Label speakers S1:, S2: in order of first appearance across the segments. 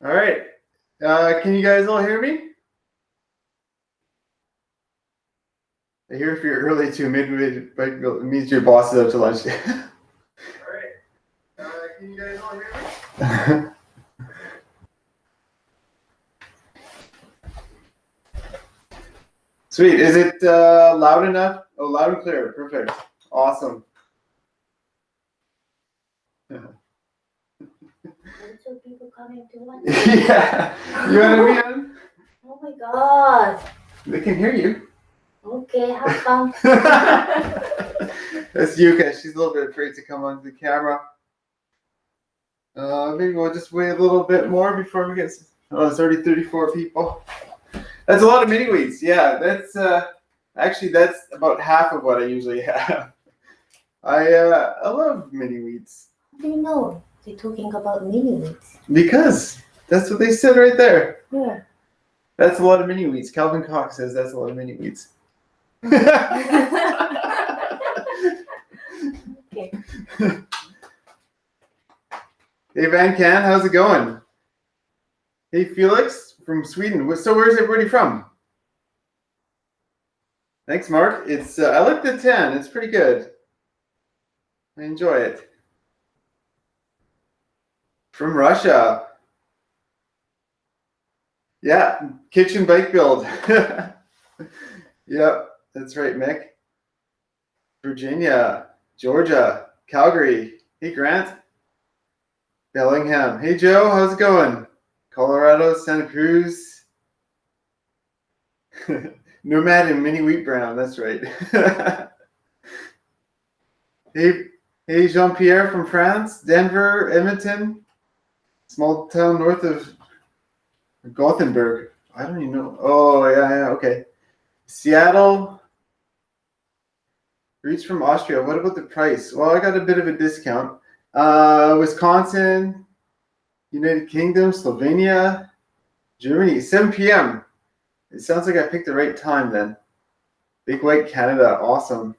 S1: All right. Can you guys all hear me? I hear if you're early too. Maybe it means your boss is out to lunch. All right. Can you guys all hear me? Sweet. Is it loud enough? Oh, loud and clear. Perfect. Awesome.
S2: Also people coming to lunch.
S1: Yeah. You want to be on?
S2: Oh my god.
S1: They can hear you.
S2: Okay, how come?
S1: That's Yuka. She's a little bit afraid to come onto the camera. Maybe we'll just wait a little bit more before we get. Oh, it's already 34 people. That's a lot of mini wheats. Yeah, that's actually that's about half of what I usually have. I love mini wheats.
S2: How do you know they're talking about mini wheats?
S1: Because that's what they said right there.
S2: Yeah.
S1: That's a lot of mini wheats. Calvin Cox says that's a lot of mini wheats.
S2: Okay.
S1: Hey Van Can, how's it going? Hey Felix from Sweden. So where's everybody from? Thanks, Mark. It's I like the 10. It's pretty good. I enjoy it. From Russia. Yeah, kitchen bike build. Yep, that's right, Mick. Virginia, Georgia, Calgary. Hey, Grant. Bellingham. Hey, Joe. How's it going? Colorado, Santa Cruz. Nomad and mini wheat brown. That's right. Hey, Jean-Pierre from France. Denver, Edmonton. Small town north of Gothenburg. I don't even know. Oh, yeah, okay. Seattle. Reach from Austria. What about the price? Well, I got a bit of a discount. Wisconsin, United Kingdom, Slovenia, Germany, 7 p.m. It sounds like I picked the right time then. Big White Canada, awesome.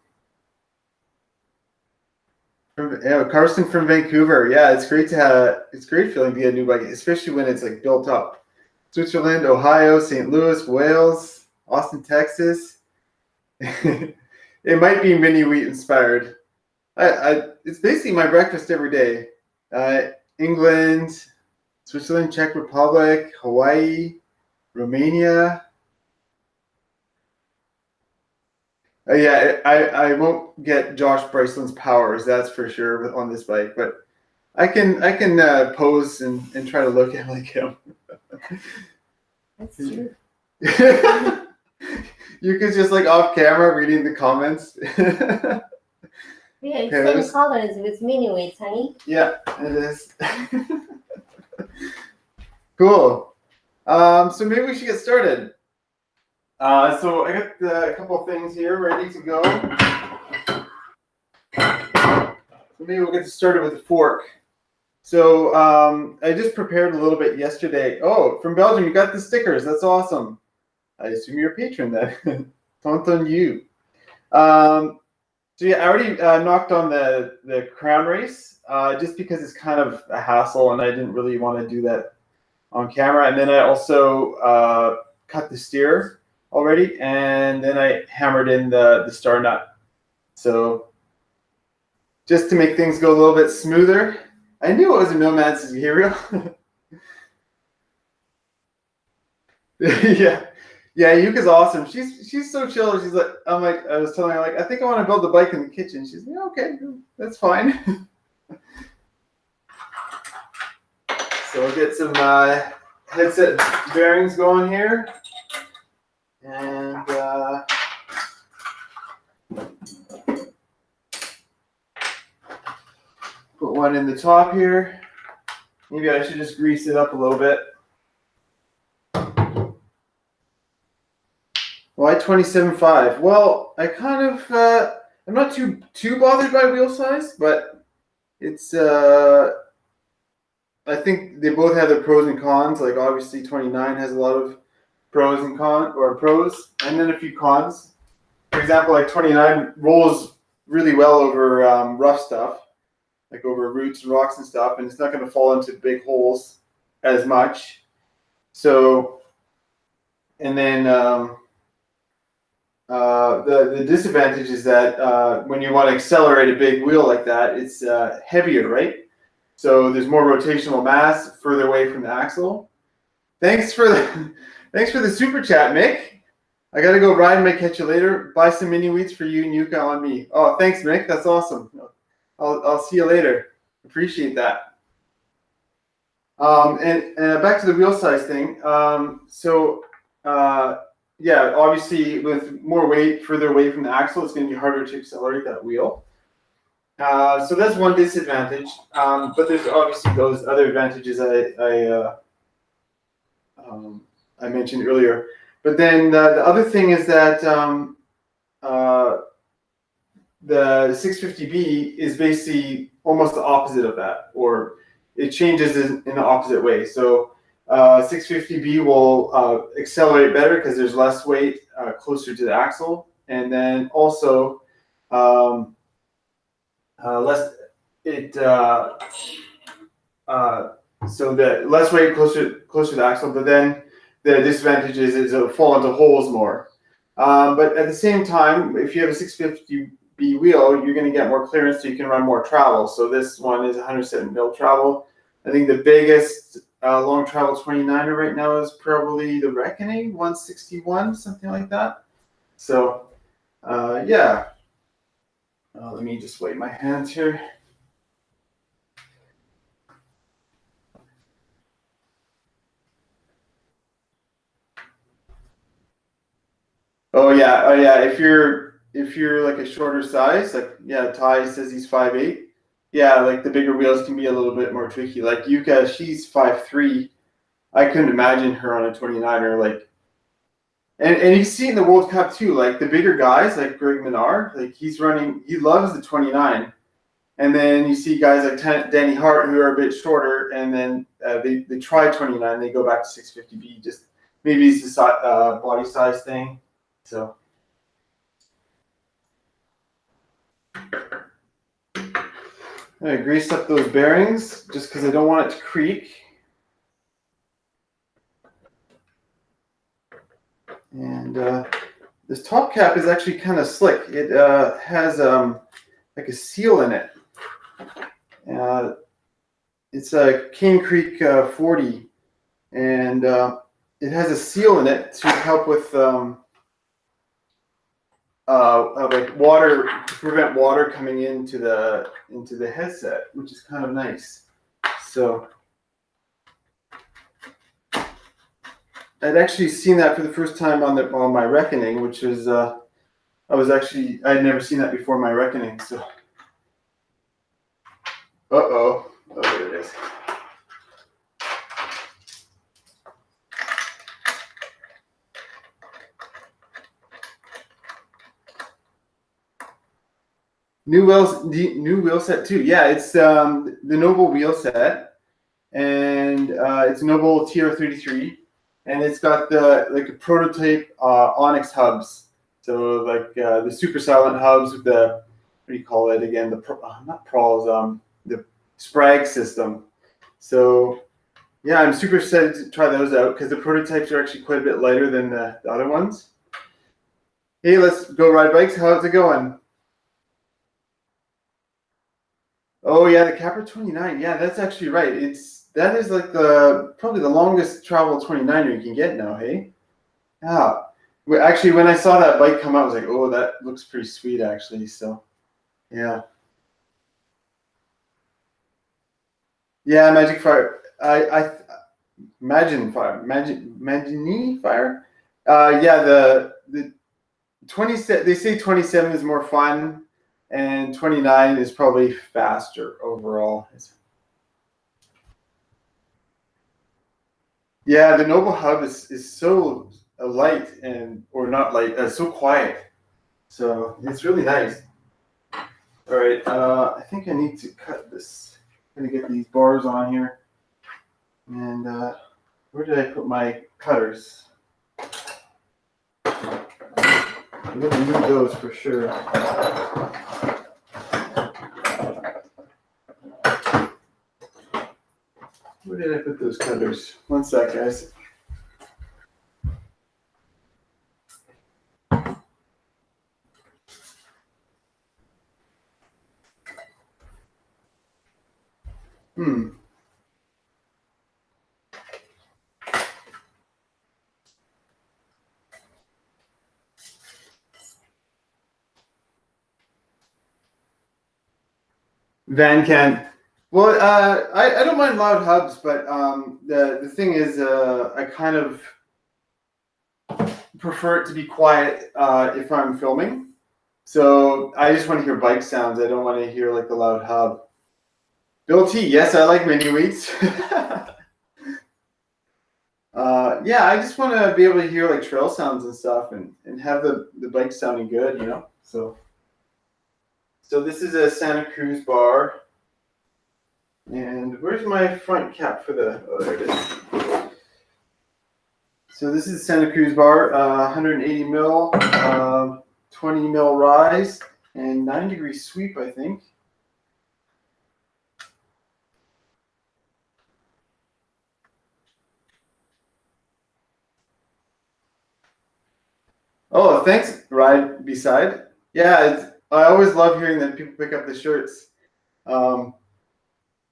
S1: Carson from Vancouver. Yeah, it's great feeling to get a new bike, especially when it's like built up. Switzerland, Ohio, St. Louis, Wales, Austin, Texas. It might be mini wheat inspired. It's basically my breakfast every day. England, Switzerland, Czech Republic, Hawaii, Romania. Yeah, I won't get Josh Bryceland's powers, that's for sure, on this bike. But I can pose and try to look at like him.
S2: That's true.
S1: You could just like off camera reading the comments.
S2: Yeah, it's same colors with mini wheats, honey.
S1: Yeah, it is. Cool. So maybe we should get started. So I got a couple of things here ready to go. So maybe we'll get started with the fork. So I just prepared a little bit yesterday. Oh, from Belgium, you got the stickers. That's awesome. I assume you're a patron then. Tonton you. So yeah, I already knocked on the crown race just because it's kind of a hassle and I didn't really want to do that on camera. And then I also cut the steer already, and then I hammered in the star nut. So just to make things go a little bit smoother. I knew it was a Nomad cereal. Yeah. Yeah, Yuka's awesome. She's so chill. She's like, I was telling her, like, I think I want to build the bike in the kitchen. She's like, okay, that's fine. So we'll get some headset bearings going here. And put one in the top here. Maybe I should just grease it up a little bit. Why 27.5? Well, I kind of I'm not too bothered by wheel size, but it's I think they both have their pros and cons. Like obviously 29 has a lot of pros and and then a few cons. For example, like 29 rolls really well over rough stuff, like over roots and rocks and stuff, and it's not going to fall into big holes. as much. So, and then the disadvantage is that when you want to accelerate a big wheel like that, it's heavier, right? So there's more rotational mass further away from the axle. Thanks for the super chat, Mick. I gotta go ride and may catch you later. Buy some mini wheats for you and Yuka on me. Oh, thanks, Mick. That's awesome. I'll see you later. Appreciate that. And back to the wheel size thing. Yeah, obviously with more weight further away from the axle, it's going to be harder to accelerate that wheel. So that's one disadvantage. But there's obviously those other advantages I mentioned earlier. But then the other thing is that the 650B is basically almost the opposite of that, or it changes in the opposite way. So 650B will accelerate better because there's less weight closer to the axle, and then also so the less weight closer to the axle, but then the disadvantage is it'll fall into holes more. But at the same time, if you have a 650B wheel, you're going to get more clearance, so you can run more travel. So this one is 107 mil travel. I think the biggest long travel 29er right now is probably the Reckoning 161, something like that. So yeah. Let me just wipe my hands here. Oh yeah. If you're like a shorter size, like Ty says he's 5'8". Yeah, like the bigger wheels can be a little bit more tricky. Like Yuka, she's 5'3". I couldn't imagine her on a 29er. Like, and you see in the World Cup too. Like the bigger guys, like Greg Menard, like he loves the 29. And then you see guys like Danny Hart who are a bit shorter, and then they try 29, they go back to 650B. Just maybe it's a body size thing. So I greased up those bearings just because I don't want it to creak. And this top cap is actually kind of slick. It has like a seal in it. It's a Cane Creek 40, and it has a seal in it to help with like water, to prevent water coming into the headset, which is kind of nice. So I'd actually seen that for the first time on my Reckoning, which was I'd never seen that before my Reckoning. So oh, there it is. New wheel set too. Yeah, it's the Noble wheel set, and it's Noble TR33, and it's got the prototype Onyx hubs. So like the super silent hubs with the, what do you call it again? Not Prols, the Sprag system. So yeah, I'm super excited to try those out because the prototypes are actually quite a bit lighter than the other ones. Hey, let's go ride bikes. How's it going? Oh yeah, the Capra 29. Yeah, that's actually right. That is like probably the longest travel 29er you can get now. Hey, yeah. Actually, when I saw that bike come out, I was like, oh, that looks pretty sweet actually. So yeah. Yeah, Magic Fire. Imagine Fire. Magini Fire. Yeah, the 27. They say 27 is more fun, and 29 is probably faster overall. Yeah, the Noble Hub is so light or not light, so quiet. So it's really nice. All right, I think I need to cut this. I'm gonna get these bars on here. And where did I put my cutters? I'm gonna need those for sure. Where did I put put those colors. One sec, guys. Van Kent. Well, I don't mind loud hubs, but the thing is, I kind of prefer it to be quiet if I'm filming. So I just want to hear bike sounds. I don't want to hear like the loud hub. Bill T, yes, I like mini wheats. Yeah, I just want to be able to hear like trail sounds and stuff, and have the bike sounding good, you know. So this is a Santa Cruz bar. And where's my front cap for the? Oh, there it is. So this is Santa Cruz bar, 180 mil, 20 mil rise, and 9-degree sweep, I think. Oh, thanks, Ride Beside. Yeah, I always love hearing that people pick up the shirts.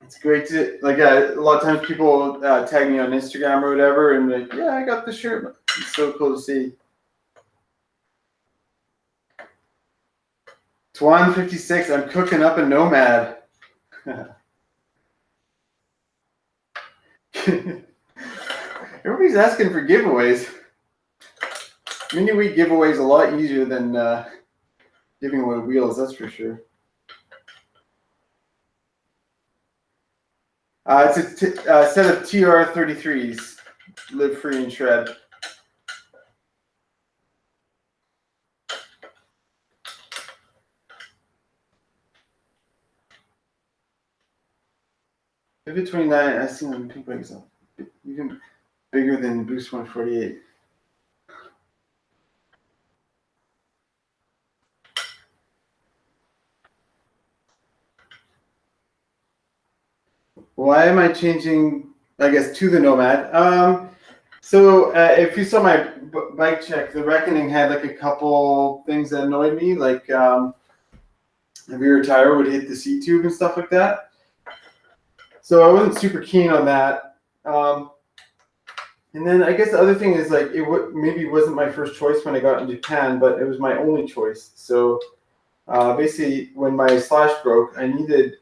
S1: It's great to, like, a lot of times people tag me on Instagram or whatever, and like, yeah, I got the shirt. It's so cool to see. Twan 56, I'm cooking up a Nomad. Everybody's asking for giveaways. Mini Wheat giveaways a lot easier than giving away wheels, that's for sure. It's a set of TR33s, live free and shred. Pivot 29, I've seen them pink bikes even bigger than Boost 148. Why am I changing, I guess, to the Nomad? So if you saw my bike check, the Reckoning had like a couple things that annoyed me, like the rear tire would hit the seat tube and stuff like that. So I wasn't super keen on that. And then I guess the other thing is like maybe wasn't my first choice when I got in Japan, but it was my only choice. So basically, when my slash broke, I needed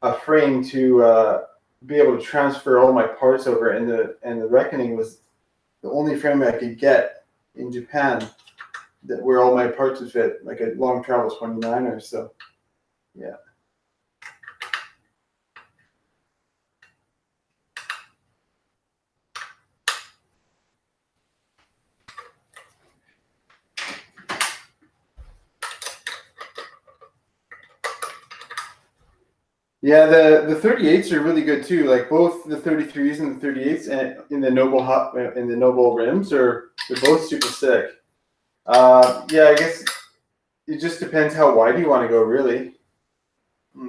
S1: a frame to be able to transfer all my parts over, and the Reckoning was the only frame I could get in Japan where all my parts would fit, like a long travel 29er. So yeah. Yeah, the 38s are really good too. Like both the 33s and the 38s, and in the Noble rims they're both super sick. Yeah, I guess it just depends how wide you want to go, really.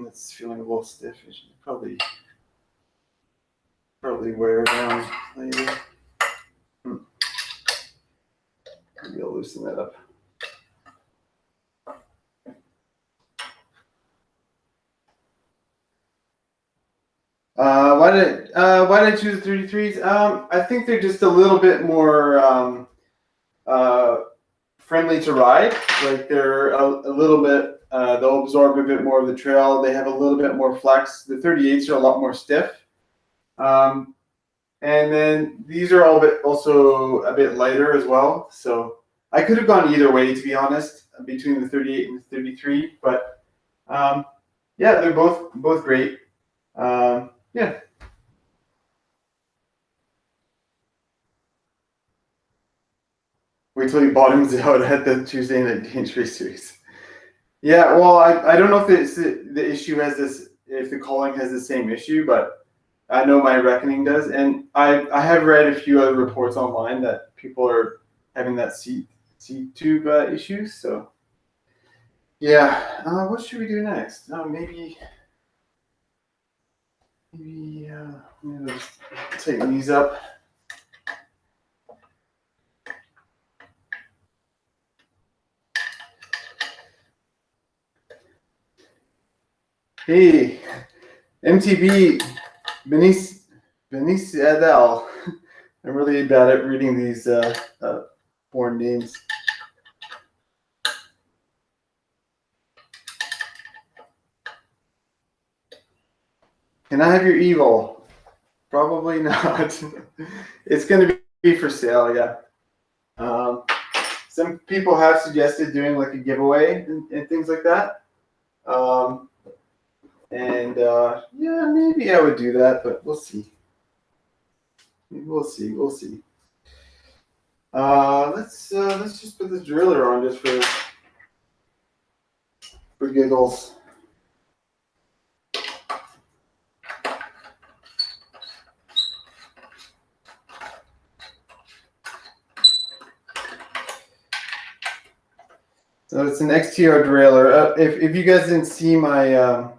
S1: It's feeling a little stiff. It should probably wear down later. Maybe I'll loosen that up. Why did I choose the 33s? I think they're just a little bit more friendly to ride. Like they're a little bit, they'll absorb a bit more of the trail. They have a little bit more flex. The 38s are a lot more stiff. And then these are also a bit lighter as well. So I could have gone either way, to be honest, between the 38 and the 33. But yeah, they're both great. Yeah. Wait till he bottoms out at the Tuesday Night Danger Series. Yeah, well, I don't know if the issue has this, if the calling has the same issue, but I know my Reckoning does, and I have read a few other reports online that people are having that seat tube issues. So yeah, what should we do next? Maybe Maybe maybe just tighten these up. Hey, MTB, Benice Adele. I'm really bad at reading these foreign names. Can I have your evil? Probably not. It's going to be for sale, yeah. Some people have suggested doing like a giveaway and things like that. Yeah, maybe I would do that, but we'll see. We'll see. We'll see. Let's just put this driller on just for giggles. So it's an XTR derailleur. If you guys didn't see my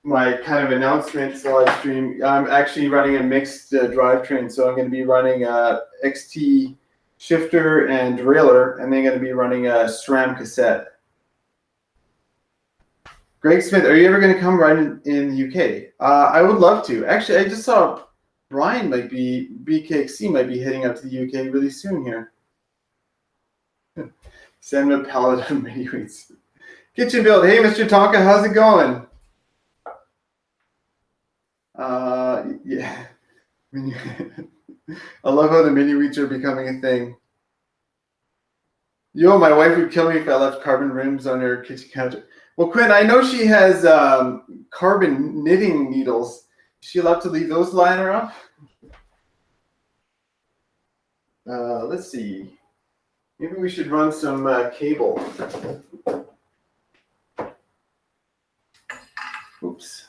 S1: my kind of announcement live stream, I'm actually running a mixed drivetrain. So I'm going to be running a XT shifter and derailleur, and then going to be running a SRAM cassette. Greg Smith, are you ever going to come ride in the UK? I would love to. Actually, I just saw Brian BKXC might be heading up to the UK really soon here. Send him a pallet of mini wheats. Kitchen build. Hey, Mr. Tonka, how's it going? Yeah. I love how the mini wheats are becoming a thing. Yo, my wife would kill me if I left carbon rims on her kitchen counter. Well, Quinn, I know she has carbon knitting needles. Is she allowed to leave those lying around? Let's see. Maybe we should run some cable. Oops.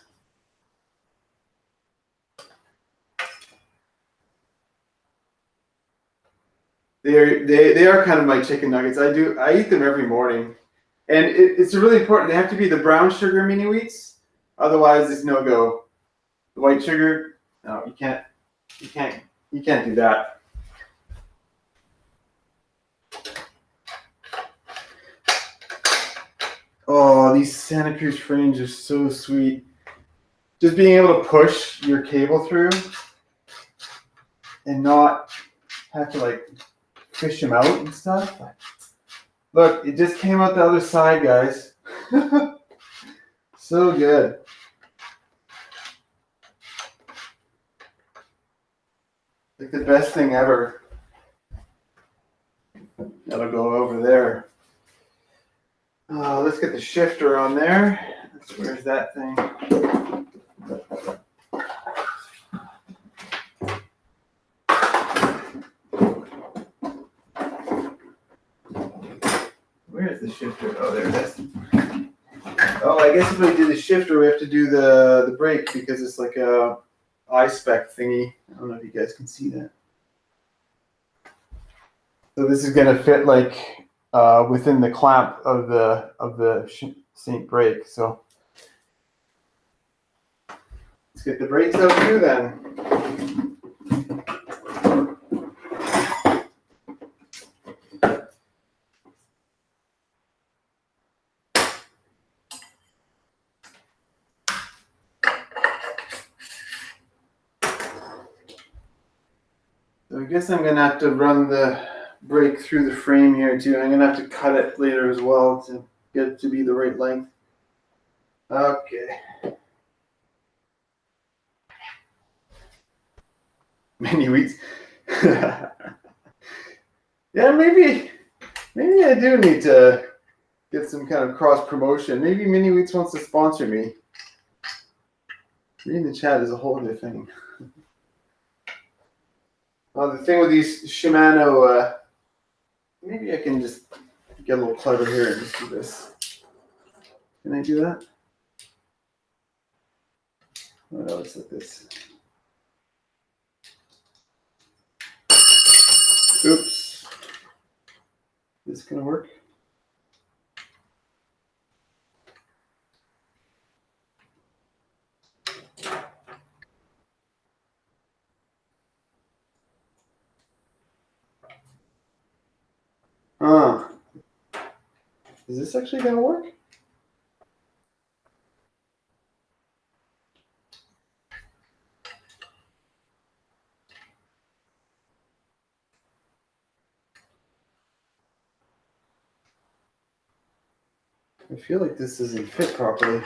S1: They are kind of my chicken nuggets. I eat them every morning, and it's really important. They have to be the brown sugar mini wheats, otherwise it's no go. The white sugar, no, you can't do that. Oh, these Santa Cruz frames are so sweet. Just being able to push your cable through and not have to like fish them out and stuff. Look, it just came out the other side, guys. So good. Like the best thing ever. That'll go over there. Let's get the shifter on there. Where's that thing? Where's the shifter? Oh, there it is. Oh, I guess if we do the shifter, we have to do the brake because it's like a I-spec thingy. I don't know if you guys can see that. So this is going to fit like within the clamp of the Saint brake. So let's get the brakes out too then. So I guess I'm going to have to run the brake through the frame here too. I'm going to have to cut it later as well to get it to be the right length. Okay. Mini wheats. Yeah, maybe I do need to get some kind of cross promotion. Maybe Mini Wheats wants to sponsor me. Reading the chat is a whole other thing. The thing with these Shimano, maybe I can just get a little clever here and just do this. Can I do that? Oh no, it's like this. Oops. This gonna work? Is this actually going to work? I feel like this doesn't fit properly.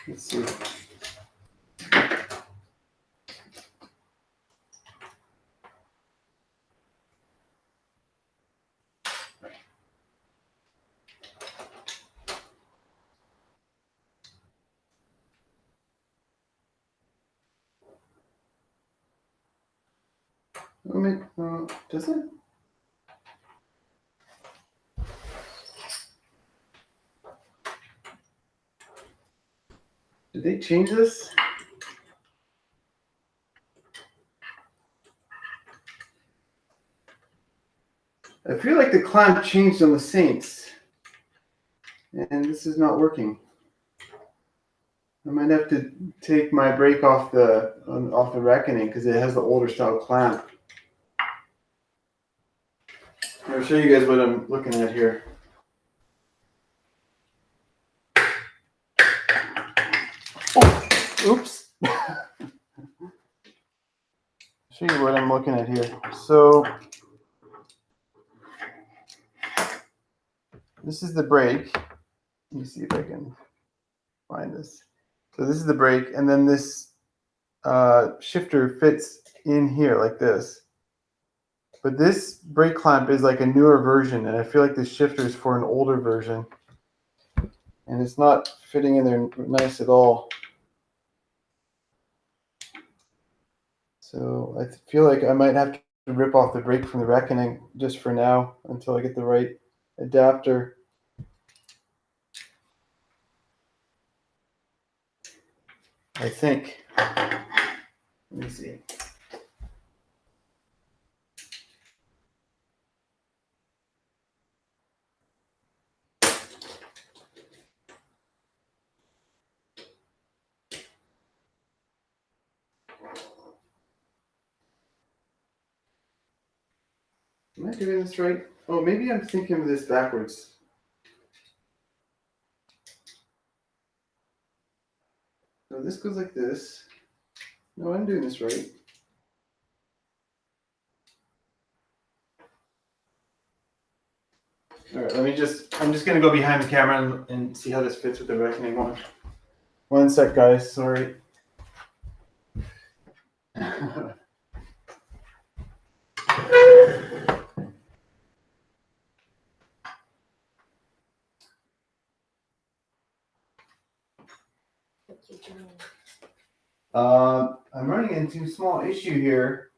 S1: Let's see. Does it? Did they change this? I feel like the clamp changed on the Saints, and this is not working. I might have to take my brake off the Reckoning because it has the older style clamp. I'll show you guys what I'm looking at here. Oh, oops. Show you what I'm looking at here. So this is the brake. Let me see if I can find this. So this is the brake, and then this shifter fits in here like this. But this brake clamp is like a newer version, and I feel like this shifter is for an older version. And it's not fitting in there nice at all. So I feel like I might have to rip off the brake from the Reckoning just for now until I get the right adapter. I think. Let me see. Am I doing this right? Oh, maybe I'm thinking of this backwards. So this goes like this. No, I'm doing this right. All right, I'm just going to go behind the camera and see how this fits with the Reckoning one. One sec, guys, sorry. I'm running into a small issue here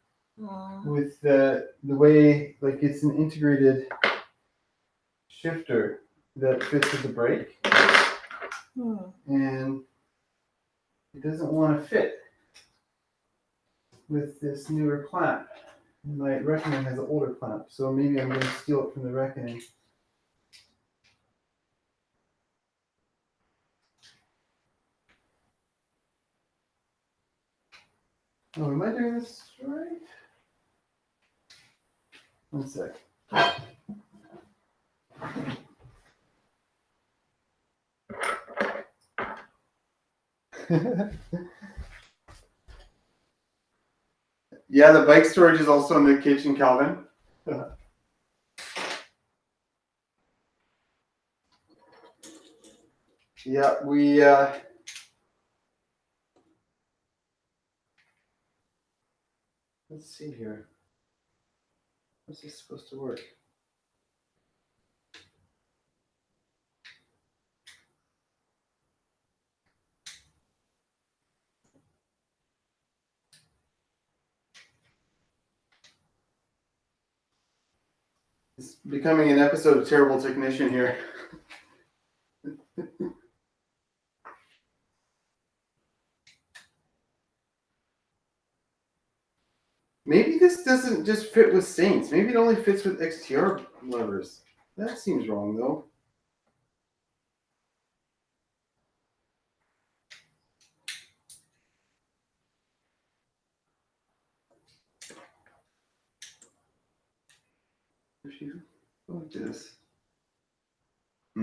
S1: with the way, like, it's an integrated shifter that fits with the brake, and it doesn't want to fit with this newer clamp. My Reckoning has an older clamp, so maybe I'm going to steal it from the Reckoning. Oh, am I doing this right? One sec. Yeah, the bike storage is also in the kitchen, Calvin. Yeah, we let's see here. How's this supposed to work? It's becoming an episode of Terrible Technician here. Maybe this doesn't just fit with Saints. Maybe it only fits with XTR levers. That seems wrong, though. What is this? Let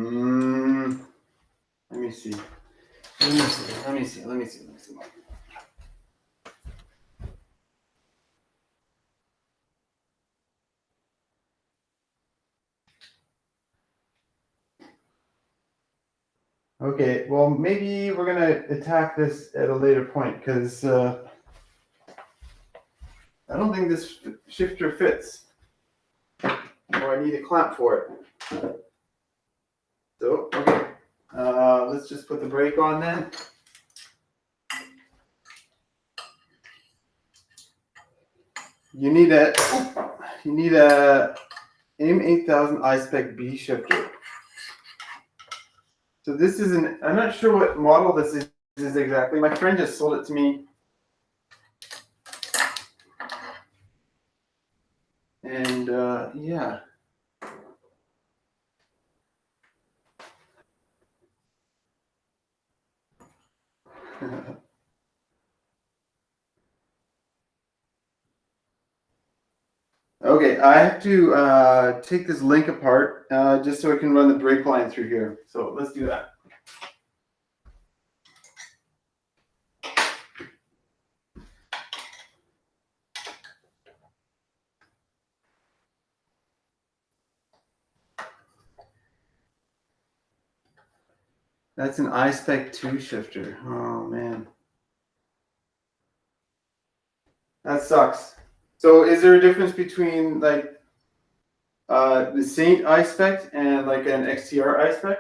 S1: me see. Let me see. Okay, well, maybe we're going to attack this at a later point because I don't think this shifter fits. Or I need a clamp for it. So, okay. Let's just put the brake on then. You need a AIM 8000 iSpec B shifter. So this is I'm not sure what model this is exactly. My friend just sold it to me. And yeah. Okay, I have to take this link apart just so I can run the brake line through here. So let's do that. That's an iSpec 2 shifter. Oh man. That sucks. So is there a difference between like the Saint iSpec and like an XTR iSpec?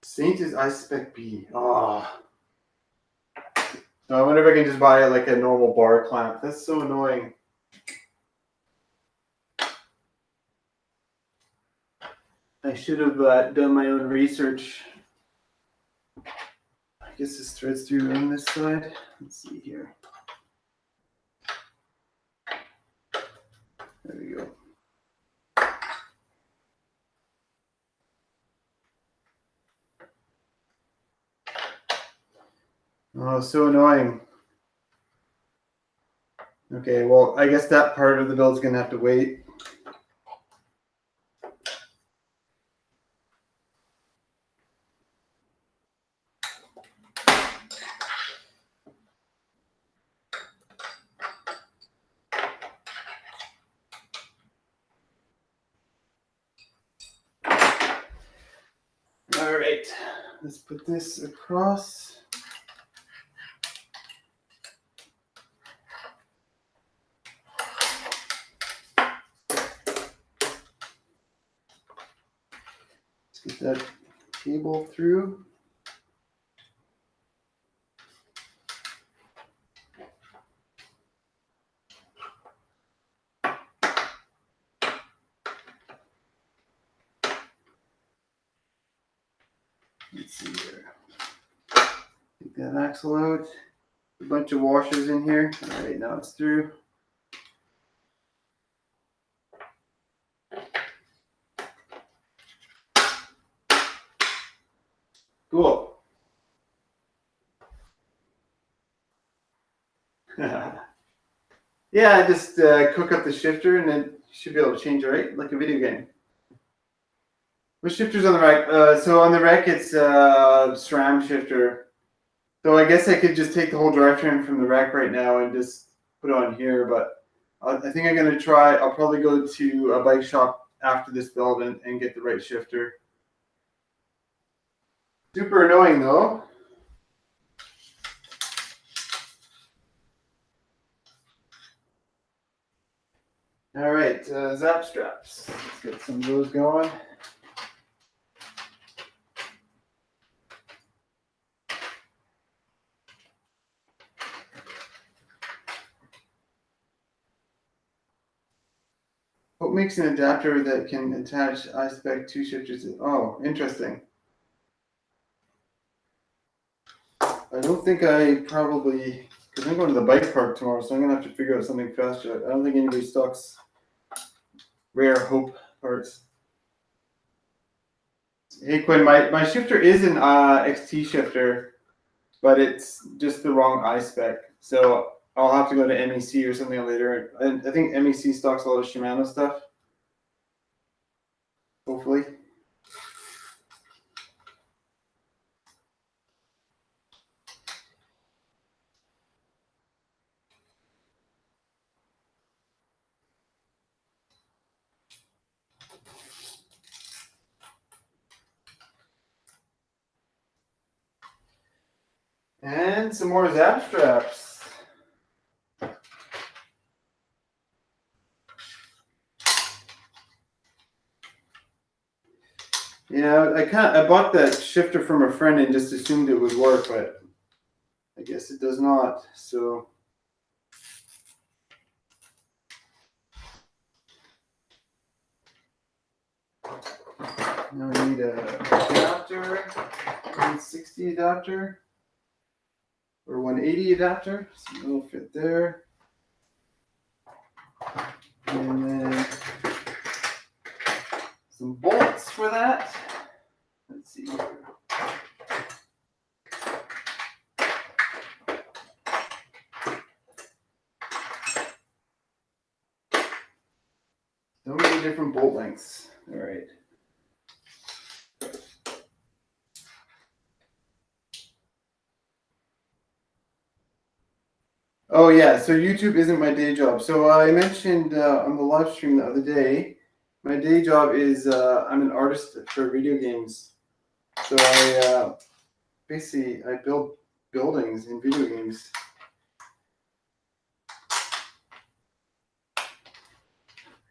S1: Saint is iSpec B. Oh. So I wonder if I can just buy like a normal bar clamp. That's so annoying. I should have done my own research. I guess this threads through on this side. Let's see here. There we go. Oh, so annoying. Okay, well, I guess that part of the build is going to have to wait. All right, let's put this across. Let's get that cable through. Let's see here. Take that axle out. A bunch of washers in here. All right, now it's through. Cool. Yeah, just cook up the shifter and then you should be able to change it, right? Like a video game. What shifter's on the rack? So on the rack, it's SRAM shifter. So I guess I could just take the whole drivetrain from the rack right now and just put it on here. But I think I'm going to try. I'll probably go to a bike shop after this build and get the right shifter. Super annoying though. All right, zap straps. Let's get some of those going. What makes an adapter that can attach iSpec 2 shifters? Oh, interesting. I don't think I probably, because I'm going to the bike park tomorrow, so I'm going to have to figure out something faster. I don't think anybody stocks rare hope parts. Hey Quinn, my shifter is an XT shifter, but it's just the wrong I spec. So I'll have to go to MEC or something later. And I think MEC stocks a lot of Shimano stuff. Hopefully. And some more Zap straps. Yeah, I bought that shifter from a friend and just assumed it would work, but I guess it does not. So now we need a adapter, 160 adapter or 180 adapter. So it'll fit there. And then some bolts for that. Let's see. So many different bolt lengths. All right. Oh yeah, so YouTube isn't my day job. So I mentioned on the live stream the other day, my day job is I'm an artist for video games. So I basically I build buildings in video games.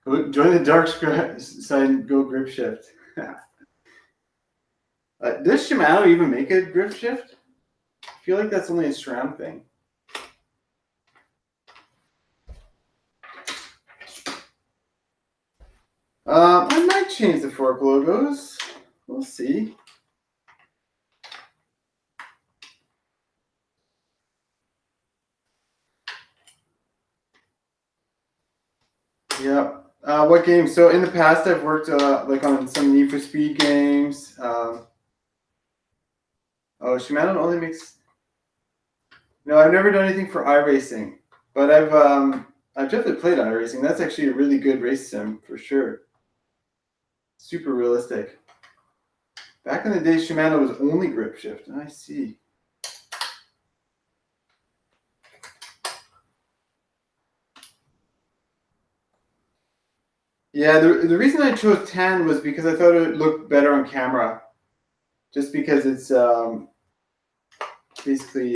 S1: Go, join the dark side. Go grip shift. Does Shimano even make a grip shift? I feel like that's only a SRAM thing. I might change the fork logos. We'll see. Yeah. What games? So in the past, I've worked like on some Need for Speed games. Oh, Shimano only makes. No, I've never done anything for iRacing, but I've definitely played iRacing. That's actually a really good race sim for sure. Super realistic. Back in the day, Shimano was only grip shift. I see. Yeah, the reason I chose tan was because I thought it would look better on camera. Just because it's basically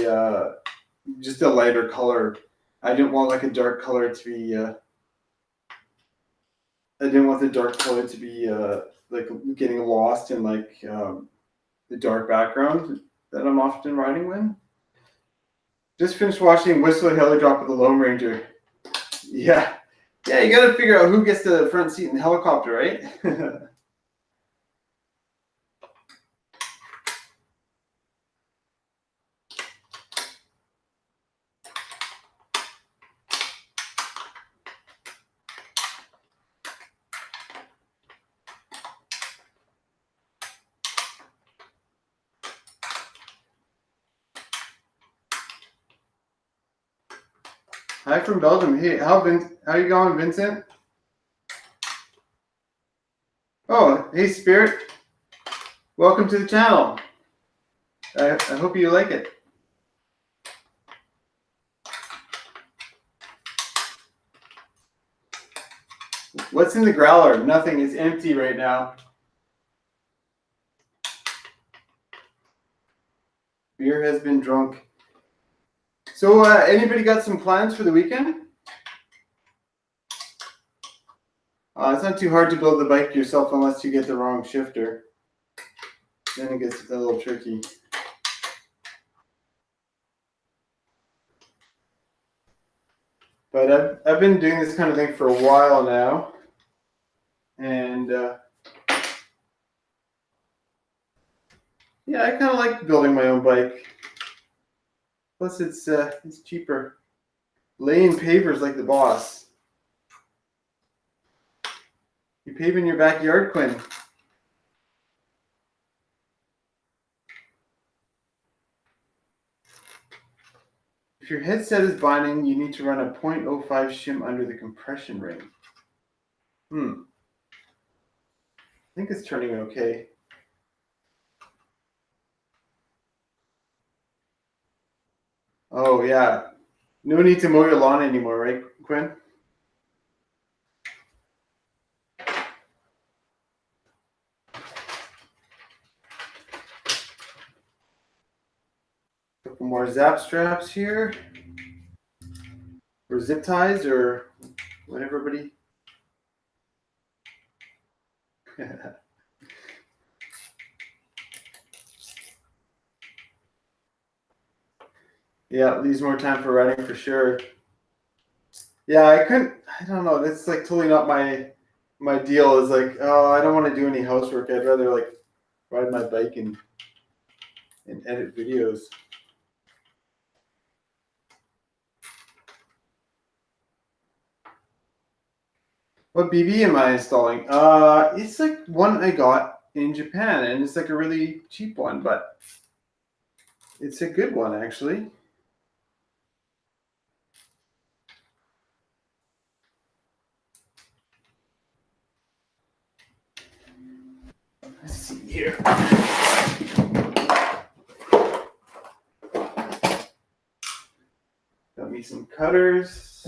S1: just a lighter color. I didn't want like a dark color to be. I didn't want the dark color to be like getting lost in like the dark background that I'm often riding with. Just finished watching Whistler Heli-Drop with the Lone Ranger. Yeah. Yeah, you got to figure out who gets the front seat in the helicopter, right? Hi from Belgium. Hey, how you going, Vincent? Oh, hey, Spirit. Welcome to the channel. I hope you like it. What's in the growler? Nothing. It's empty right now. Beer has been drunk. So, anybody got some plans for the weekend? It's not too hard to build the bike yourself unless you get the wrong shifter. Then it gets a little tricky. But I've been doing this kind of thing for a while now, and yeah, I kind of like building my own bike. Plus, it's cheaper. Laying pavers like the boss. paving your backyard, Quinn. If your headset is binding, you need to run a 0.05 shim under the compression ring. I think it's turning okay. Oh, yeah. No need to mow your lawn anymore, right, Quinn? Couple more zap straps here. Or zip ties, or what everybody. Yeah, leaves more time for riding for sure. Yeah, I don't know, that's like totally not my deal. Is like, oh, I don't want to do any housework. I'd rather like ride my bike and edit videos. What BB am I installing? It's like one I got in Japan, and it's like a really cheap one, but it's a good one actually. Let's see here. Got me some cutters.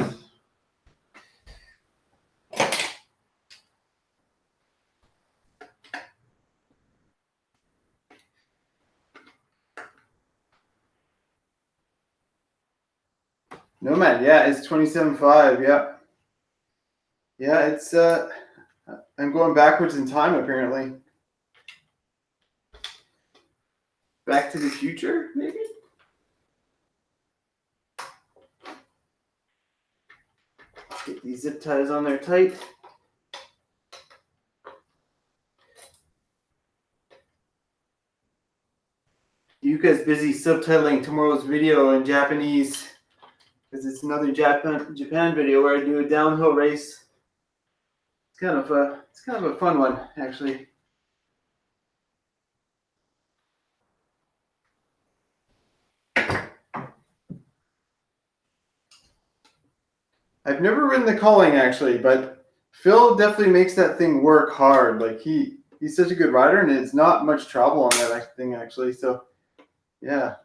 S1: Nomad, yeah, it's 27.5, yeah. Yeah, it's I'm going backwards in time apparently. Back to the Future, maybe? Get these zip ties on there tight. Yuka's busy subtitling tomorrow's video in Japanese because it's another Japan video where I do a downhill race. It's kind of a fun one actually. I've never ridden the Calling actually, but Phil definitely makes that thing work hard. Like he's such a good rider, and it's not much travel on that thing actually. So yeah.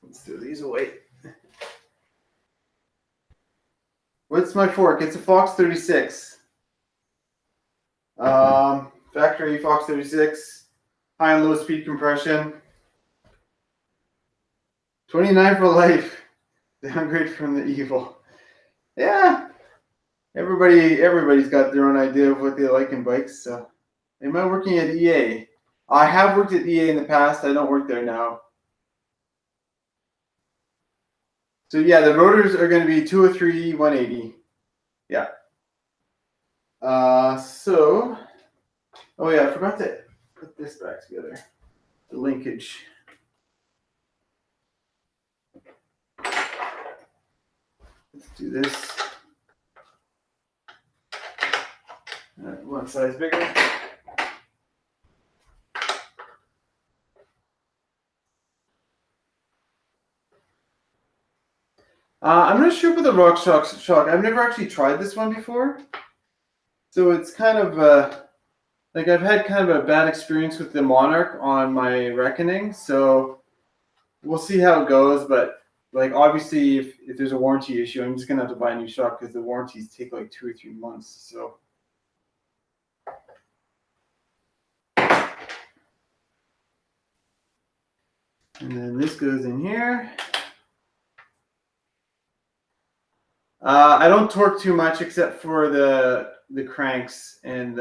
S1: Let's throw these away. What's my fork? It's a Fox 36. Factory Fox 36. High and low speed compression. 29 for life. Downgrade from the evil. Yeah. Everybody's got their own idea of what they like in bikes. So, am I working at EA? I have worked at EA in the past. I don't work there now. So yeah, the rotors are going to be 203 180. Yeah. So, oh yeah, I forgot to put this back together. The linkage. Let's do this. One size bigger. I'm not sure about the Rock Shock. I've never actually tried this one before. So it's kind of like I've had kind of a bad experience with the Monarch on my Reckoning. So we'll see how it goes. But like obviously if there's a warranty issue, I'm just going to have to buy a new shock because the warranties take like 2 or 3 months. So. And then this goes in here. I don't torque too much except for the cranks and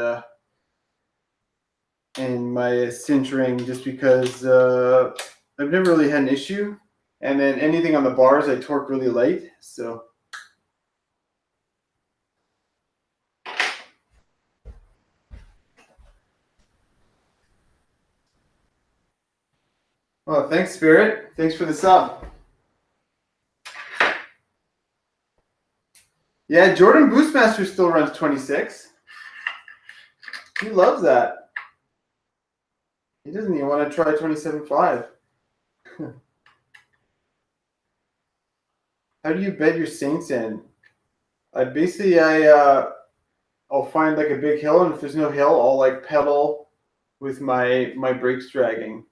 S1: my cinch ring, just because I've never really had an issue. And then anything on the bars, I torque really light. So. Well, thanks, Spirit. Thanks for the sub. Yeah, Jordan Boostmaster still runs 26. He loves that. He doesn't even want to try 27.5. How do you bed your Saints in? I'll find like a big hill, and if there's no hill, I'll like pedal with my brakes dragging.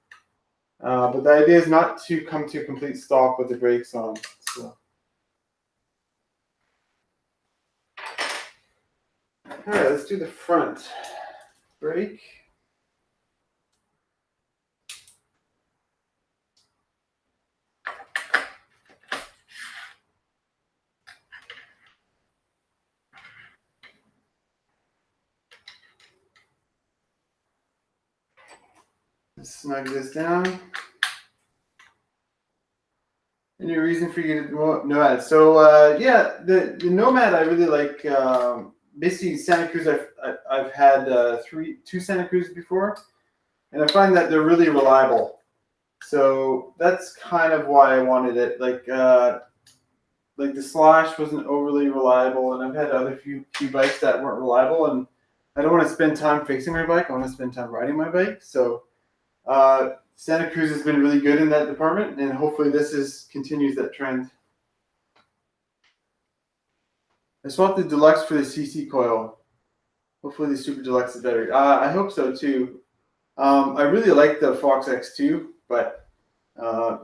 S1: But the idea is not to come to a complete stop with the brakes on. So. All right, let's do the front brake. Snug this down. Any reason for you to Nomad? So yeah, the Nomad I really like. Basically, Santa Cruz. I've had two Santa Cruz before, and I find that they're really reliable. So that's kind of why I wanted it. Like the Slash wasn't overly reliable, and I've had other few bikes that weren't reliable, and I don't want to spend time fixing my bike. I want to spend time riding my bike. So Santa Cruz has been really good in that department, and hopefully this continues that trend. I swapped the Deluxe for the CC coil. Hopefully the Super Deluxe is better. I hope so too. I really like the Fox X2, but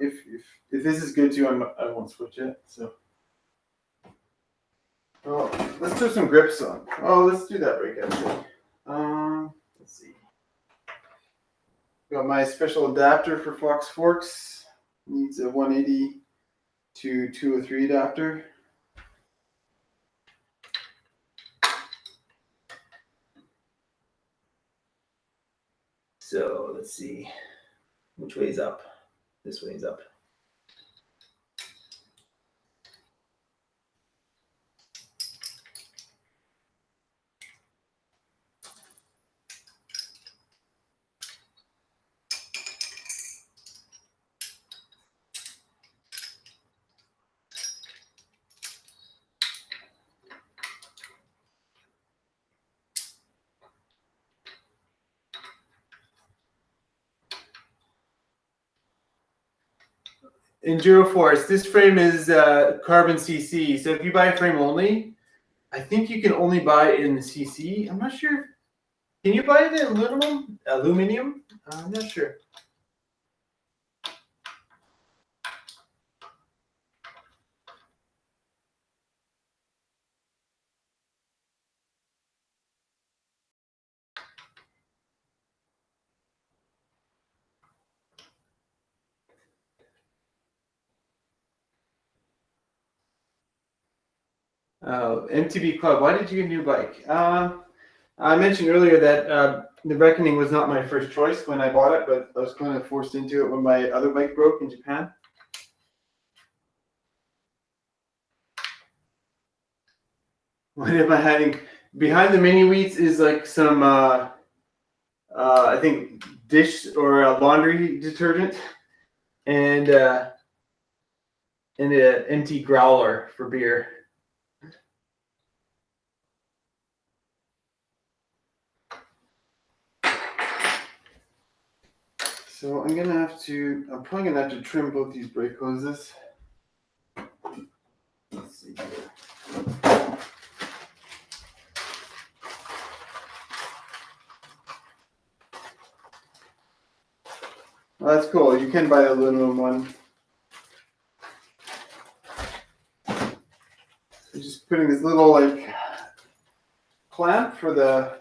S1: if this is good too, I won't switch it. So, let's throw some grips on. Oh, let's do that brake actually. Let's see. Got my special adapter for Fox forks. Needs a 180 to 203 adapter. So let's see, which way's up? This way's up. Enduro Force. This frame is carbon CC. So if you buy a frame only, I think you can only buy it in the CC. I'm not sure. Can you buy it in aluminum? I'm not sure. MTB Club. Why did you get a new bike? I mentioned earlier that the Reckoning was not my first choice when I bought it, but I was kind of forced into it when my other bike broke in Japan. What am I hiding? Behind the mini wheats is like some, I think, dish or laundry detergent, and an empty growler for beer. So I'm probably gonna have to trim both these brake hoses. Let's see here. Well, that's cool. You can buy the aluminum one. So just putting this little like clamp for the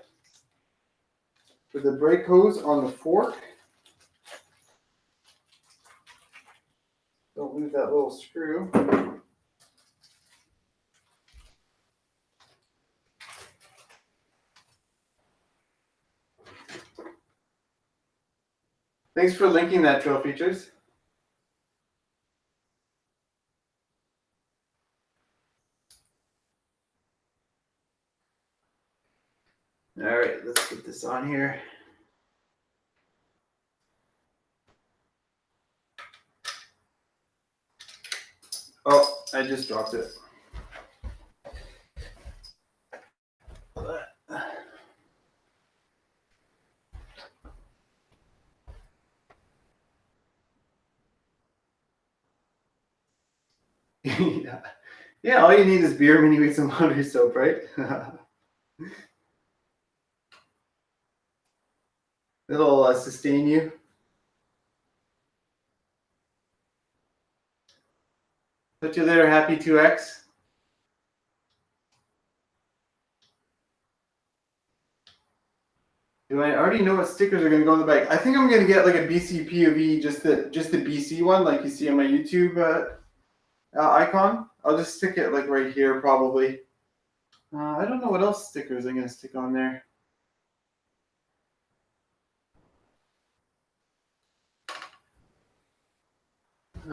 S1: brake hose on the fork. Don't lose that little screw. Thanks for linking that, Trail Features. All right, let's put this on here. I just dropped it. Yeah. Yeah, all you need is beer, mini wheats, and laundry soap, right? It'll sustain you. Put you later, happy 2X. Do I already know what stickers are going to go on the bike? I think I'm going to get like a BC POV, just the BC one, like you see on my YouTube icon. I'll just stick it like right here, probably. I don't know what else stickers I'm going to stick on there.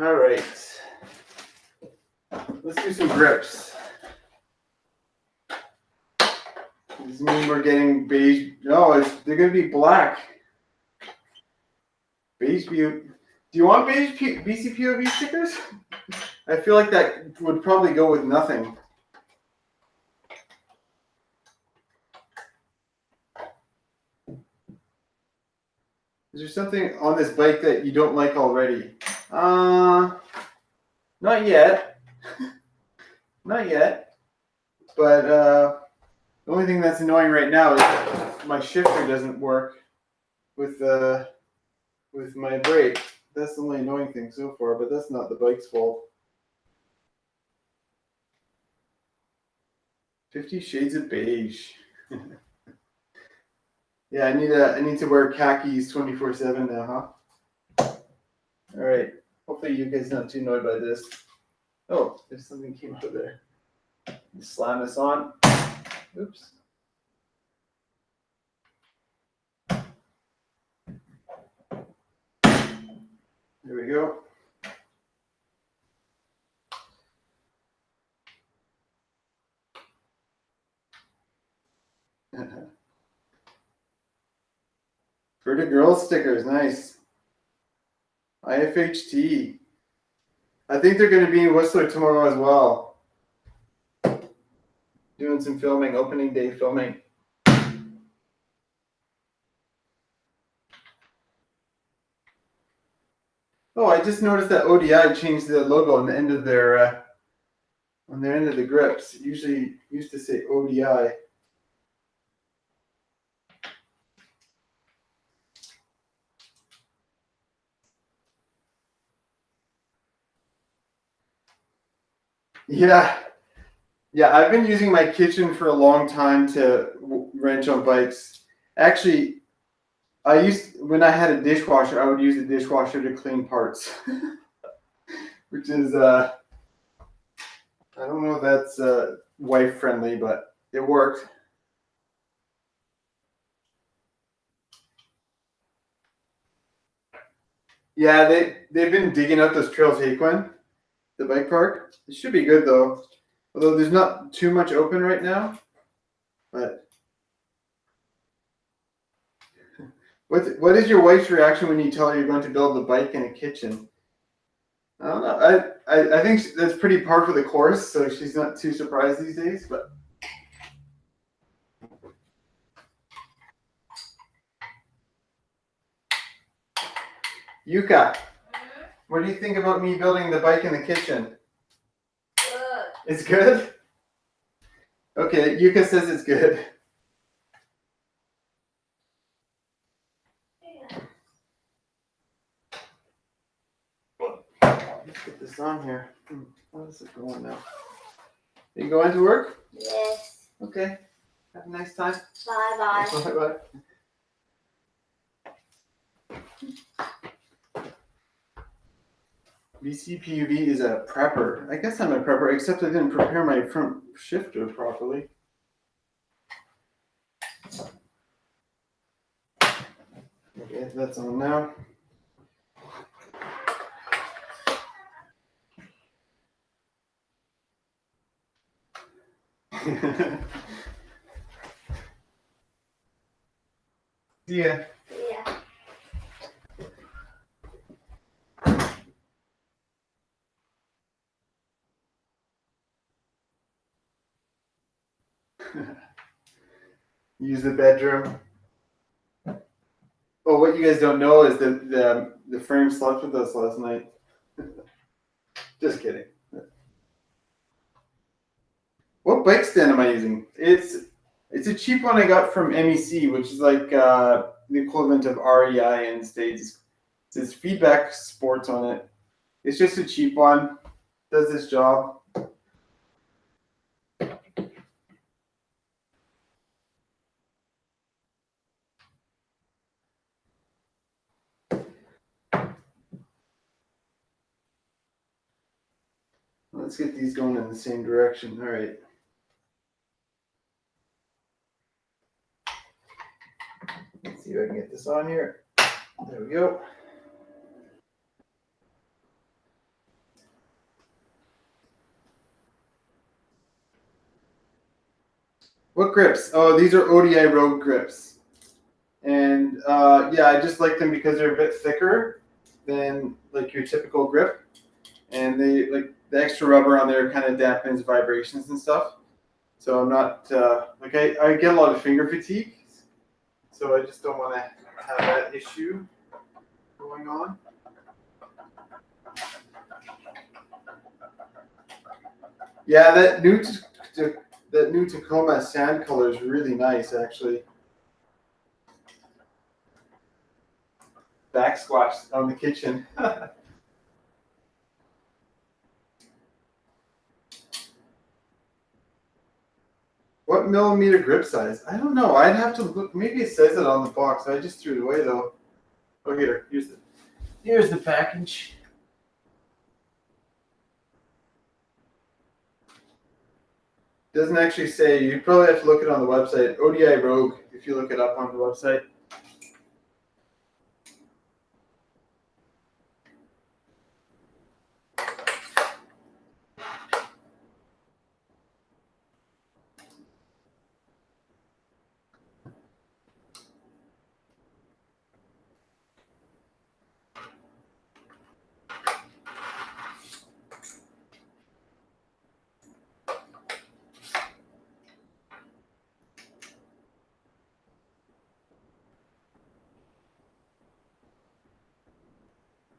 S1: All right. Let's do some grips. Does this mean we're getting beige? No, they're going to be black. Beige POV. Do you want beige BC POV stickers? I feel like that would probably go with nothing. Is there something on this bike that you don't like already? Not yet. Not yet. But the only thing that's annoying right now is my shifter doesn't work with my brake. That's the only annoying thing so far, but that's not the bike's fault. 50 Shades of Beige. Yeah, I need to wear khakis 24/7 now, huh? All right. Hopefully you guys not too annoyed by this. Oh, there's something came out of there. Slam this on. Oops. There we go. For the girls stickers, nice. IFHT. I think they're going to be in Whistler tomorrow as well. Doing some filming, opening day filming. Oh, I just noticed that ODI changed the logo on the end of their grips. It usually used to say ODI. Yeah. Yeah, I've been using my kitchen for a long time to wrench on bikes. Actually, when I had a dishwasher, I would use the dishwasher to clean parts. Which is, I don't know if that's wife friendly, but it worked. Yeah, they've been digging up those trails, hey Quinn? The bike park. It should be good though. Although there's not too much open right now. But what is your wife's reaction when you tell her you're going to build a bike in a kitchen? I don't know. I think that's pretty par for the course, so she's not too surprised these days. But Yuka, what do you think about me building the bike in the kitchen?
S2: Good.
S1: It's good? Okay, Yuka says it's good. Let's get this on here. How is it going now? Are you going to work?
S2: Yes.
S1: Okay. Have a nice time.
S2: Bye bye.
S1: Bye bye. VCPUV is a prepper. I guess I'm a prepper, except I didn't prepare my front shifter properly. Okay, that's on now. Yeah.
S2: Yeah.
S1: Use the bedroom. Oh, what you guys don't know is that the frame slept with us last night. Just kidding. What bike stand am I using? It's a cheap one I got from MEC, which is like the equivalent of REI in the States. It says feedback sports on it. It's just a cheap one. Does this job. Let's get these going in the same direction. All right. Let's see if I can get this on here. There we go. What grips? Oh, these are ODI Rogue grips. And yeah, I just like them because they're a bit thicker than like your typical grip. And they like the extra rubber on there kind of dampens vibrations and stuff. So I'm not like I get a lot of finger fatigue. So I just don't want to have that issue going on. Yeah, that new Tacoma sand color is really nice, actually. Backsplash on the kitchen. What millimeter grip size? I don't know. I'd have to look. Maybe it says it on the box. I just threw it away though. Oh, here's the package. Doesn't actually say. You probably have to look it on the website. ODI Rogue, if you look it up on the website.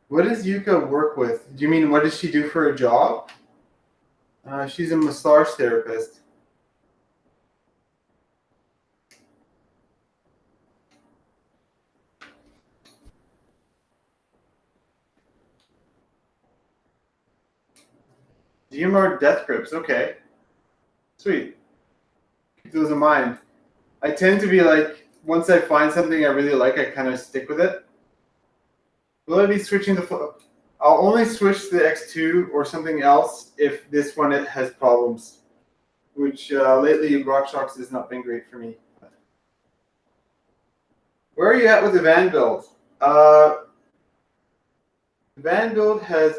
S1: What does Yuka work with? Do you mean what does she do for a job? She's a massage therapist. GMR death grips. Okay. Sweet. Keep those in mind. I tend to be like, once I find something I really like, I kind of stick with it. Will I be switching I'll only switch the X2 or something else if this one it has problems, which lately RockShox has not been great for me. Where are you at with the van build? The van build has,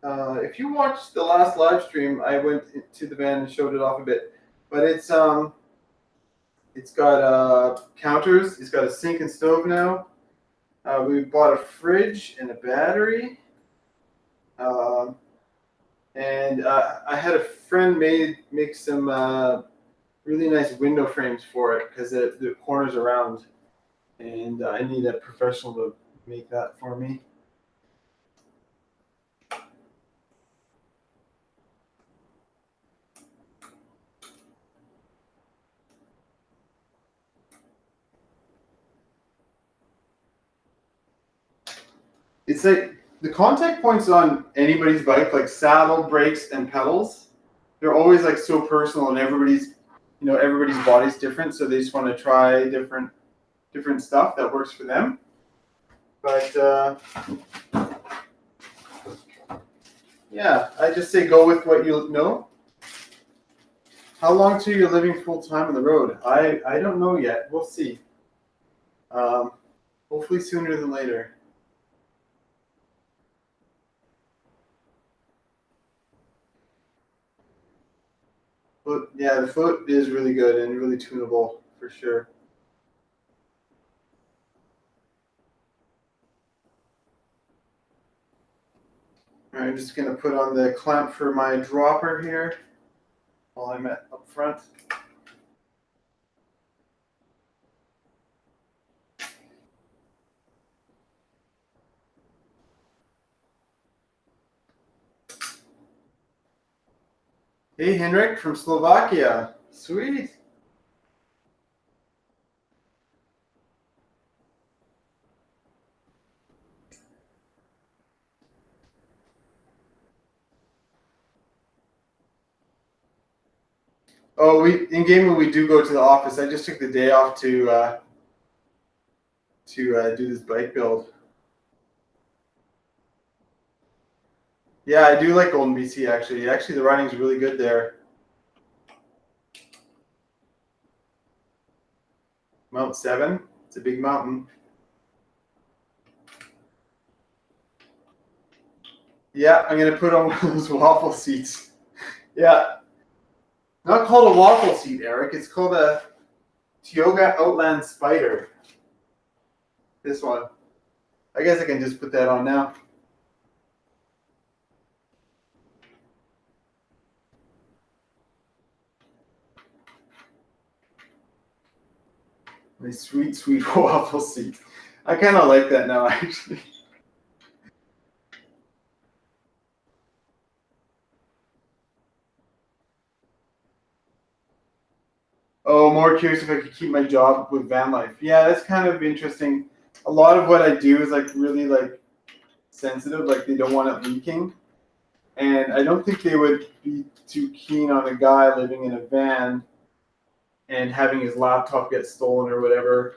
S1: if you watched the last live stream, I went to the van and showed it off a bit, but it's got counters, it's got a sink and stove now. We bought a fridge and a battery. And I had a friend make some really nice window frames for it because the corners are round, and I need a professional to make that for me. It's like the contact points on anybody's bike, like saddle, brakes, and pedals. They're always like so personal, and everybody's body's different, so they just want to try different stuff that works for them. But yeah, I just say go with what you know. How long till you're living full time on the road? I don't know yet. We'll see. Hopefully sooner than later. But yeah, the foot is really good and really tunable for sure. All right, I'm just gonna put on the clamp for my dropper here while I'm up front. Hey, Henrik from Slovakia. Sweet. Oh, in gaming we do go to the office. I just took the day off to do this bike build. Yeah, I do like Golden BC actually. Actually, the riding's really good there. Mount 7. It's a big mountain. Yeah, I'm gonna put on one of those waffle seats. Yeah, not called a waffle seat, Eric. It's called a Tioga Outland Spider. This one. I guess I can just put that on now. My sweet, sweet waffle seat. I kind of like that now, actually. Oh, more curious if I could keep my job with van life. Yeah, that's kind of interesting. A lot of what I do is like really like sensitive, like they don't want it leaking. And I don't think they would be too keen on a guy living in a van and having his laptop get stolen or whatever.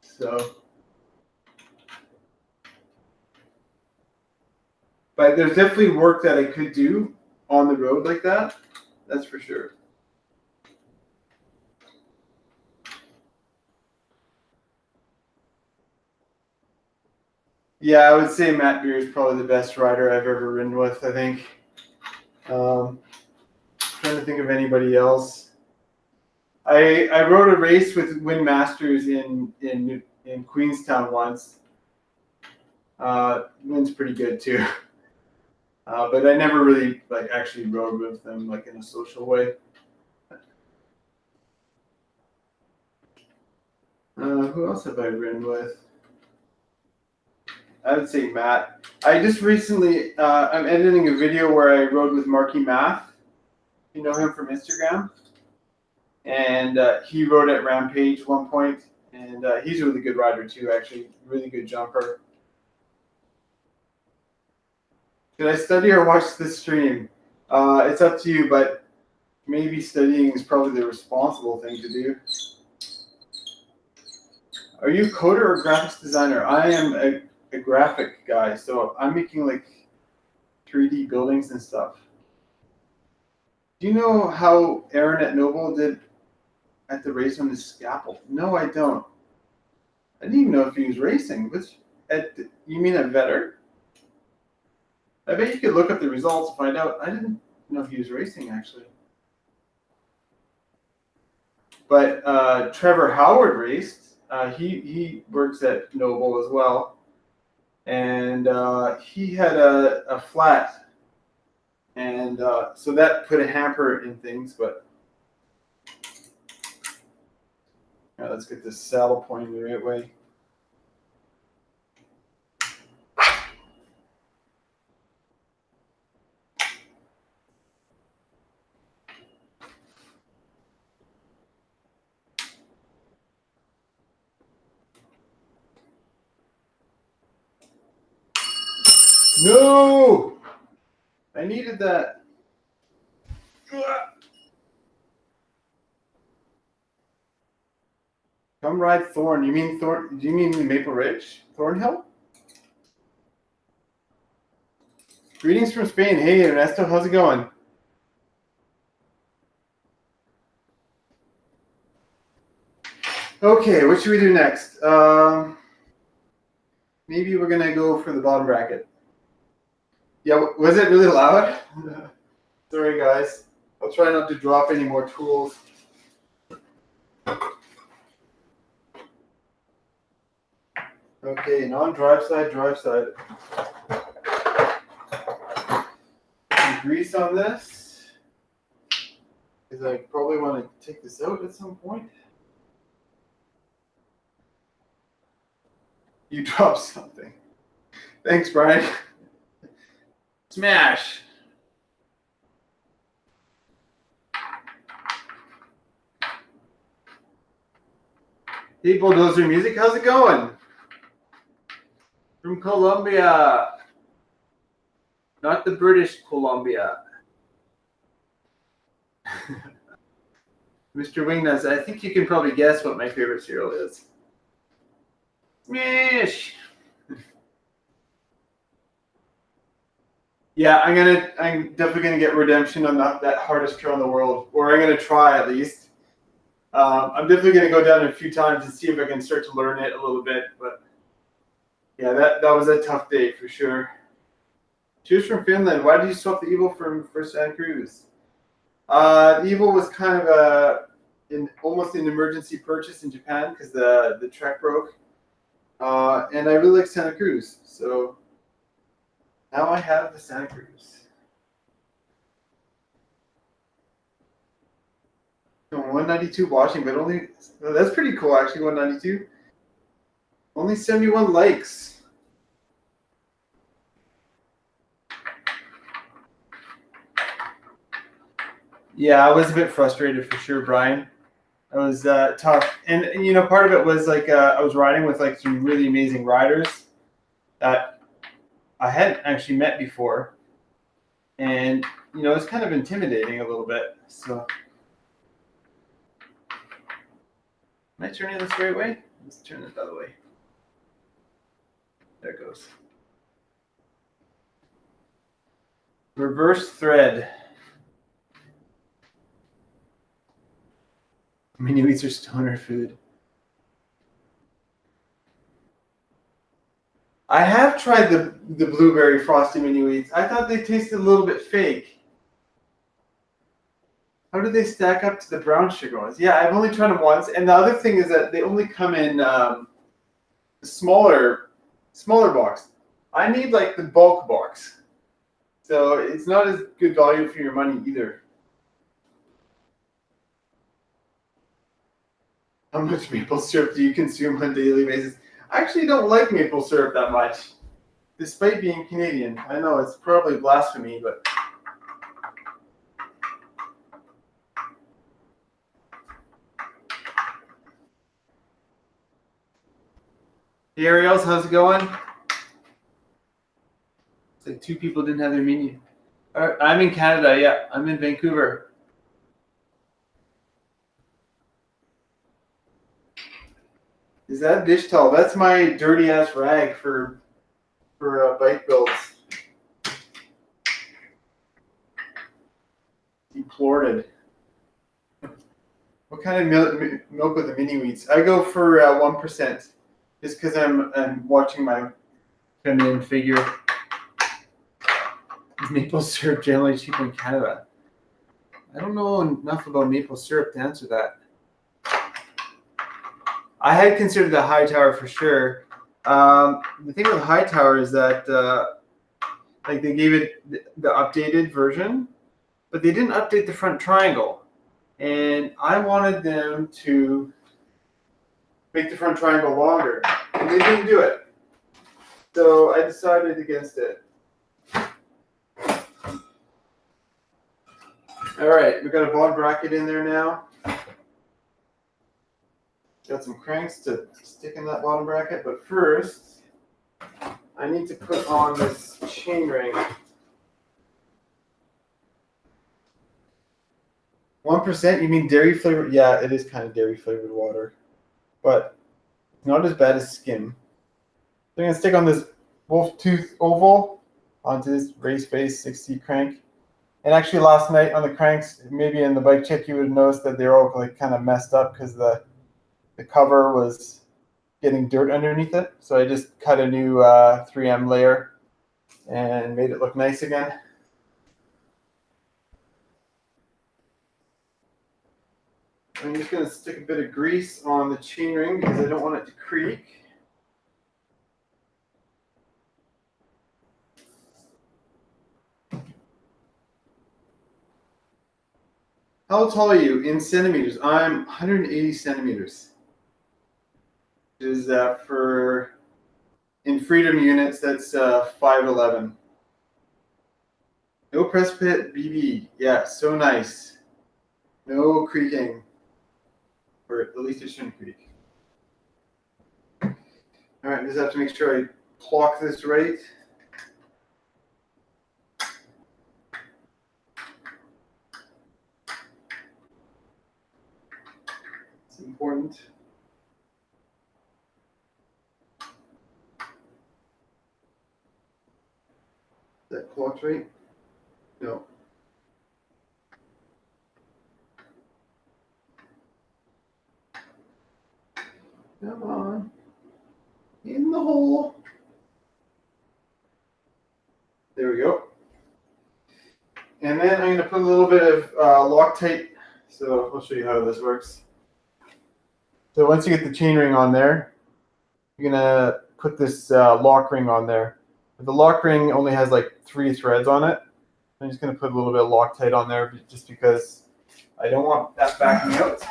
S1: So, but there's definitely work that I could do on the road like that. That's for sure. Yeah, I would say Matt Beer is probably the best rider I've ever ridden with, I think. Trying to think of anybody else. I rode a race with Win Masters in Queenstown once. Win's pretty good too. But I never really like actually rode with them like in a social way. Who else have I ridden with? I would say Matt. I just recently I'm editing a video where I rode with Marky Math. You know him from Instagram, and he rode at Rampage one point, and he's a really good rider too. Actually, really good jumper. Should I study or watch the stream? It's up to you, but maybe studying is probably the responsible thing to do. Are you a coder or graphics designer? I am a graphic guy, so I'm making like 3D buildings and stuff. Do you know how Aaron at Noble did at the race on his scalpel? No, I don't. I didn't even know if he was racing. You mean at Vetter? I bet you could look up the results and find out. I didn't know if he was racing actually. But Trevor Howard raced. He works at Noble as well, and he had a flat, and so that put a hamper in things. But let's get this saddle pointing the right way. No! I needed that. Come ride Thorn. You mean Thorn? Do you mean Maple Ridge? Thornhill? Greetings from Spain. Hey, Ernesto. How's it going? Okay, what should we do next? Maybe we're going to go for the bottom bracket. Yeah, was it really loud? Sorry, guys. I'll try not to drop any more tools. Okay, non-drive side, drive side. Some grease on this, because I probably want to take this out at some point. You dropped something. Thanks, Brian. Smash. Hey, Bulldozer Music, how's it going? From Colombia. Not the British Columbia. Mr. Wingnuts, I think you can probably guess what my favorite cereal is. Smash! Yeah, I'm definitely gonna get redemption on that hardest trail in the world, or I'm gonna try at least. I'm definitely gonna go down a few times and see if I can start to learn it a little bit. But yeah, that was a tough day for sure. Cheers from Finland. Why did you swap the Evo for Santa Cruz? The Evo was kind of almost an emergency purchase in Japan because the Trek broke, and I really like Santa Cruz, so now I have the Santa Cruz. 192 watching, but only that's pretty cool actually. 192, only 71 likes. Yeah, I was a bit frustrated for sure, Brian. It was tough, and you know, part of it was like I was riding with like some really amazing riders that I hadn't actually met before, and you know, it's kind of intimidating a little bit. So, am I turning this the right way? Let's turn it the other way. There it goes. Reverse thread. Mini wheats are stoner food. I have tried the blueberry frosty mini wheats. I thought they tasted a little bit fake. How do they stack up to the brown sugar ones? Yeah, I've only tried them once. And the other thing is that they only come in smaller box. I need like the bulk box. So it's not as good value for your money either. How much maple syrup do you consume on a daily basis? I actually don't like maple syrup that much, despite being Canadian. I know it's probably blasphemy, but hey Ariels, how's it going? It's like two people didn't have their menu. I'm in Canada, yeah. I'm in Vancouver. Is that dish towel? That's my dirty ass rag for bike builds. Deplored. What kind of milk with the mini wheats? I go for 1%, just because I'm watching my feminine figure. Is maple syrup generally cheap in Canada? I don't know enough about maple syrup to answer that. I had considered the Hightower for sure. The thing with Hightower is that like they gave it the updated version, but they didn't update the front triangle. And I wanted them to make the front triangle longer, and they didn't do it. So I decided against it. All right, we've got a bottom bracket in there now. Got some cranks to stick in that bottom bracket, but first I need to put on this chain ring. 1%? You mean dairy flavored? Yeah, it is kind of dairy flavored water, but it's not as bad as skim. So I'm gonna stick on this wolf tooth oval onto this race face 60 crank. And actually last night on the cranks, maybe in the bike check, you would have noticed that they're all like kind of messed up because the cover was getting dirt underneath it. So I just cut a new 3M layer and made it look nice again. I'm just going to stick a bit of grease on the chain ring because I don't want it to creak. How tall are you in centimeters? I'm 180 centimeters. Is for in freedom units, that's 5'11". No press pit BB. Yeah, so nice. No creaking. Or at least it shouldn't creak. All right, just have to make sure I clock this right. It's important. Is that clocked right? No. Come on. In the hole. There we go. And then I'm going to put a little bit of Loctite. So I'll show you how this works. So once you get the chain ring on there, you're going to put this lock ring on there. The lock ring only has like 3 threads on it. I'm just going to put a little bit of Loctite on there just because I don't want that backing out.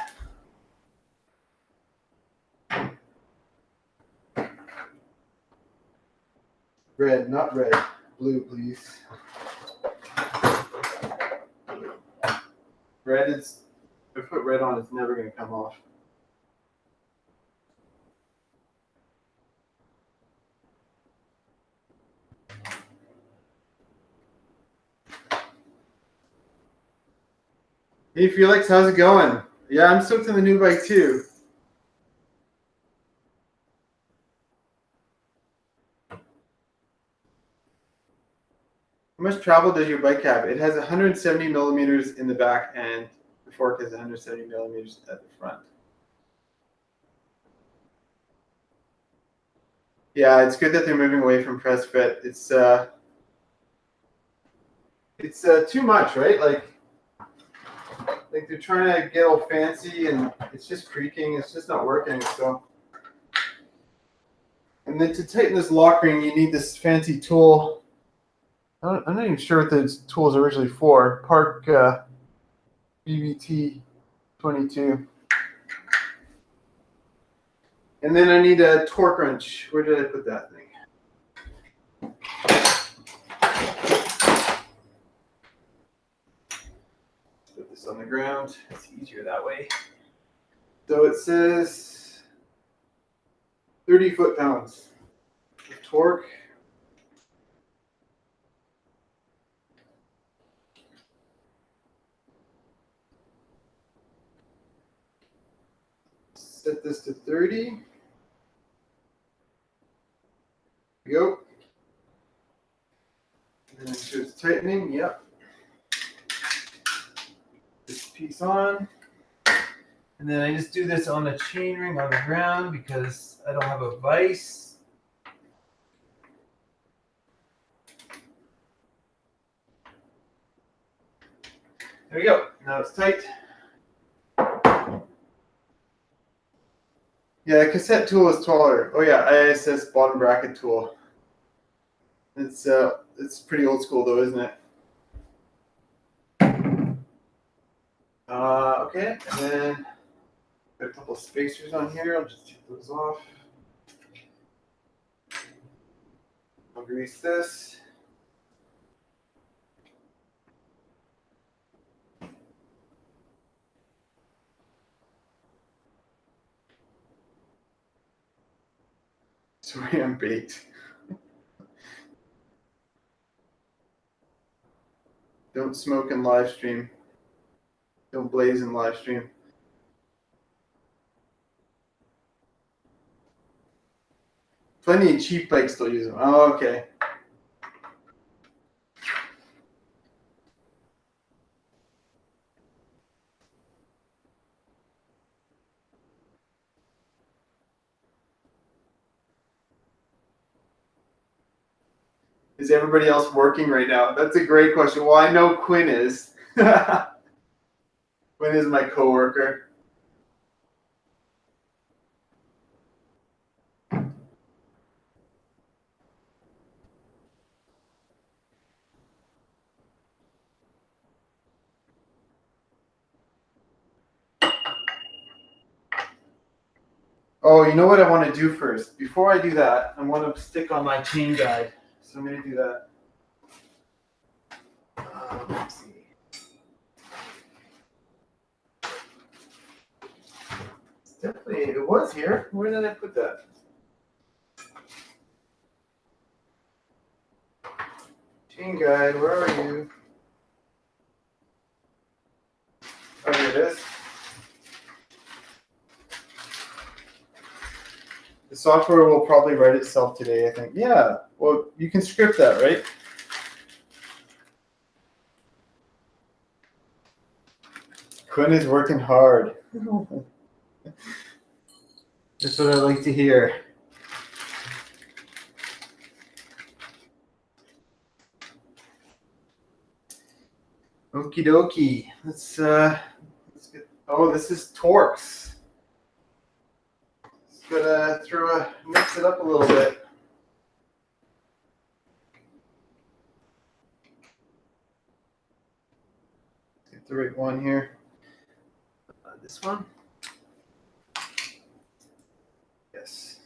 S1: Red, not red. Blue, please. Red is, if I put red on, it's never going to come off. Hey Felix, how's it going? Yeah, I'm stoked on the new bike too. How much travel does your bike have? It has 170 millimeters in the back and the fork has 170 millimeters at the front. Yeah, it's good that they're moving away from press fit. It's too much, right? Like they're trying to get all fancy and it's just creaking. It's just not working. So, and then to tighten this lock ring, you need this fancy tool. I'm not even sure what this tool is originally for. Park BBT 22. And then I need a torque wrench. Where did I put that thing? Put this on the ground. It's easier that way. So it says 30 foot-pounds of torque. Set this to 30. Go. And then make sure it's tightening. Yep. This piece on. And then I just do this on a chain ring on the ground because I don't have a vise. There we go. Now it's tight. Yeah, the cassette tool is taller. Oh yeah, ISS bottom bracket tool. It's pretty old school though, isn't it? Okay, and then got a couple of spacers on here. I'll just take those off. I'll grease this. Sorry, I'm baked. Don't smoke in live stream. Don't blaze in live stream. Plenty of cheap bikes still use them. Oh, okay. Is everybody else working right now? That's a great question. Well, I know Quinn is. Quinn is my coworker. Oh, you know what I want to do first? Before I do that, I want to stick on my chain guide. So I'm going to do that. Let's see. Definitely, it was here. Where did I put that? Chain guide, where are you? Oh, here it is. The software will probably write itself today, I think. Yeah, well, you can script that, right? Quinn is working hard. That's what I like to hear. Okie dokie. Let's get. Oh, this is Torx. Just gotta mix it up a little bit. Get the right one here. This one. Yes.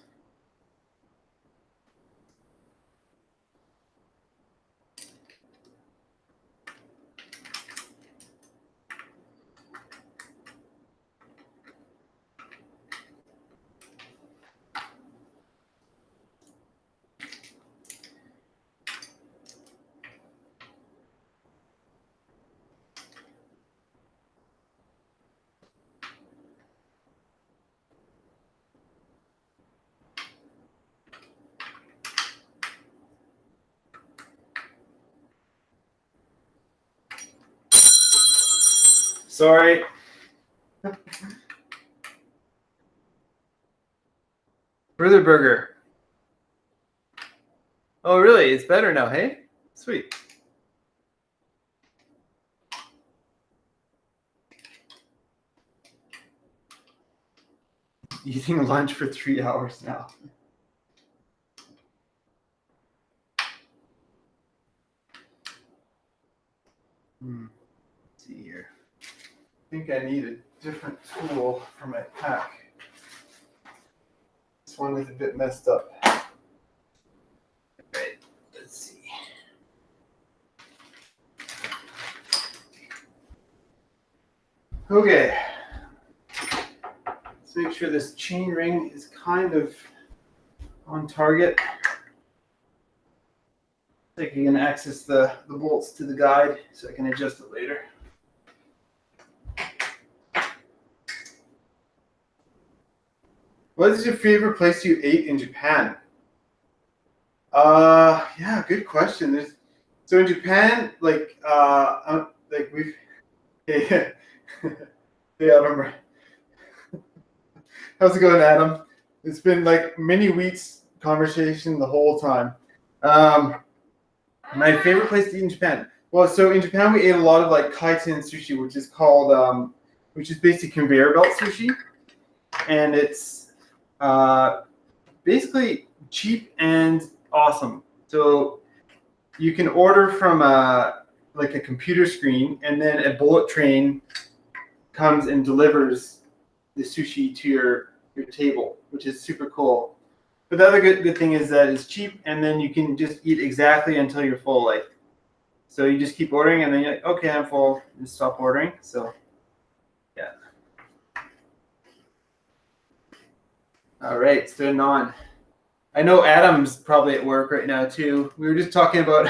S1: Sorry. Further burger. Oh, really? It's better now, hey? Sweet. Eating lunch for 3 hours now. Let's see here. I think I need a different tool for my pack. This one is a bit messed up. Right, let's see. Okay. Let's make sure this chain ring is kind of on target. I think I can access the bolts to the guide so I can adjust it later. What is your favorite place you ate in Japan? Yeah, good question. So in Japan, like we've hey, Adam. How's it going, Adam? It's been like many weeks conversation the whole time. My favorite place to eat in Japan. Well, so in Japan we ate a lot of like kaiten sushi, which is called which is basically conveyor belt sushi, and it's basically cheap and awesome. So you can order from like a computer screen, and then a bullet train comes and delivers the sushi to your table, which is super cool. But the other good thing is that it's cheap, and then you can just eat exactly until you're full. Like, so you just keep ordering, and then you're like, okay, I'm full, and stop ordering. So, yeah. All right, staying on. I know Adam's probably at work right now too. We were just talking about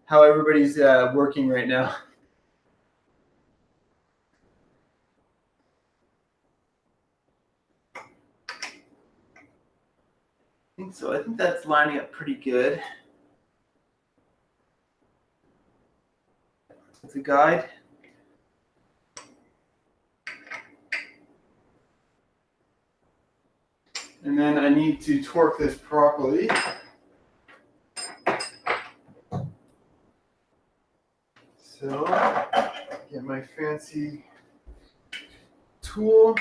S1: how everybody's working right now. I think so. I think that's lining up pretty good. That's a guide. And then I need to torque this properly. So, get my fancy tool.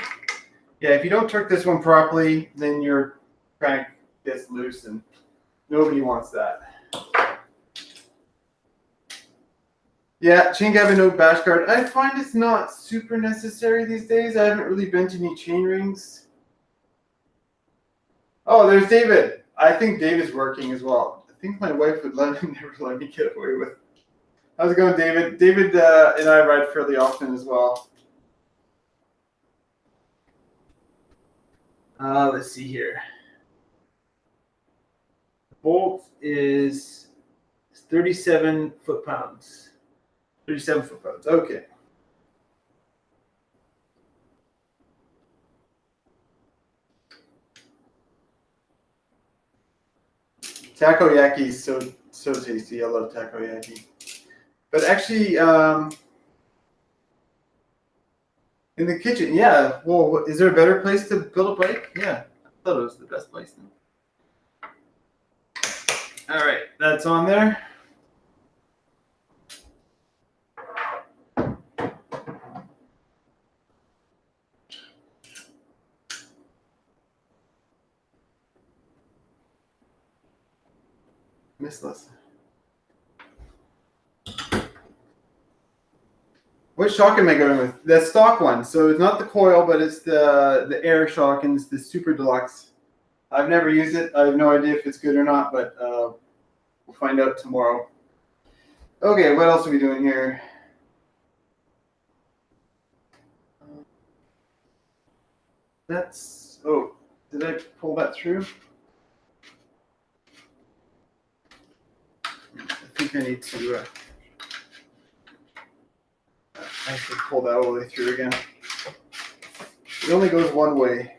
S1: Yeah, if you don't torque this one properly, then your crank gets loose, and nobody wants that. Yeah, chain gavin no bash guard. I find it's not super necessary these days. I haven't really bent any chain rings. Oh, there's David. I think David's working as well. I think my wife would never let me get away with. How's it going, David? David and I ride fairly often as well. Let's see here. The bolt is 37 foot-pounds. 37 foot-pounds. Okay. Takoyaki is so tasty. I love takoyaki. But actually, in the kitchen, yeah. Well, is there a better place to build a bike? Yeah, I thought it was the best place. All right, that's on there. Missless. What shock am I going with? The stock one. So it's not the coil, but it's the air shock, and it's the Super Deluxe. I've never used it. I have no idea if it's good or not, but we'll find out tomorrow. Okay, what else are we doing here? That's, oh, did I pull that through? I think I need to, I have to pull that all the way through again. It only goes one way.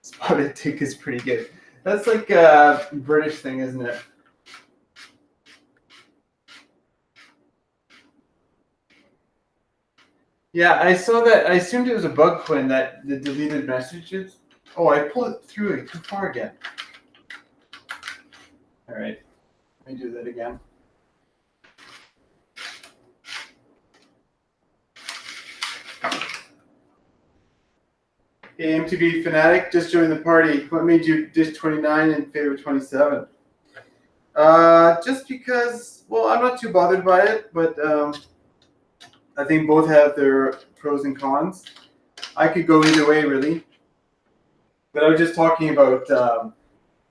S1: Spotted tick is pretty good. That's like a British thing, isn't it? Yeah, I saw that. I assumed it was a bug, Quinn, that the deleted messages. Oh, I pulled it through it too far again. All right, let me do that again. Hey, MTV Fanatic, just joined the party. What made you dish 29 in favor of 27? Just because, well, I'm not too bothered by it, but I think both have their pros and cons. I could go either way, really. But I was just talking about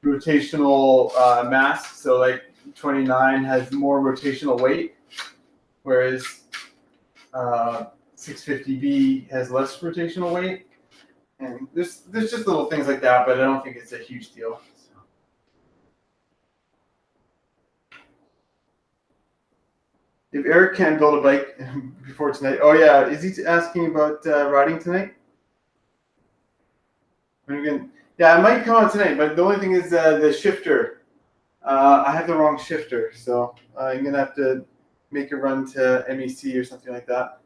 S1: rotational mass. So, like, 29 has more rotational weight, whereas 650B has less rotational weight. And there's just little things like that, but I don't think it's a huge deal. If Eric can't build a bike before tonight, oh yeah, is he asking about riding tonight? Yeah, I might come out tonight, but the only thing is the shifter. I have the wrong shifter, so I'm gonna have to make a run to MEC or something like that.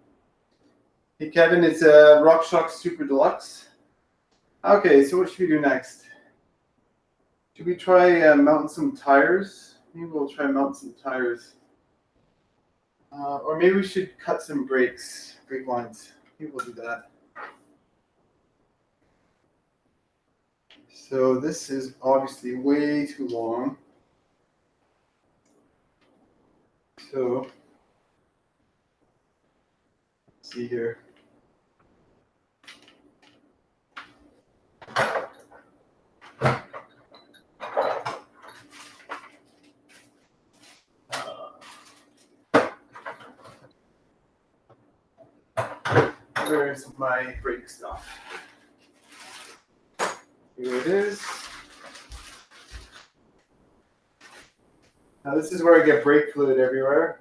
S1: Hey Kevin, it's a RockShox Super Deluxe. Okay, so what should we do next? Should we try mounting some tires? Maybe we'll try mounting some tires. Or maybe we should cut some brake lines. Maybe we'll do that. So this is obviously way too long. So let's see here. Where's my brake stuff? Here it is. Now this is where I get brake fluid everywhere.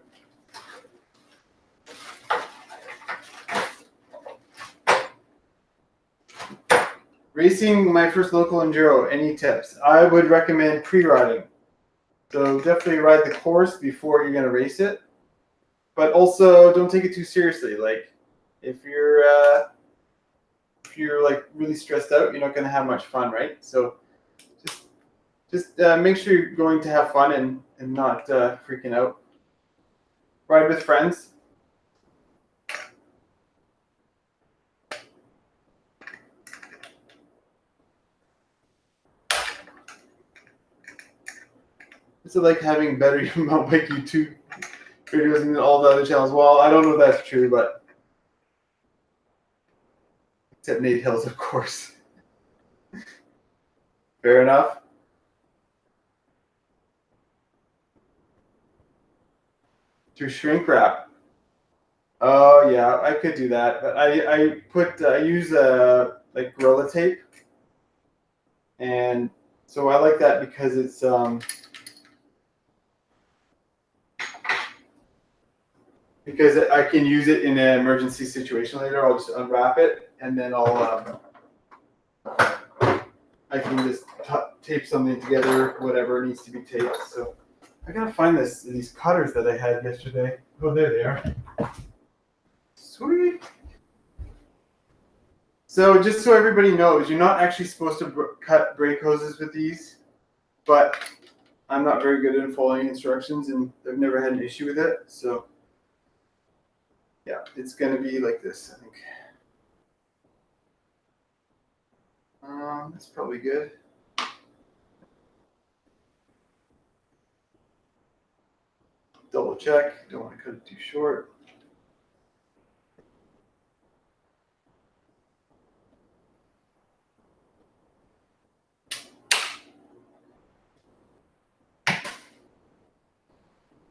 S1: Racing my first local enduro, any tips? I would recommend pre-riding. So definitely ride the course before you're going to race it. But also don't take it too seriously. Like if you're like really stressed out, you're not going to have much fun, right? So just make sure you're going to have fun and not freaking out. Ride with friends. It's like having better mountain bike YouTube videos than all the other channels. Well, I don't know if that's true, but except Nate Hills, of course. Fair enough. through shrink wrap. Oh yeah, I could do that, but I use like Gorilla Tape, and so I like that because it's because I can use it in an emergency situation later. I'll just unwrap it, and then I can just tape something together, whatever needs to be taped. So I gotta find these cutters that I had yesterday. Oh, there they are. Sweet. So just so everybody knows, you're not actually supposed to cut brake hoses with these, but I'm not very good at following instructions, and I've never had an issue with it. So yeah, it's gonna be like this, I think. That's probably good. Double check. Don't want to cut it too short.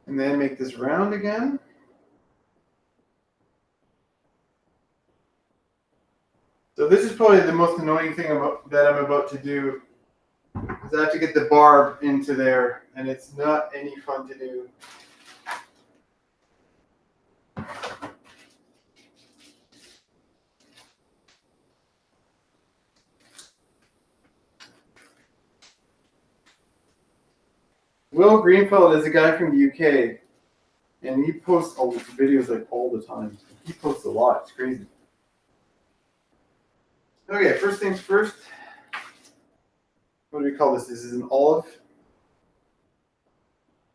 S1: And then make this round again. So this is probably the most annoying thing that I'm about to do, is I have to get the barb into there, and it's not any fun to do. Will Greenfield is a guy from the UK, and he posts videos like all the time. He posts a lot. It's crazy. Okay, first things first. What do we call this? This is an olive.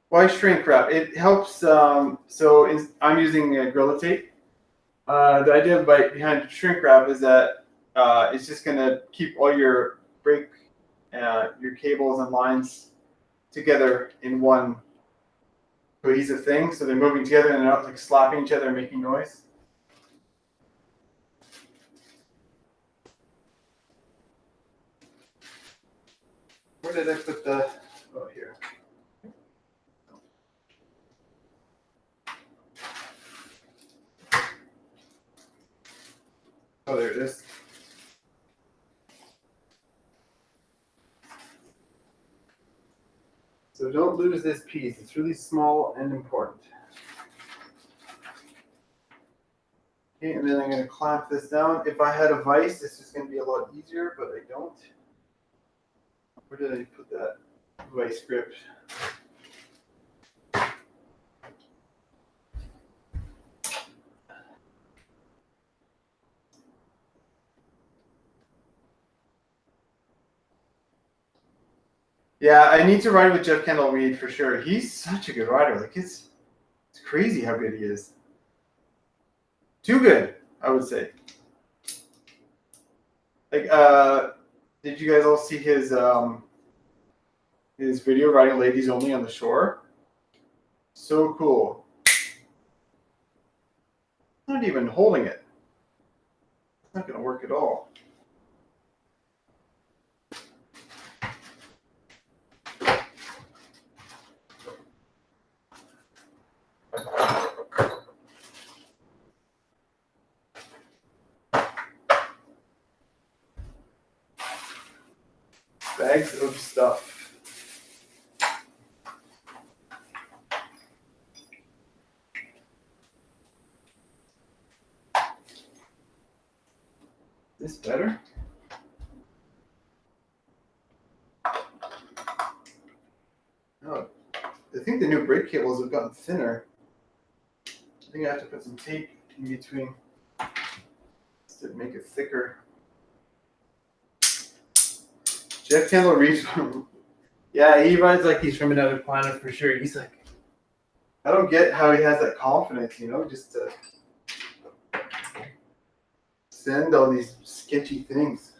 S1: Why shrink wrap? It helps. I'm using Gorilla Tape. The idea behind shrink wrap is that it's just going to keep all your brake, your cables and lines together in one cohesive thing. So they're moving together and they're not like slapping each other and making noise. Where did I put the? Oh, here. Oh, there it is. So don't lose this piece. It's really small and important. Okay, and then I'm going to clamp this down. If I had a vise, this is going to be a lot easier, but I don't. Where did I put that vice grip? Yeah, I need to ride with Jeff Kendall Reid for sure. He's such a good rider. Like it's crazy how good he is. Too good, I would say. Like, did you guys all see his video riding ladies only on the shore? So cool. Not even holding it. It's not gonna work at all. Bags of stuff. This better? Oh, I think the new brake cables have gotten thinner. I think I have to put some tape in between to make it thicker. Jeff Kendall Reid, yeah, he rides like he's from another planet for sure. He's like, I don't get how he has that confidence, just to send all these sketchy things.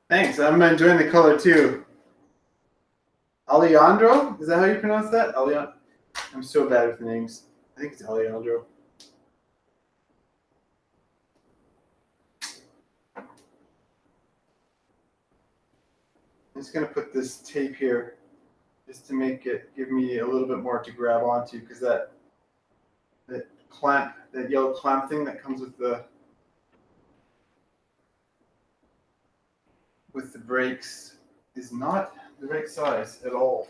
S1: Thanks, I'm enjoying the color too. Alejandro, is that how you pronounce that? I'm so bad with the names. I think it's Alejandro. just going to put this tape here just to make it give me a little bit more to grab onto, because that clamp, that yellow clamp thing that comes with the brakes is not the right size at all.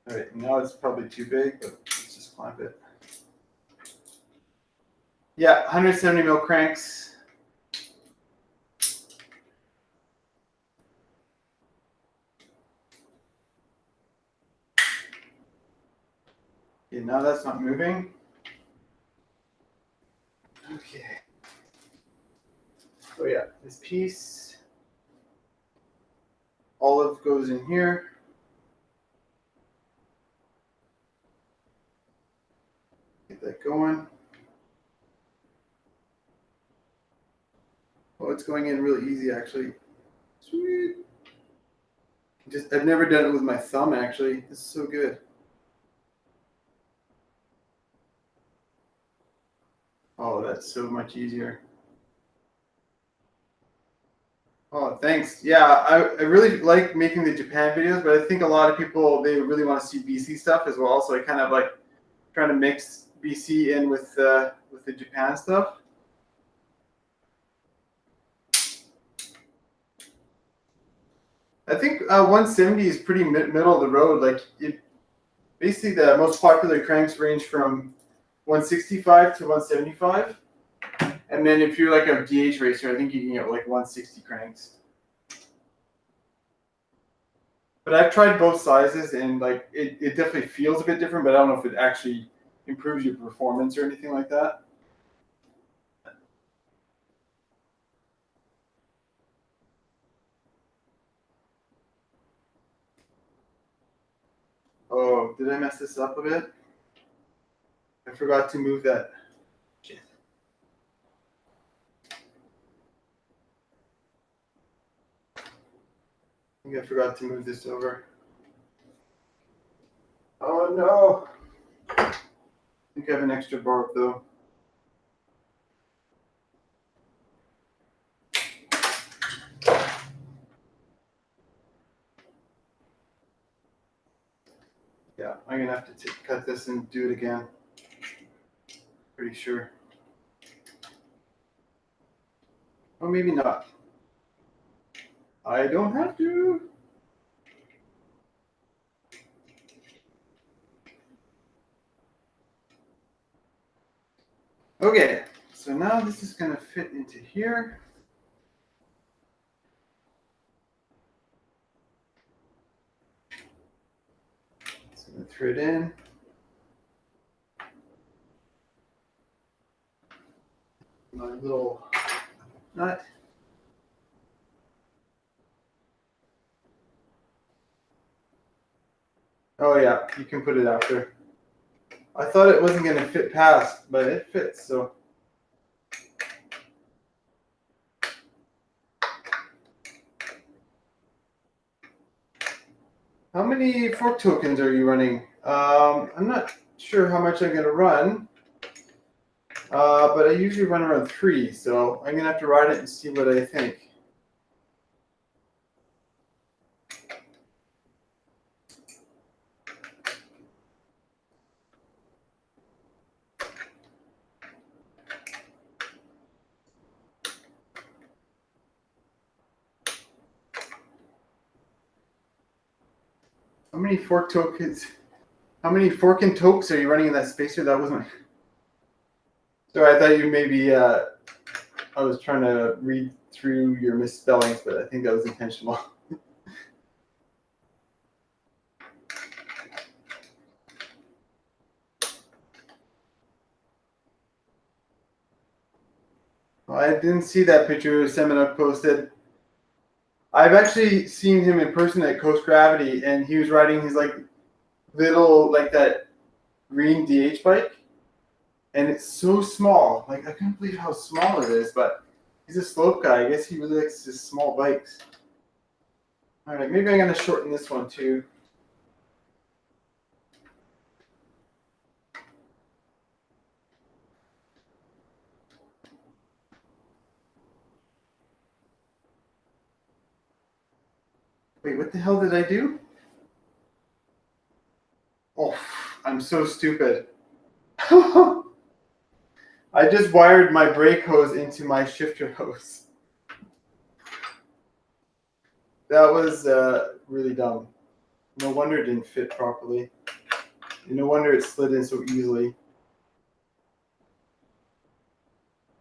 S1: All right, now it's probably too big, but let's just clamp it. Yeah, 170 mil cranks. Okay, now that's not moving. Okay. Oh yeah, this piece. Olive goes in here. Get that going. Oh, it's going in really easy actually. Sweet. I've never done it with my thumb actually. This is so good. Oh, that's so much easier. Oh, thanks. Yeah, I really like making the Japan videos, but I think a lot of people, they really want to see BC stuff as well. So I kind of like trying to mix BC in with the Japan stuff. I think 170 is pretty middle of the road. Like basically the most popular cranks range from 165 to 175. And then if you're like a DH racer, I think you can get like 160 cranks. But I've tried both sizes, and like it definitely feels a bit different, but I don't know if it actually improves your performance or anything like that. Oh, did I mess this up a bit? I forgot to move that. Shit. I think I forgot to move this over. Oh no! I think I have an extra barb though. Yeah, I'm gonna have to cut this and do it again. Pretty sure. Or maybe not. I don't have to. Okay, so now this is gonna fit into here. So I'm gonna thread in. My little nut. Oh yeah, you can put it after. I thought it wasn't gonna fit past, but it fits, so. How many fork tokens are you running? I'm not sure how much I'm gonna run, but I usually run around 3, so I'm gonna have to ride it and see what I think. How many fork tokens? How many fork and tokes are you running in that spacer? That wasn't. Sorry, I thought you maybe. I was trying to read through your misspellings, but I think that was intentional. Well, I didn't see that picture Semenuk posted. I've actually seen him in person at Coast Gravity, and he was riding his like little like that green DH bike, and it's so small. Like I can't believe how small it is. But he's a slope guy. I guess he really likes his small bikes. All right, maybe I'm gonna shorten this one too. Wait, what the hell did I do? Oh, I'm so stupid. I just wired my brake hose into my shifter hose. That was really dumb. No wonder it didn't fit properly. No wonder it slid in so easily.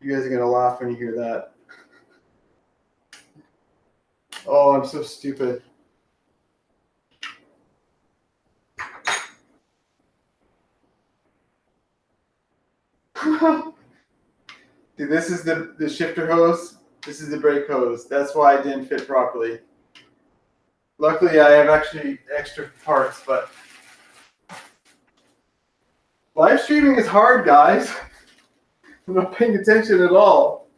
S1: You guys are going to laugh when you hear that. Oh, I'm so stupid. Dude, this is the shifter hose. This is the brake hose. That's why it didn't fit properly. Luckily, I have actually extra parts, but live streaming is hard, guys. I'm not paying attention at all.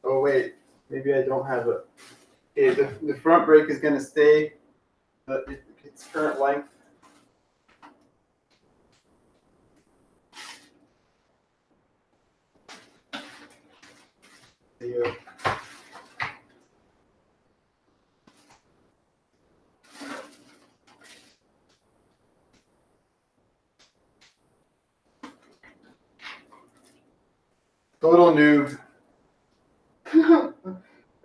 S1: Oh, wait. Maybe I don't have it. Okay, the front brake is going to stay its current length. There you go. A little noob.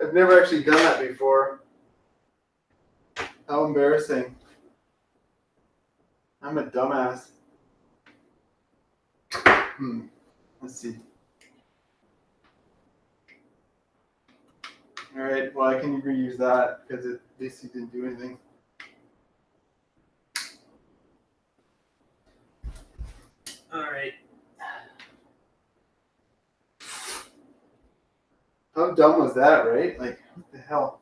S1: I've never actually done that before. How embarrassing. I'm a dumbass. Let's see. All right, well, I can reuse that because it basically didn't do anything. All right. How dumb was that, right? Like, what the hell?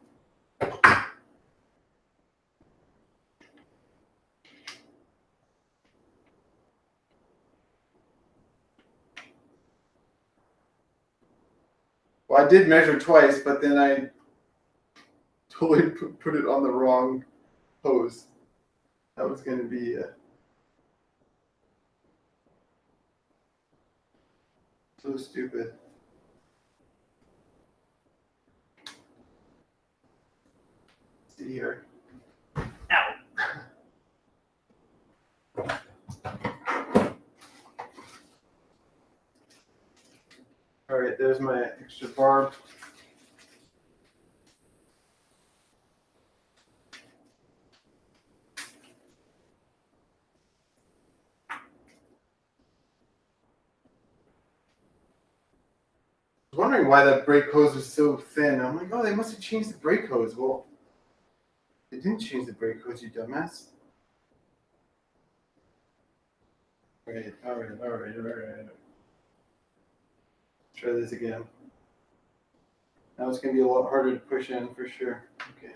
S1: Well, I did measure twice, but then I totally put it on the wrong hose. That was going to be so stupid. Let's see here. Ow. All right, there's my extra barb. I was wondering why that brake hose was so thin. I'm like, oh, they must have changed the brake hose. Well, they didn't change the brake hose, you dumbass. All right. Try this again. Now it's going to be a lot harder to push in for sure. Okay.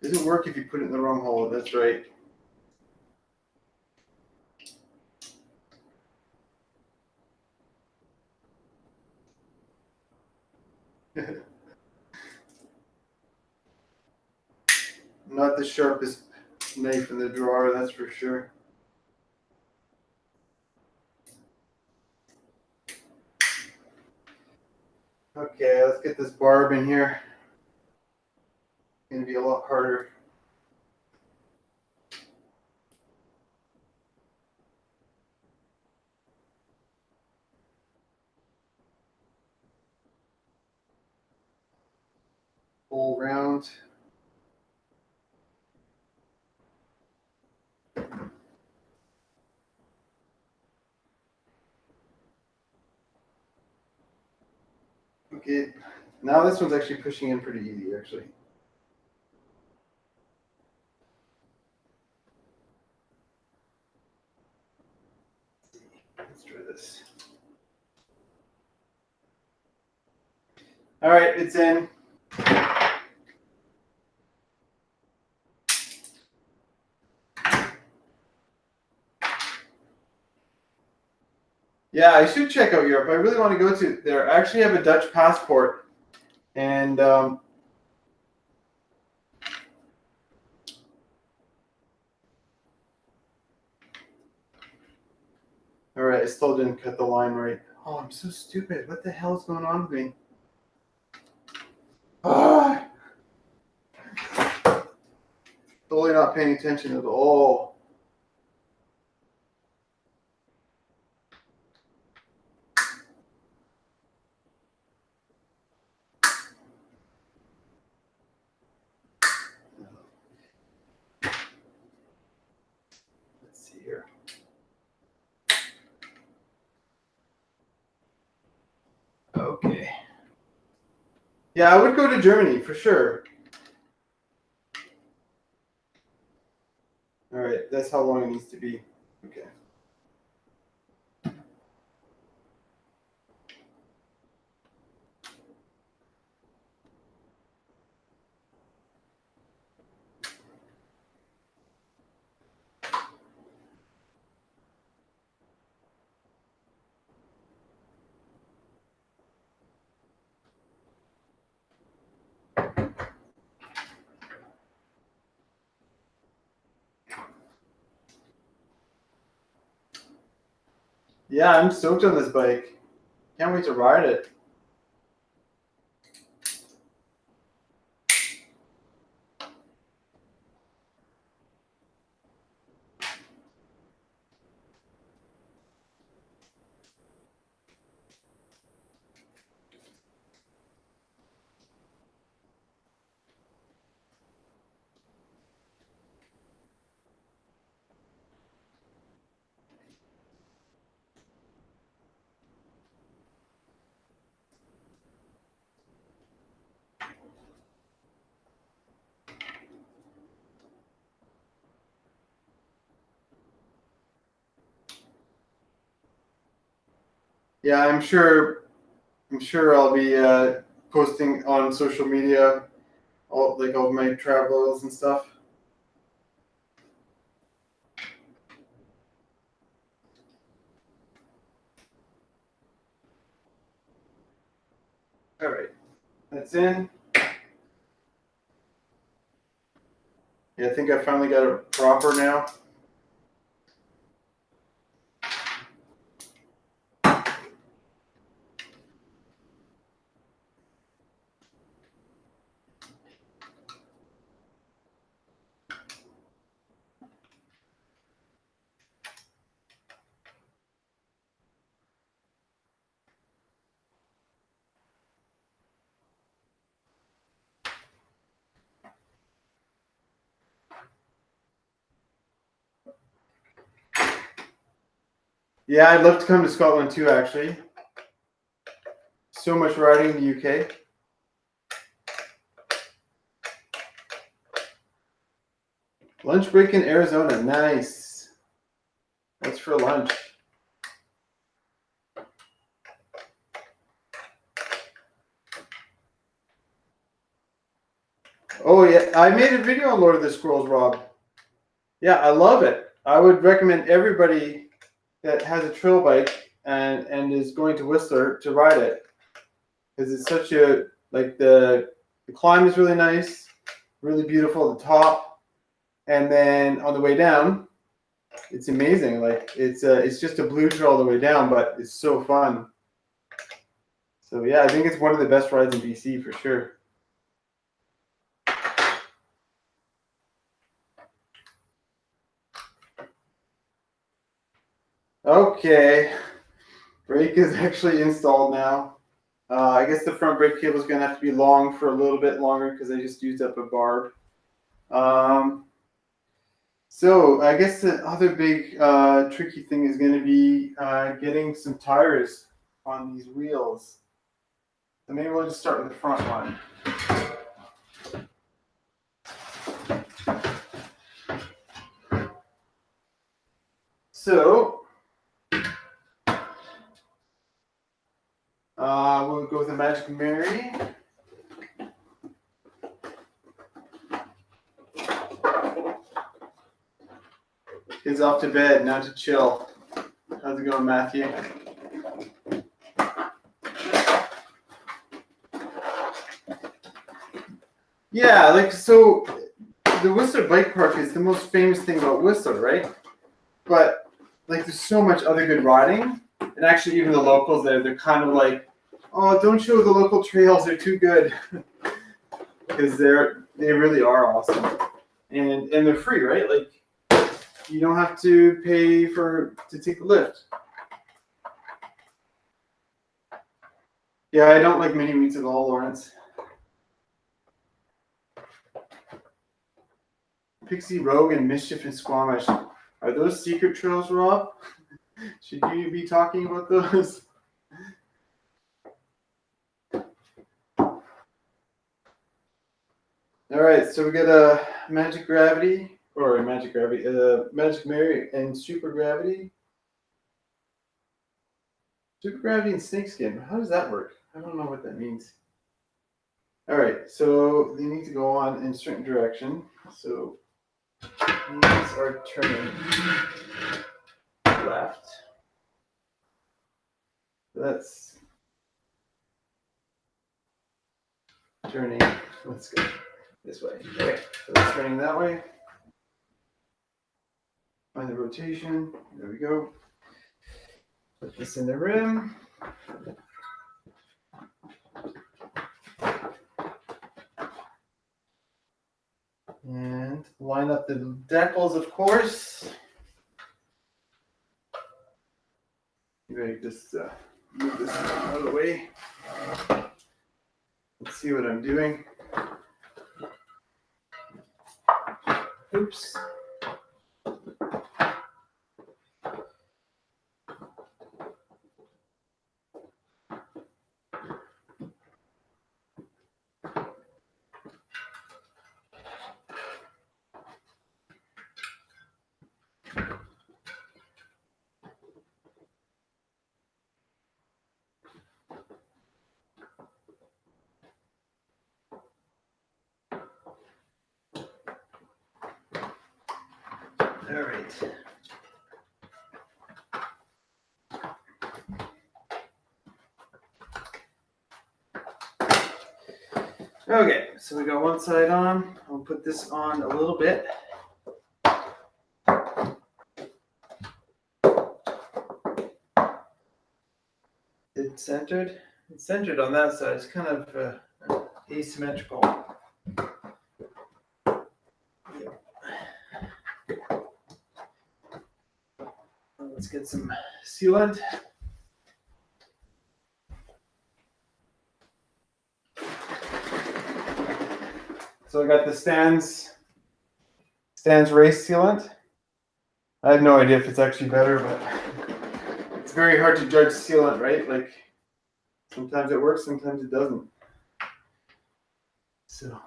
S1: It doesn't work if you put it in the wrong hole. That's right. Not the sharpest knife in the drawer, that's for sure. Okay, let's get this barb in here. It's going to be a lot harder. All round. Okay, now this one's actually pushing in pretty easy, actually. Let's try this. All right, it's in. Yeah, I should check out Europe. I really want to go to there. I actually have a Dutch passport, and all right, I still didn't cut the line right. Oh, I'm so stupid. What the hell is going on with me? Ah, totally not paying attention at all. Let's see here. Okay. Yeah, I would go to Germany for sure. All right, that's how long it needs to be. Okay. Yeah, I'm stoked on this bike. Can't wait to ride it. Yeah, I'm sure I'll be posting on social media all my travels and stuff. All right, that's in. Yeah, I think I finally got it proper now. Yeah, I'd love to come to Scotland too, actually. So much riding in the UK. Lunch break in Arizona. Nice. What's for lunch? Oh, yeah. I made a video on Lord of the Scrolls, Rob. Yeah, I love it. I would recommend everybody that has a trail bike and is going to Whistler to ride it. Because it's such a, like, the climb is really nice, really beautiful at the top. And then on the way down, it's amazing. Like, it's just a blue trail all the way down, but it's so fun. So yeah, I think it's one of the best rides in BC for sure. Okay, brake is actually installed now. I guess the front brake cable is going to have to be long for a little bit longer because I just used up a barb. So I guess the other big tricky thing is going to be getting some tires on these wheels. So maybe we'll just start with the front one. So we'll go with the Magic Mary. Kids off to bed, now to chill. How's it going, Matthew? Yeah, like so the Whistler Bike Park is the most famous thing about Whistler, right? But like there's so much other good riding. And actually even the locals there, they're kind of like, oh, don't show the local trails, they're too good. Because they really are awesome. And they're free, right? Like you don't have to pay to take the lift. Yeah, I don't like mini meets at all, Lawrence. Pixie Rogue and Mischief and Squamish. Are those secret trails, Rob? Should you be talking about those? All right, so we got a Magic Gravity, Magic Mary and Super Gravity. Super Gravity and Snakeskin. How does that work? I don't know what that means. All right, so they need to go on in a certain direction. So these are turning left. That's turning. Let's go this way. Okay, so it's turning that way. Find the rotation. There we go. Put this in the rim. And line up the decals, of course. Maybe I just move this out of the way. Let's see what I'm doing. Oops. All right. Okay, so we got one side on. I'll put this on a little bit. It's centered. It's centered on that side. It's kind of asymmetrical. Let's get some sealant. So I got the stands race sealant. I have no idea if it's actually better, but it's very hard to judge sealant, right? Like sometimes it works, sometimes it doesn't. So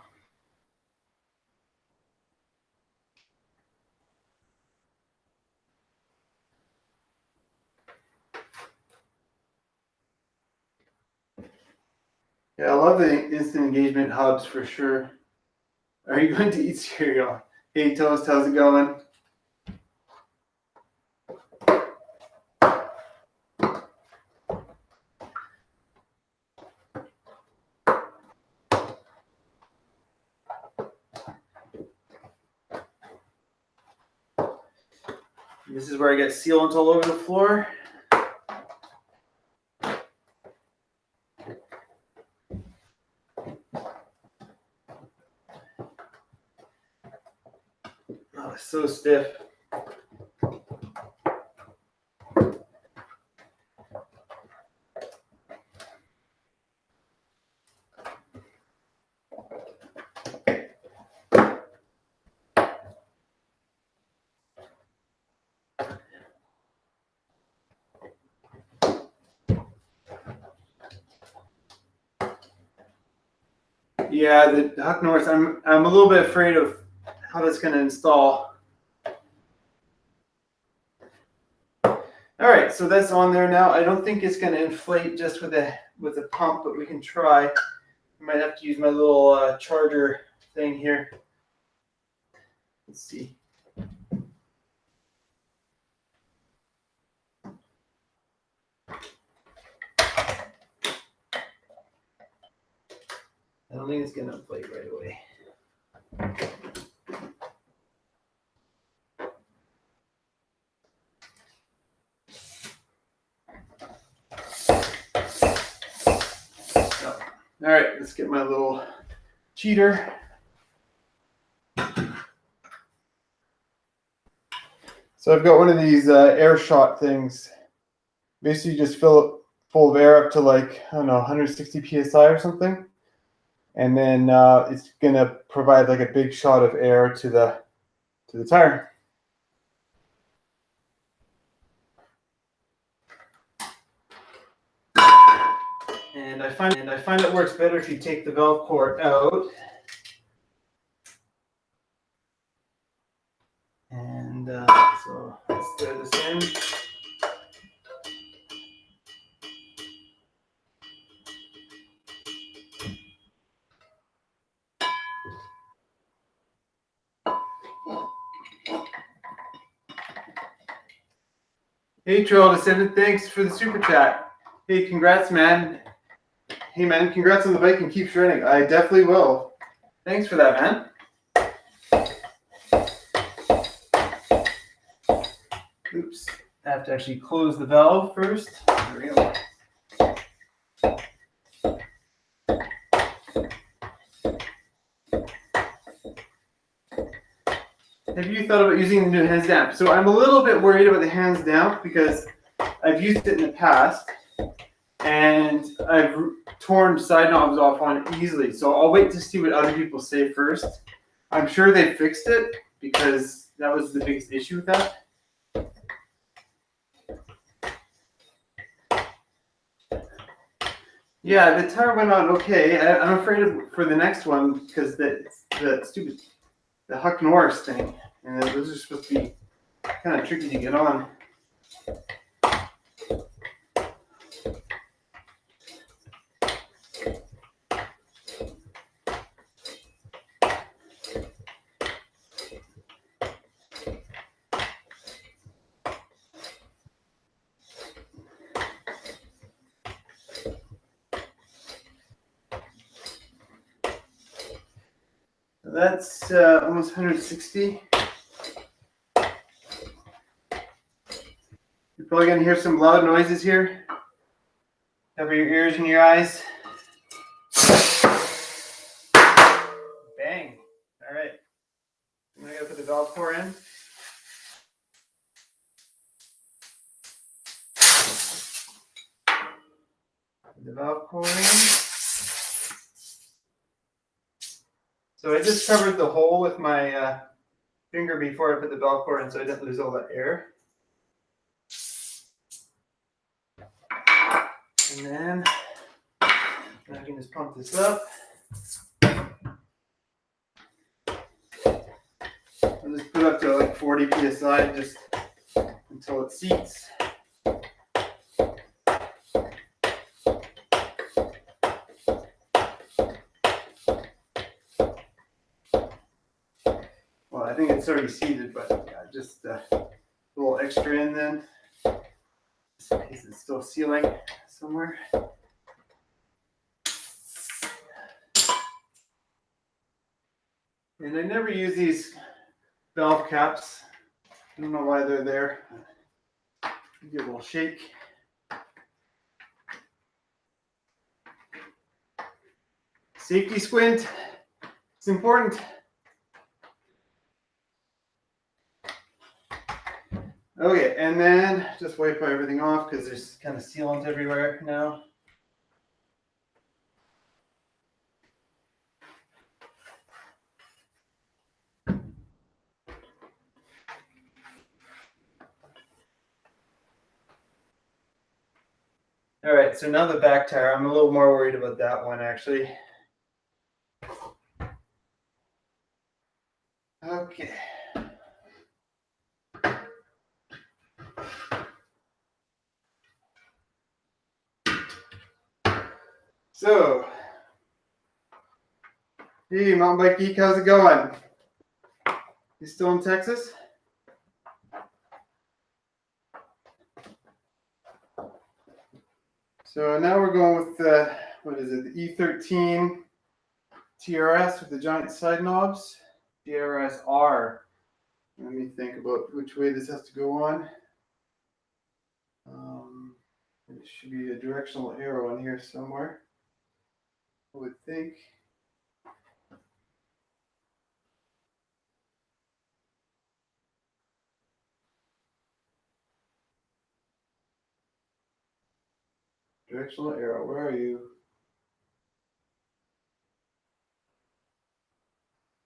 S1: yeah, I love the instant engagement hubs for sure. Are you going to eat cereal? Hey Toast, how's it going? This is where I get sealant all over the floor. Oh, it's so stiff. Yeah, the Huck Norris, I'm a little bit afraid of how that's going to install. All right, so that's on there now. I don't think it's going to inflate just with a pump, but we can try. I might have to use my little charger thing here. Let's see. I don't think it's going to inflate right away. So, all right, let's get my little cheater. So I've got one of these air shot things. Basically, you just fill it full of air up to like, I don't know, 160 psi or something. And then it's gonna provide like a big shot of air to the tire. And I find it works better if you take the valve core out. And so let's throw this in. Hey, Troll Descendant, thanks for the super chat. Hey, congrats, man. Hey, man, congrats on the bike and keep shredding. I definitely will. Thanks for that, man. Oops, I have to actually close the valve first. There we go. Have you thought about using the new hands down? So I'm a little bit worried about the hands down because I've used it in the past and I've torn side knobs off on it easily. So I'll wait to see what other people say first. I'm sure they fixed it because that was the biggest issue with that. Yeah, the tire went on okay. I'm afraid for the next one because the stupid Huck Norris thing, and those are supposed to be kind of tricky to get on. That's almost 160. You're probably going to hear some loud noises here. Cover your ears and your eyes. Bang. All right. I'm going to go put the valve core in. Put the valve core in. So I just covered the hole with my finger before I put the valve core in so I didn't lose all that air. And then I can just pump this up. I'll just put it up to like 40 psi just until it seats. Well, I think it's already seated, but yeah, just a little extra in then. Just in case it's still sealing somewhere. And I never use these valve caps. I don't know why they're there. Give it a little shake. Safety squint. It's important. Okay, and then just wipe everything off because there's kind of sealant everywhere now. All right, so now the back tire, I'm a little more worried about that one actually. Okay. So, hey, Mountain Bike Geek, how's it going? You still in Texas? So now we're going with the, what is it, the E13 TRS with the giant side knobs. TRS R. Let me think about which way this has to go on. Maybe There should be a directional arrow on here somewhere, I would think. Directional arrow, where are you?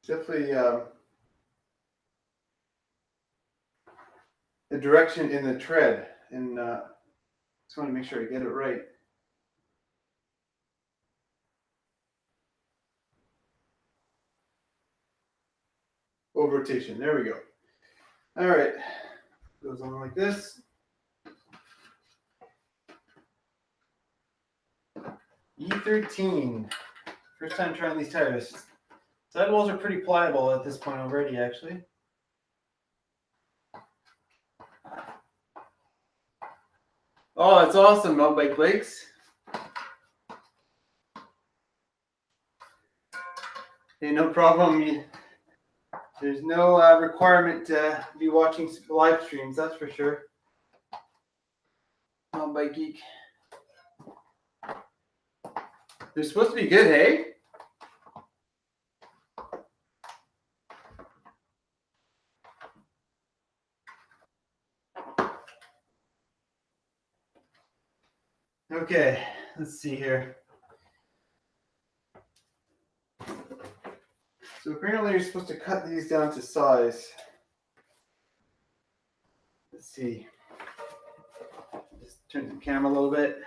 S1: Definitely the direction in the tread, and just want to make sure I get it right. Over rotation, there we go. All right, goes on like this. E13. First time trying these tires. Sidewalls are pretty pliable at this point already, actually. Oh, that's awesome, Mountain Bike Lakes. Hey, no problem. There's no requirement to be watching live streams, that's for sure. Mountain Bike Geek. They're supposed to be good, hey? Okay, let's see here. So apparently you're supposed to cut these down to size. Let's see. Just turn the camera a little bit.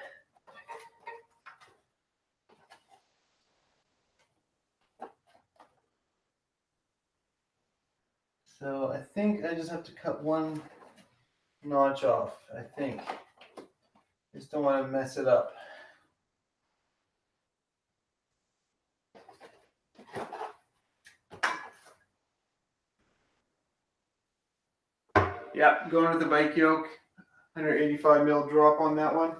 S1: So I think I just have to cut one notch off, I think. Just don't want to mess it up. Yeah, going with the bike yoke. 185 mil drop on that one.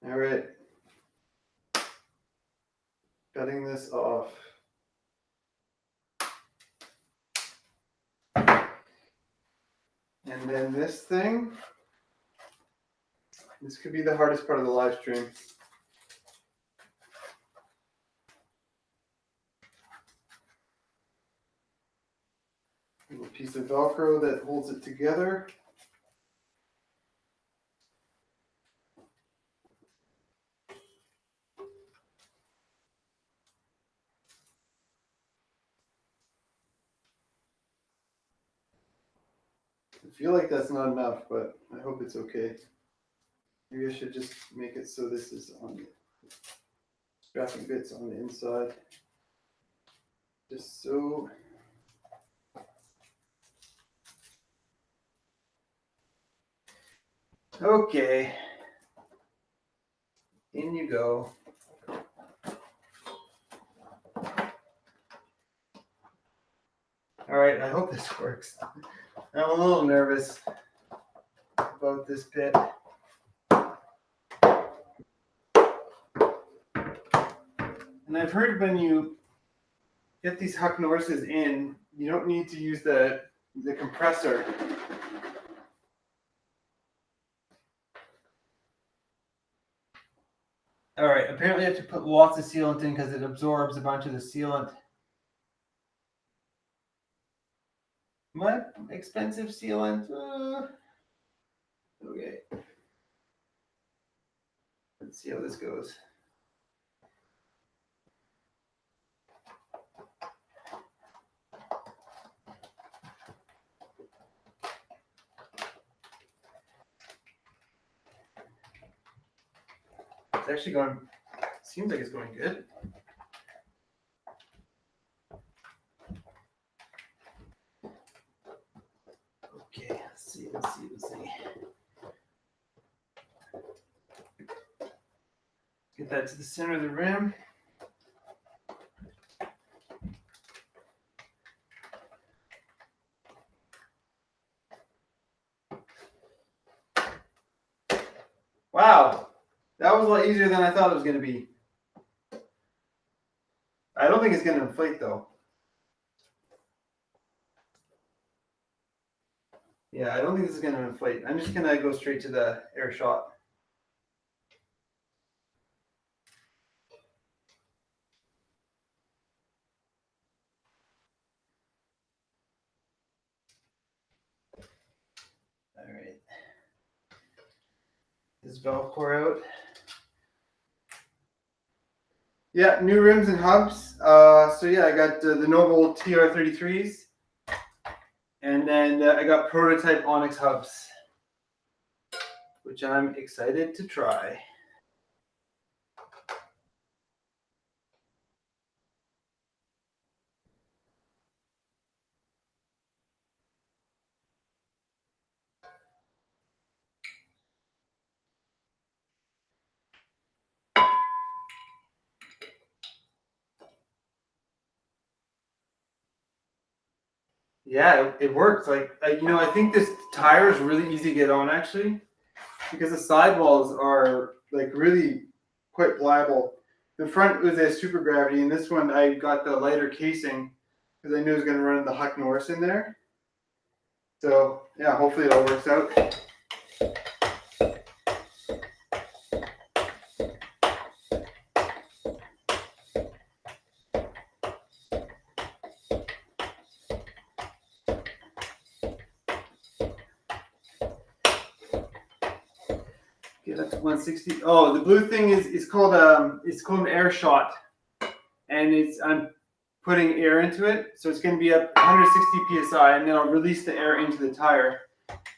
S1: All right. Cutting this off. And then this thing. This could be the hardest part of the live stream. A little piece of Velcro that holds it together. I feel like that's not enough, but I hope it's okay. Maybe I should just make it so this is on the strapping bits on the inside. Just so. Okay. In you go. All right, I hope this works. I'm a little nervous about this bit. And I've heard when you get these Huck Norrises in, you don't need to use the compressor. All right, apparently you have to put lots of sealant in because it absorbs a bunch of the sealant. What? Expensive sealant? Okay. Let's see how this goes. It's actually going, seems like it's going good. Okay, let's see. Get that to the center of the rim. Wow, that was a lot easier than I thought it was going to be. I don't think it's going to inflate though. Yeah, I don't think this is gonna inflate. I'm just gonna go straight to the air shot. All right. This valve core out. Yeah, new rims and hubs. So yeah, I got the Noble TR33s, and then I got prototype Onyx hubs, which I'm excited to try. Yeah, it works. Like I think this tire is really easy to get on actually, because the sidewalls are like really quite pliable. The front was a super gravity, and this one I got the lighter casing because I knew I was going to run the Huck Norris in there. So yeah, hopefully it all works out. Get up to 160. Oh, the blue thing is called an air shot, and I'm putting air into it, so it's going to be up 160 psi, and then I'll release the air into the tire,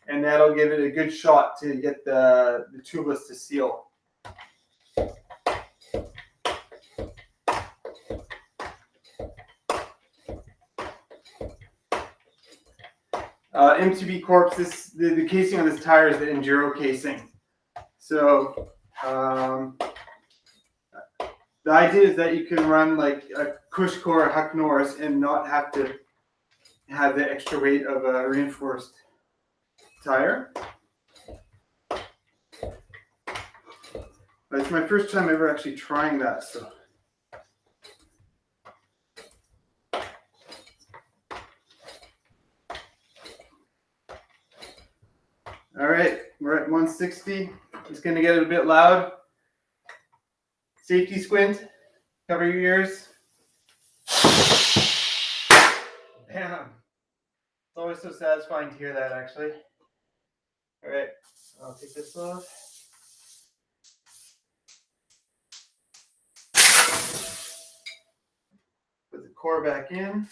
S1: and that'll give it a good shot to get the tubeless to seal. MTB Corp. The casing on this tire is the Enduro casing. So the idea is that you can run like a Cushcore or Huck Norris and not have to have the extra weight of a reinforced tire. But it's my first time ever actually trying that. So. All right, we're at 160. It's going to get a bit loud. Safety squint. Cover your ears. Bam. It's always so satisfying to hear that, actually. All right, I'll take this off. Put the core back in.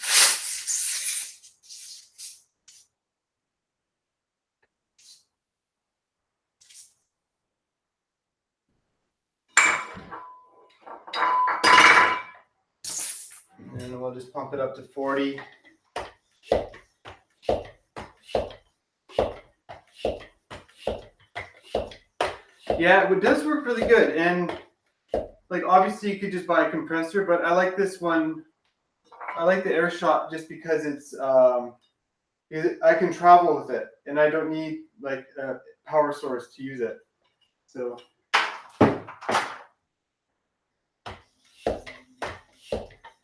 S1: And we'll just pump it up to 40. Yeah, it does work really good. And like obviously you could just buy a compressor, but I like this one. I like the air shot just because I can travel with it and I don't need like a power source to use it. So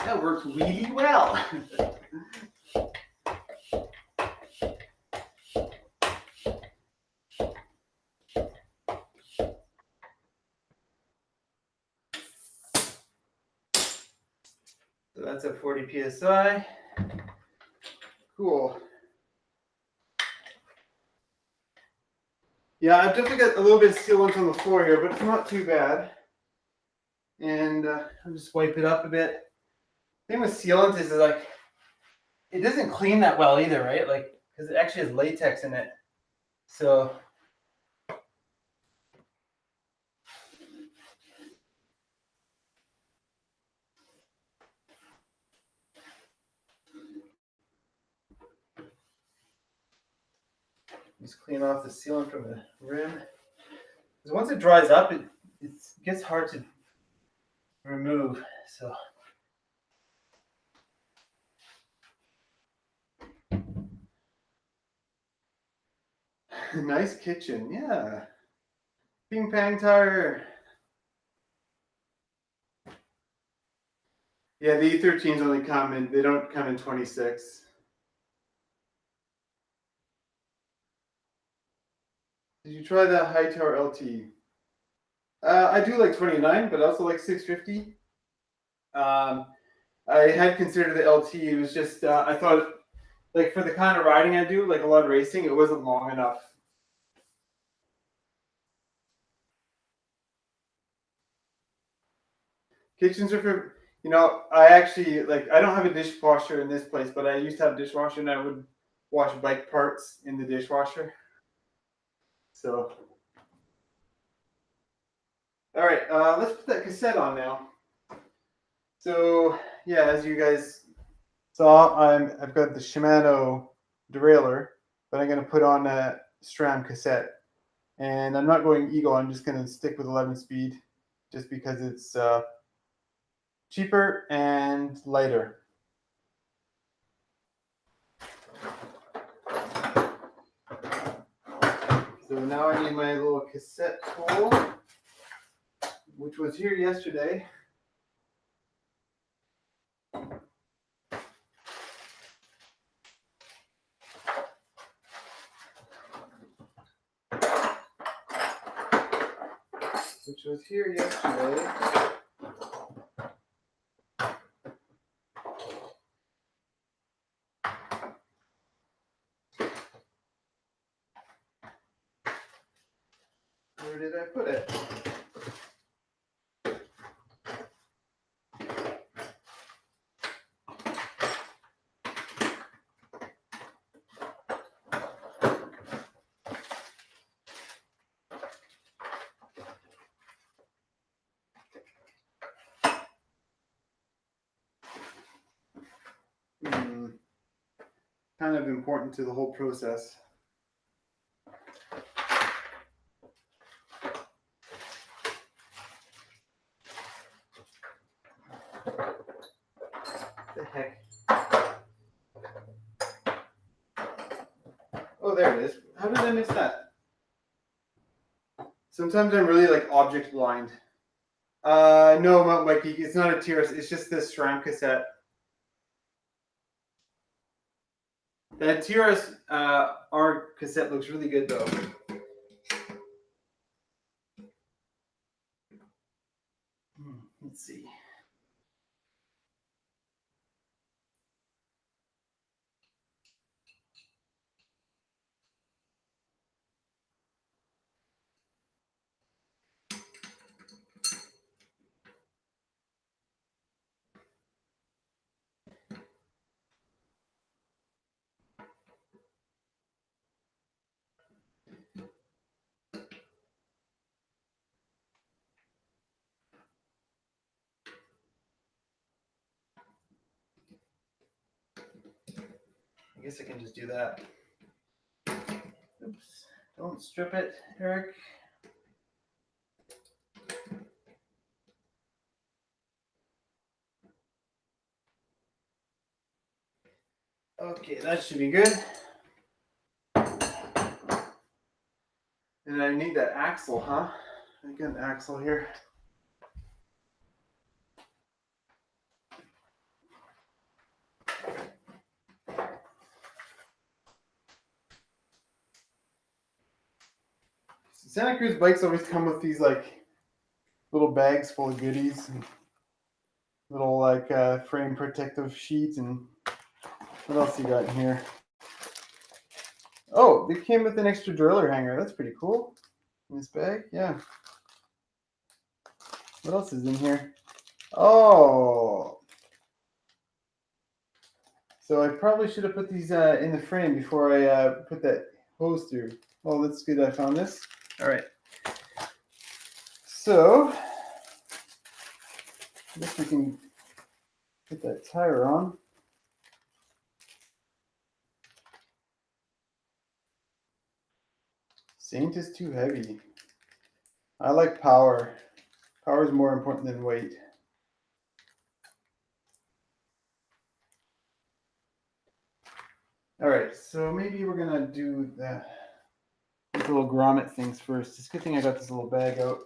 S1: that works really well. So that's at 40 psi. Cool. Yeah, I've definitely got a little bit of sealant on the floor here, but it's not too bad. And I'll just wipe it up a bit. The thing with sealant is like, it doesn't clean that well either, right? Like, because it actually has latex in it. So just clean off the sealant from the rim. Because once it dries up, it gets hard to remove. So nice kitchen, yeah. Ping Pang tire. Yeah, the E13s only come in, they don't come in 26. Did you try the Hightower LT? I do like 29, but I also like 650. I had considered the LT. It was just I thought, like, for the kind of riding I do, like a lot of racing, it wasn't long enough. Kitchens are for, I actually, like, I don't have a dishwasher in this place, but I used to have a dishwasher and I would wash bike parts in the dishwasher. So, all right, let's put that cassette on now. So, yeah, as you guys saw, I've got the Shimano derailleur, but I'm going to put on a SRAM cassette. And I'm not going Eagle, I'm just going to stick with 11 speed just because it's cheaper and lighter. So now I need my little cassette tool, which was here yesterday. Which was here yesterday. Where did I put it? Kind of important to the whole process. The heck? Oh, there it is. How did I miss that? Sometimes I'm really like object blind. No, Mountain Bike Geek. It's not a TRS. It's just this SRAM cassette. That TRS R cassette looks really good though. Let's see. I guess I can just do that. Oops. Don't strip it, Eric. Okay, that should be good. And I need that axle, huh? I got an axle here. Santa Cruz bikes always come with these like little bags full of goodies and little like frame protective sheets. And what else you got in here? Oh, they came with an extra derailleur hanger. That's pretty cool. In this bag, yeah. What else is in here? Oh, so I probably should have put these in the frame before I put that hose through. Oh, that's good. I found this. All right. So I guess we can put that tire on. Saint is too heavy. I like power. Power is more important than weight. All right, so maybe we're gonna do these little grommet things first. It's a good thing I got this little bag out.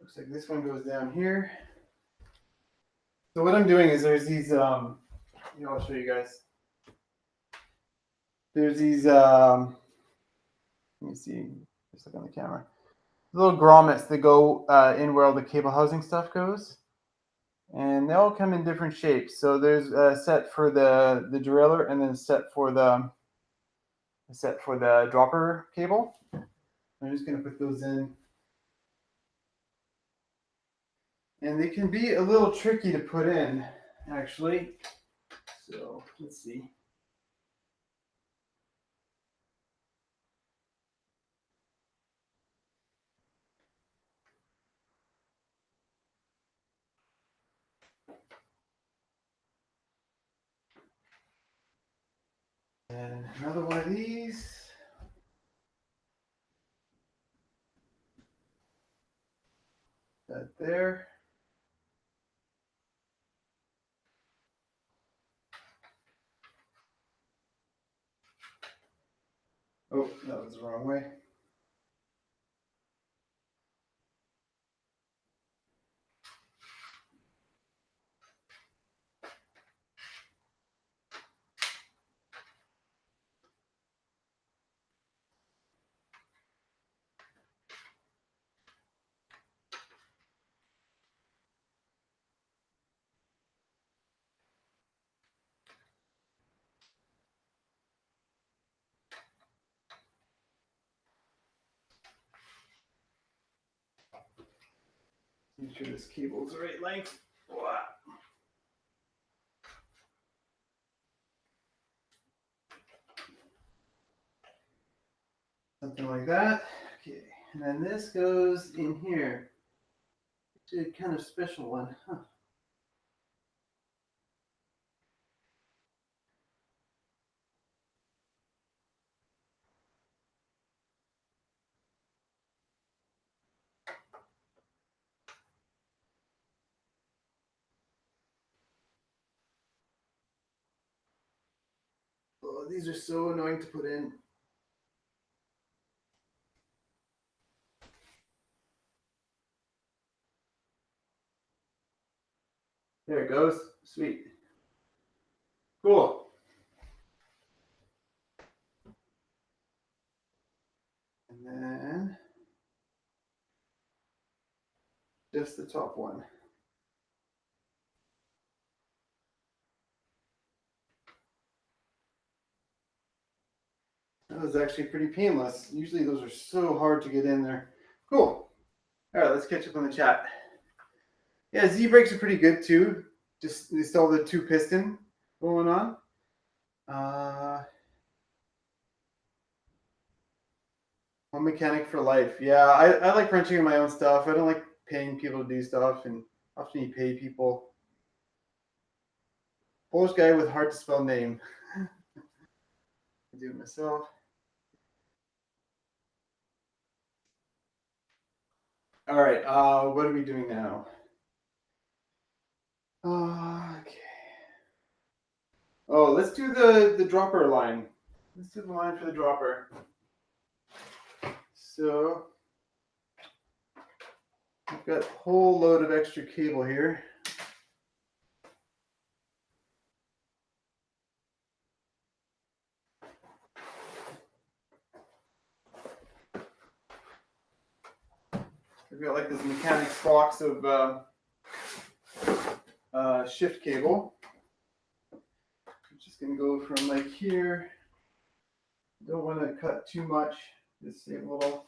S1: Looks like this one goes down here. So what I'm doing is there's these, I'll show you guys. There's these, let me see, just look on the camera. Little grommets that go in where all the cable housing stuff goes. And they all come in different shapes. So there's a set for the derailleur and then a set for the dropper cable. I'm just going to put those in. And they can be a little tricky to put in, actually. So let's see. And another one of these. That there. Oh, that was the wrong way. Make sure this cable is the right length. Wow. Something like that. Okay, and then this goes in here. It's a kind of special one. Huh. Oh, these are so annoying to put in. There it goes. Sweet. Cool. And then just the top one. That was actually pretty painless. Usually those are so hard to get in there. Cool. All right, let's catch up on the chat. Yeah, Z brakes are pretty good too. Just they still have the 2-piston going on. Home mechanic for life. Yeah, I like wrenching in my own stuff. I don't like paying people to do stuff, and often you pay people. Polish guy with hard to spell name. I do it myself. All right, what are we doing now? Okay. Oh, let's do the dropper line. Let's do the line for the dropper. So I've got a whole load of extra cable here. I've got like this mechanics box of shift cable. I'm just gonna go from like here. Don't want to cut too much. Just save a little.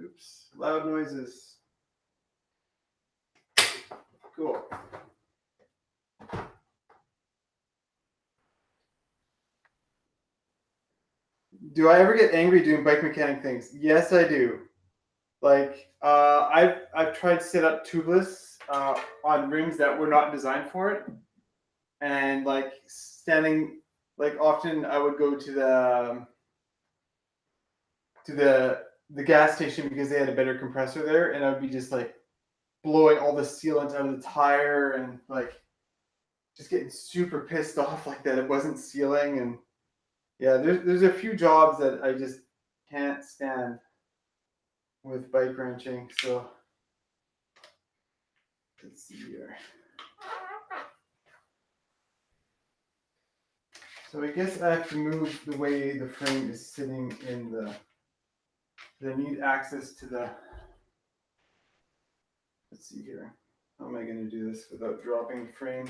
S1: Oops, loud noises. Cool. Do I ever get angry doing bike mechanic things? Yes, I do. Like I've tried to set up tubeless on rims that were not designed for it, and like standing, like often I would go to the gas station because they had a better compressor there, and I would be just like blowing all the sealant out of the tire and like just getting super pissed off like that it wasn't sealing. And yeah, there's a few jobs that I just can't stand with bike wrenching. So let's see here. So I guess I have to move the way the frame is sitting in the. I need access to the. Let's see here. How am I going to do this without dropping the frame?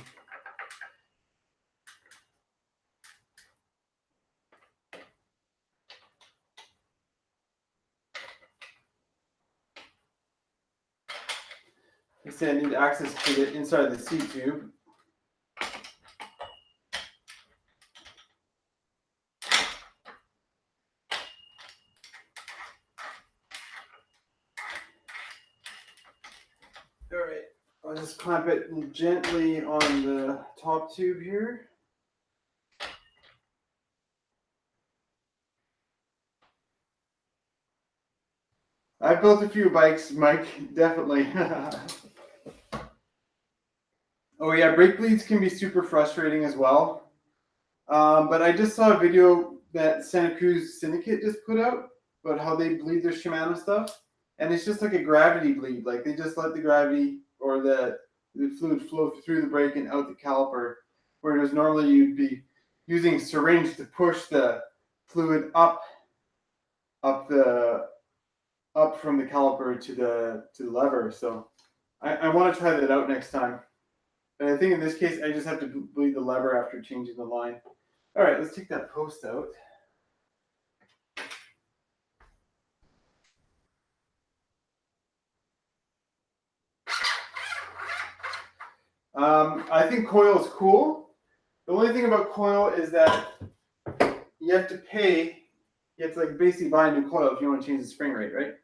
S1: I say I need access to the inside of the seat tube. All right, I'll just clamp it gently on the top tube here. I've built a few bikes, Mike, definitely. Oh yeah, brake bleeds can be super frustrating as well. But I just saw a video that Santa Cruz Syndicate just put out about how they bleed their Shimano stuff. And it's just like a gravity bleed. Like they just let the gravity or the fluid flow through the brake and out the caliper. Whereas normally you'd be using a syringe to push the fluid up from the caliper to the lever. So I want to try that out next time. But I think in this case I just have to bleed the lever after changing the line. All right, let's take that post out. I think coil is cool. The only thing about coil is that you have to pay. You have to like basically buy a new coil if you want to change the spring rate, right?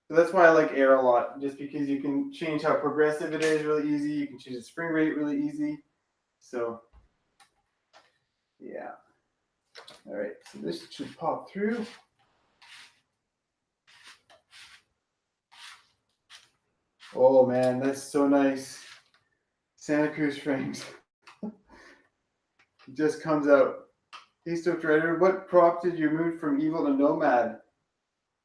S1: So that's why I like air a lot, just because you can change how progressive it is really easy. You can change the spring rate really easy. So yeah. All right, so this should pop through. Oh man, that's so nice. Santa Cruz frames. It just comes out. Hey Stoked Rider, what prop did you move from Evil to Nomad?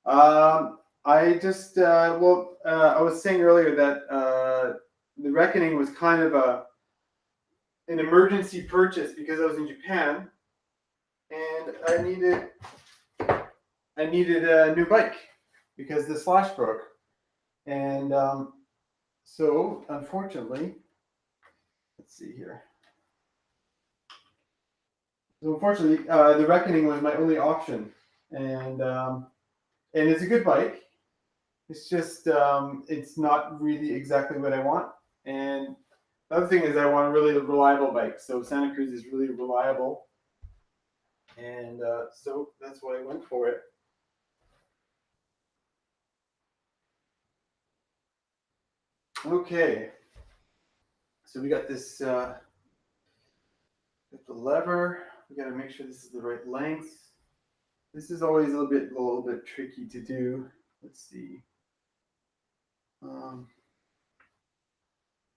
S1: I just, I was saying earlier that the Reckoning was kind of an emergency purchase because I was in Japan and I needed a new bike because the Slash broke. And so unfortunately, let's see here. So unfortunately, the Reckoning was my only option, and it's a good bike. It's just it's not really exactly what I want. And the other thing is I want a really reliable bike. So Santa Cruz is really reliable, and so that's why I went for it. Okay, so we got this. Got the lever. We got to make sure this is the right length. This is always a little bit tricky to do. Let's see. How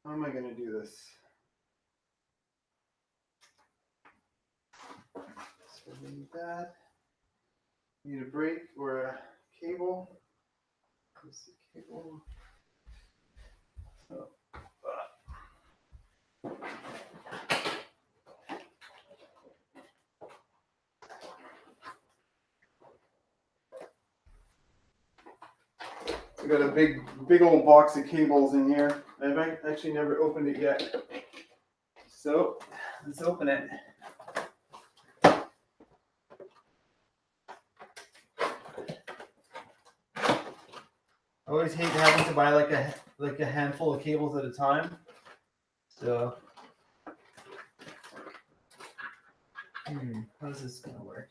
S1: am I going to do this? So we need that. We need a brake or a cable. Where's the cable? Oh. I got a big old box of cables in here. I've actually never opened it yet. So let's open it. I always hate having to buy like a handful of cables at a time. So how's this gonna work?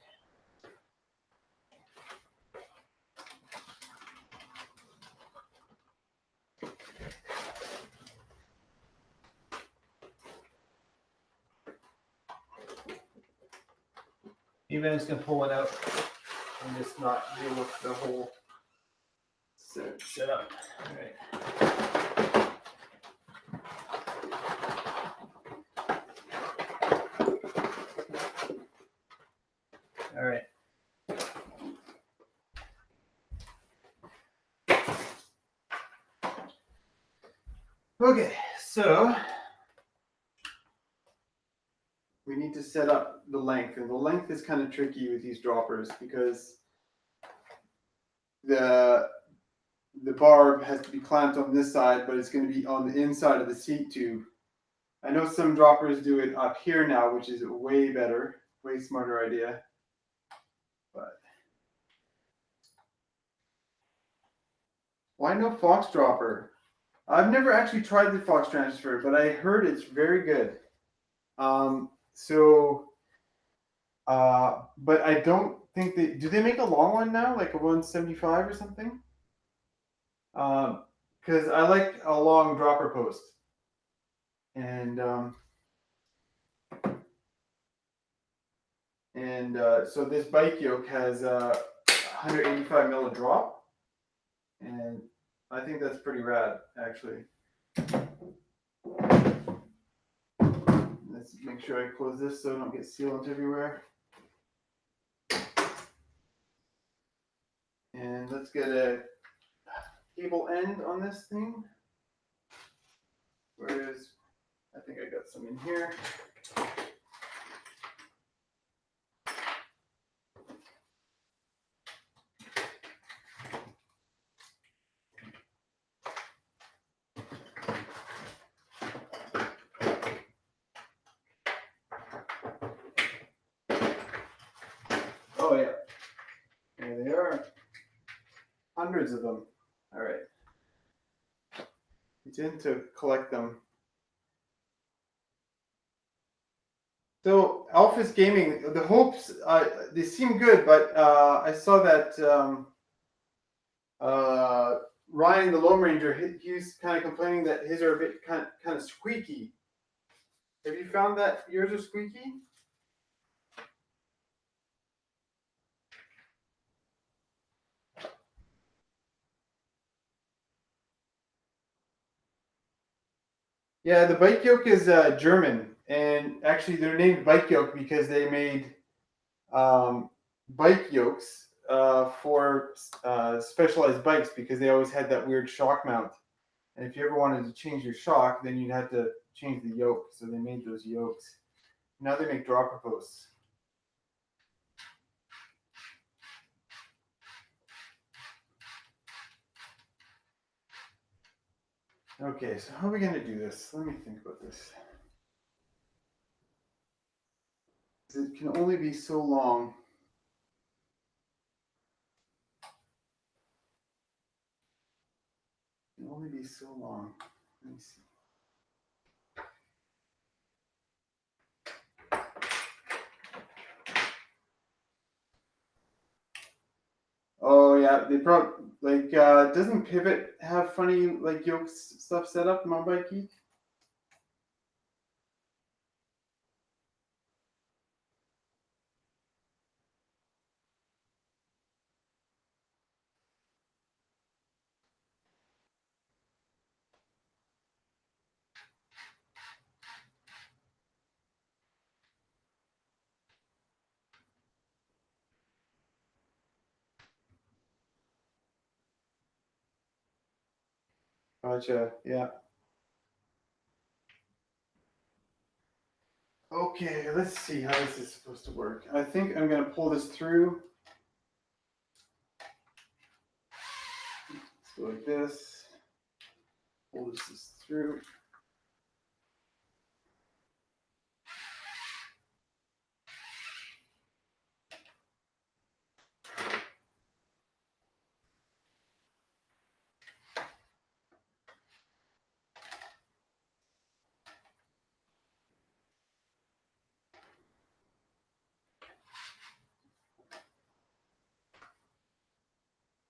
S1: Maybe I'm just gonna pull one out and just not deal with the whole setup. All right. Okay, so we need to set up the length, and the length is kind of tricky with these droppers because the barb has to be clamped on this side, but it's going to be on the inside of the seat tube. I know some droppers do it up here now, which is a way better, way smarter idea. But why no Fox dropper? I've never actually tried the Fox transfer, but I heard it's very good. But I don't think do they make a long one now, like a 175 or something? Because I like a long dropper post. And so this bike yoke has 185 mil a drop, and I think that's pretty rad, actually. Let's make sure I close this so I don't get sealant everywhere. And let's get a cable end on this thing. Whereas, I think I got some in here. Oh yeah, there they are. Hundreds of them. All right. We tend to collect them. So Alphys Gaming, the hopes, they seem good, but I saw that Ryan, the Lone Ranger, he's kind of complaining that his are a bit kind of squeaky. Have you found that yours are squeaky? Yeah, the bike yoke is German, and actually they're named bike yoke because they made bike yokes for specialized bikes because they always had that weird shock mount. And if you ever wanted to change your shock, then you'd have to change the yoke. So they made those yokes. Now they make dropper posts. Okay, so how are we going to do this? Let me think about this. It can only be so long. It can only be so long. Let me see. Oh yeah, they probably like doesn't Pivot have funny like yoke stuff set up in my bike geek? Gotcha. Yeah. Okay, let's see how this is supposed to work. I think I'm gonna pull this through. Let's go like this. Pull this through.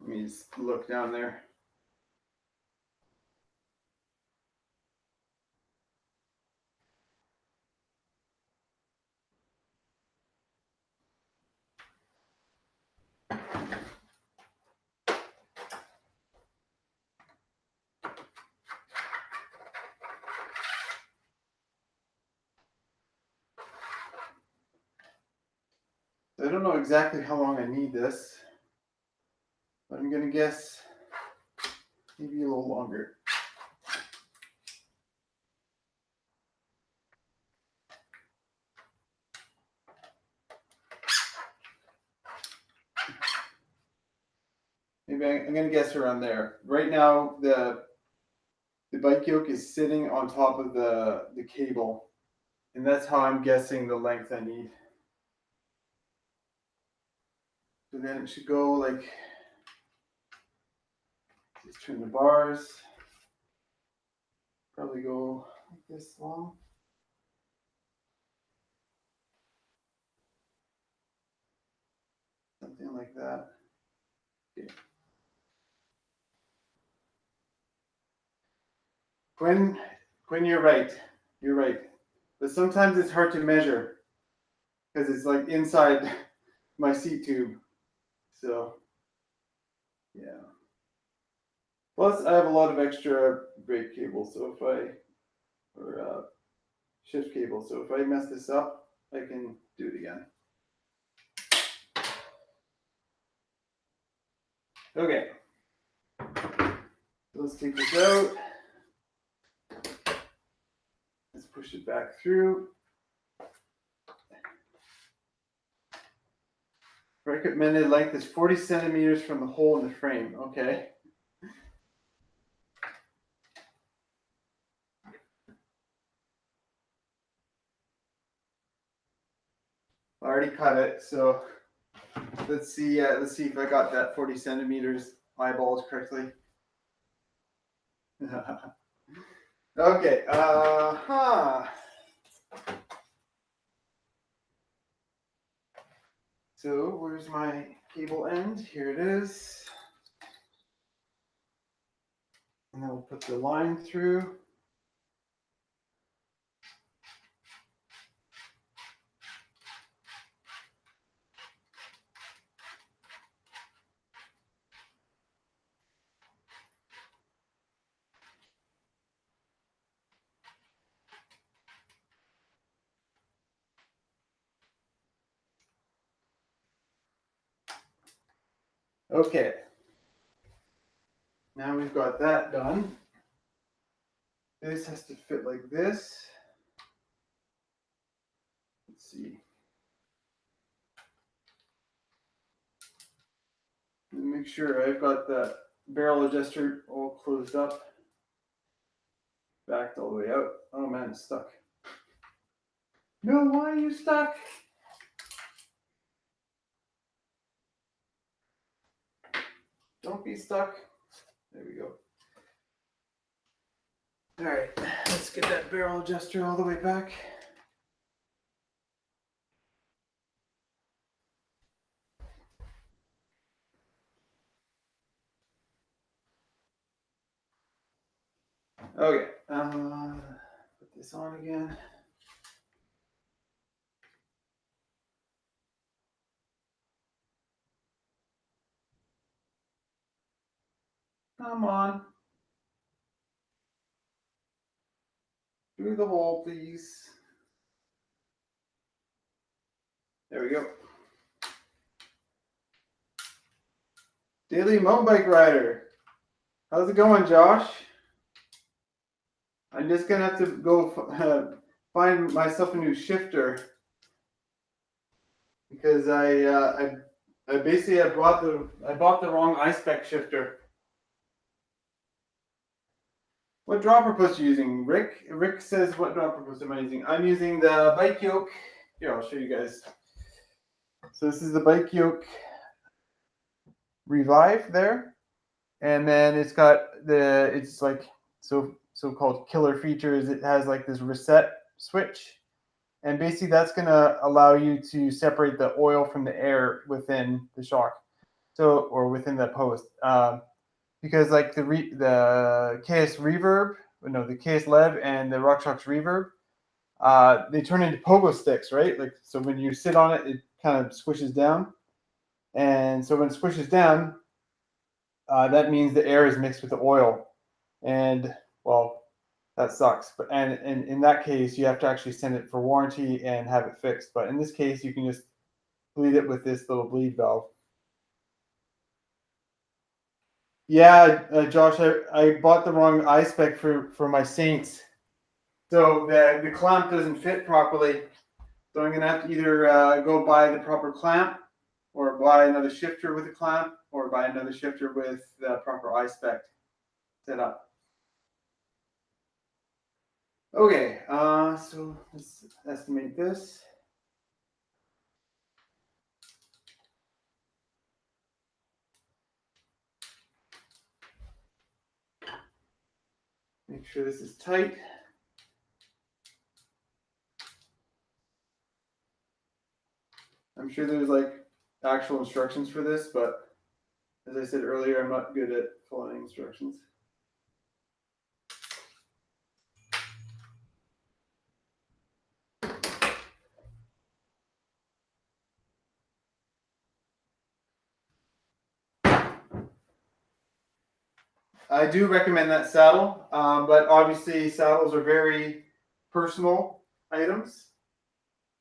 S1: Let me just look down there. I don't know exactly how long I need this, but I'm gonna guess maybe a little longer. maybe I'm gonna guess around there. Right now, the bike yoke is sitting on top of the cable, and that's how I'm guessing the length I need. So then it should go like, just turn the bars, probably go like this long. Something like that. Okay. Quinn, you're right. You're right. But sometimes it's hard to measure because it's like inside my seat tube. So, yeah. Plus, I have a lot of extra brake cable, so if I, or shift cable, so if I mess this up, I can do it again. Okay. Let's take this out. Let's push it back through. Recommended length is 40 centimeters from the hole in the frame. Okay. I already cut it, so let's see if I got that 40 centimeters eyeballs correctly. Okay. So where's my cable end? Here it is. And then we'll put the line through. Okay. Now we've got that done. This has to fit like this. Let's see. Make sure I've got the barrel adjuster all closed up. Backed all the way out. Oh man, it's stuck. No, why are you stuck? Don't be stuck. There we go. All right, let's get that barrel adjuster all the way back. Okay, put this on again. Come on. Through the hole, please. There we go. Daily mountain bike rider. How's it going, Josh? I'm just gonna have to go find myself a new shifter because I basically I bought the wrong I-spec shifter. What dropper post are you using, Rick? Rick says, what dropper post am I using? I'm using the bike yoke. Here, I'll show you guys. So this is the bike yoke Revive there, and then it's got it's like so-called killer features. It has like this reset switch, and basically that's gonna allow you to separate the oil from the air within the shock, or within the post. Because like the KS Reverb, the KS Lev and the RockShox Reverb, they turn into pogo sticks, right? Like, so when you sit on it, it kind of squishes down. And so when it squishes down, that means the air is mixed with the oil. And well, that sucks. But and in that case, you have to actually send it for warranty and have it fixed. But in this case, you can just bleed it with this little bleed valve. Yeah, Josh, I bought the wrong I-spec for my Saints. So the clamp doesn't fit properly. So I'm going to have to either go buy the proper clamp or buy another shifter with a clamp. or buy another shifter with the proper I-spec set up. Okay, so let's estimate this. Make sure this is tight. I'm sure there's like actual instructions for this, but as I said earlier, I'm not good at following instructions. I do recommend that saddle, but obviously saddles are very personal items.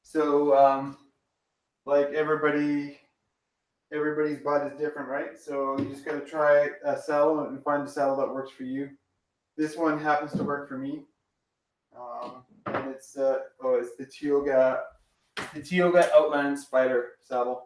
S1: So like everybody's butt is different, right? So you just gotta try a saddle and find a saddle that works for you. This one happens to work for me, and it's the Tioga Outland Spider saddle.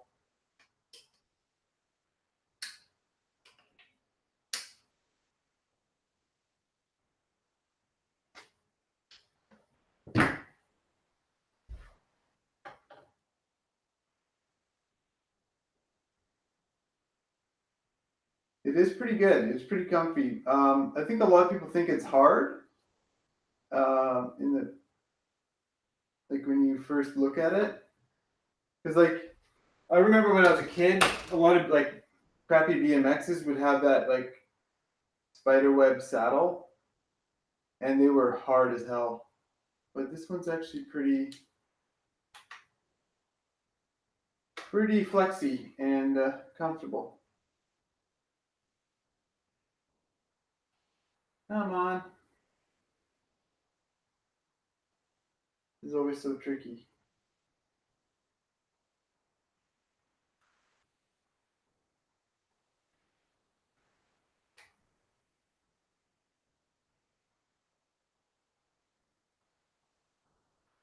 S1: It is pretty good. It's pretty comfy. I think a lot of people think it's hard in the like when you first look at it, because like I remember when I was a kid, a lot of like crappy BMXs would have that like spiderweb saddle, and they were hard as hell. But this one's actually pretty flexy and comfortable. Come on. This is always so tricky.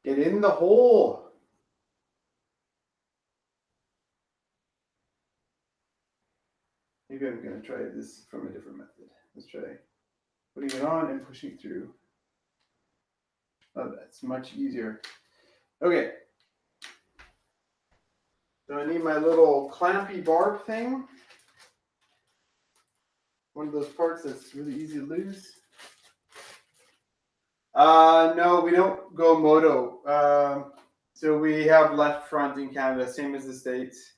S1: Get in the hole. Maybe I'm going to try this from a different method. Let's try putting it on and pushing through. Oh, that's much easier. Okay. So I need my little clampy barb thing. One of those parts that's really easy to lose. No, we don't go moto. So we have left front in Canada, same as the States.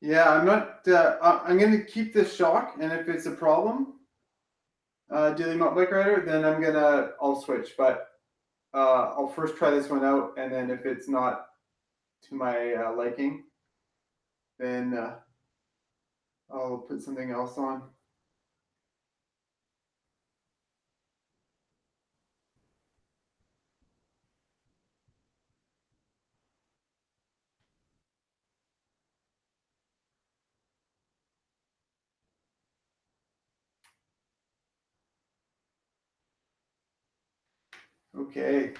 S1: Yeah, I'm not. I'm going to keep this shock, and if it's a problem dealing mountain bike rider, then I'll switch. But I'll first try this one out, and then if it's not to my liking, then I'll put something else on. Okay.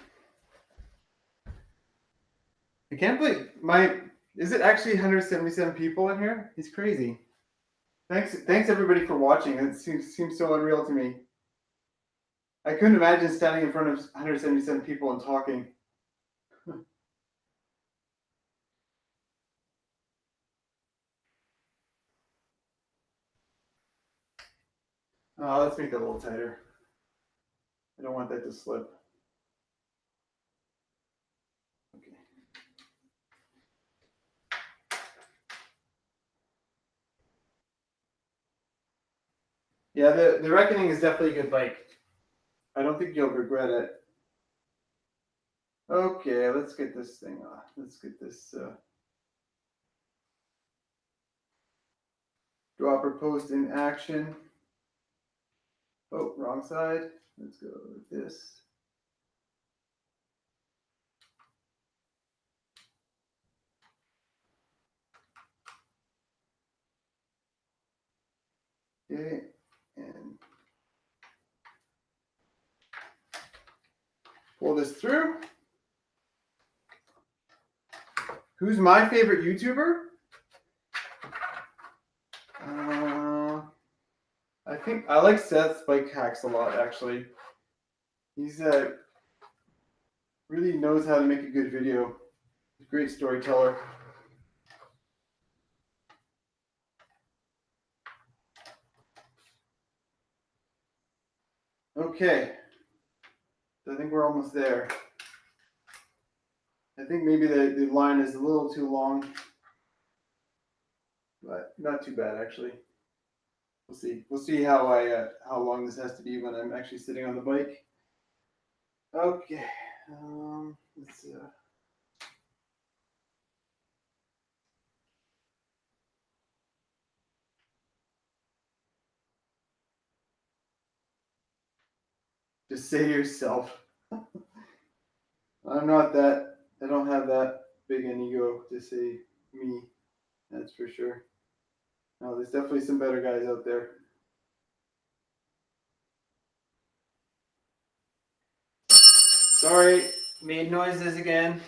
S1: I can't believe is it actually 177 people in here? He's crazy. Thanks everybody for watching. It seems so unreal to me. I couldn't imagine standing in front of 177 people and talking. Let's make that a little tighter. I don't want that to slip. Okay. Yeah, the Reckoning is definitely a good bike. I don't think you'll regret it. Okay, let's get this thing off. Let's get this dropper post in action. Oh, wrong side. Let's go with this. Okay, and pull this through. Who's my favorite YouTuber? I think I like Seth's bike hacks a lot, actually. He's really knows how to make a good video. He's a great storyteller. Okay, so I think we're almost there. I think maybe the line is a little too long, but not too bad actually. We'll see. We'll see how long this has to be when I'm actually sitting on the bike. Okay, let's just say to yourself, I'm not that. I don't have that big an ego to say me. That's for sure. No, there's definitely some better guys out there. Sorry, made noises again.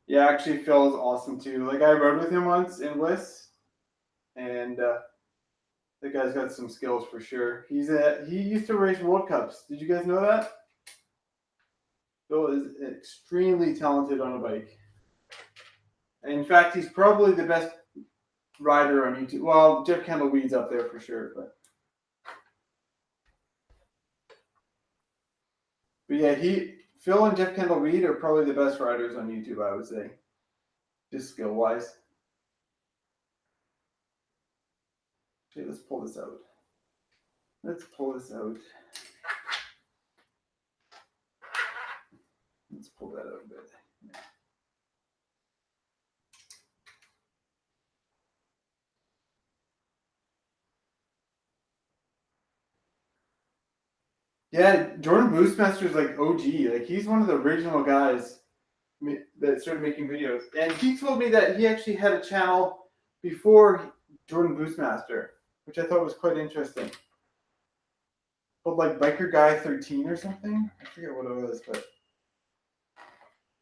S1: Yeah, actually, Phil is awesome too. Like I rode with him once in Bliss, and the guy's got some skills for sure. He used to race World Cups. Did you guys know that? Phil is extremely talented on a bike. And in fact, he's probably the best rider on YouTube. Well, Jeff Kendall Weed's up there for sure, but yeah, Phil and Jeff Kendall Weed are probably the best riders on YouTube, I would say, just skill wise. Okay, let's pull this out. Let's pull this out. Let's pull that out a bit. Yeah, Jordan Boostmaster is like OG. Like he's one of the original guys that started making videos. And he told me that he actually had a channel before Jordan Boostmaster, which I thought was quite interesting. Called like Biker Guy 13 or something. I forget what it was, but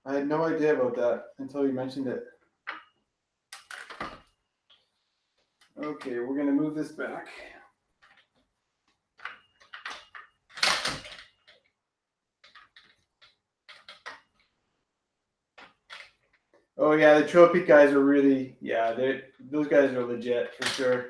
S1: I had no idea about that until you mentioned it. Okay, we're gonna move this back. Oh yeah, the Trail Peak guys are really, yeah, those guys are legit for sure.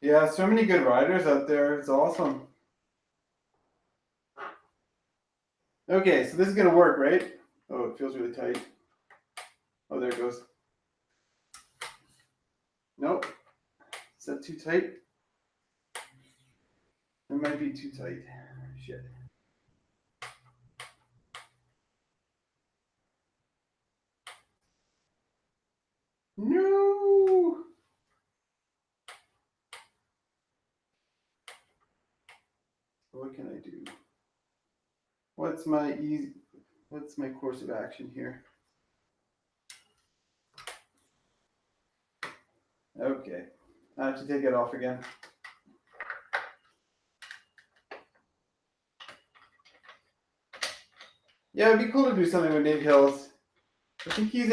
S1: Yeah, so many good riders out there. It's awesome. Okay, so this is gonna work, right? Oh, it feels really tight. Oh, there it goes. Nope. Is that too tight? It might be too tight. Shit. No. What can I do? What's my course of action here? Okay. I have to take it off again. Yeah, it'd be cool to do something with Nate Hills. I think he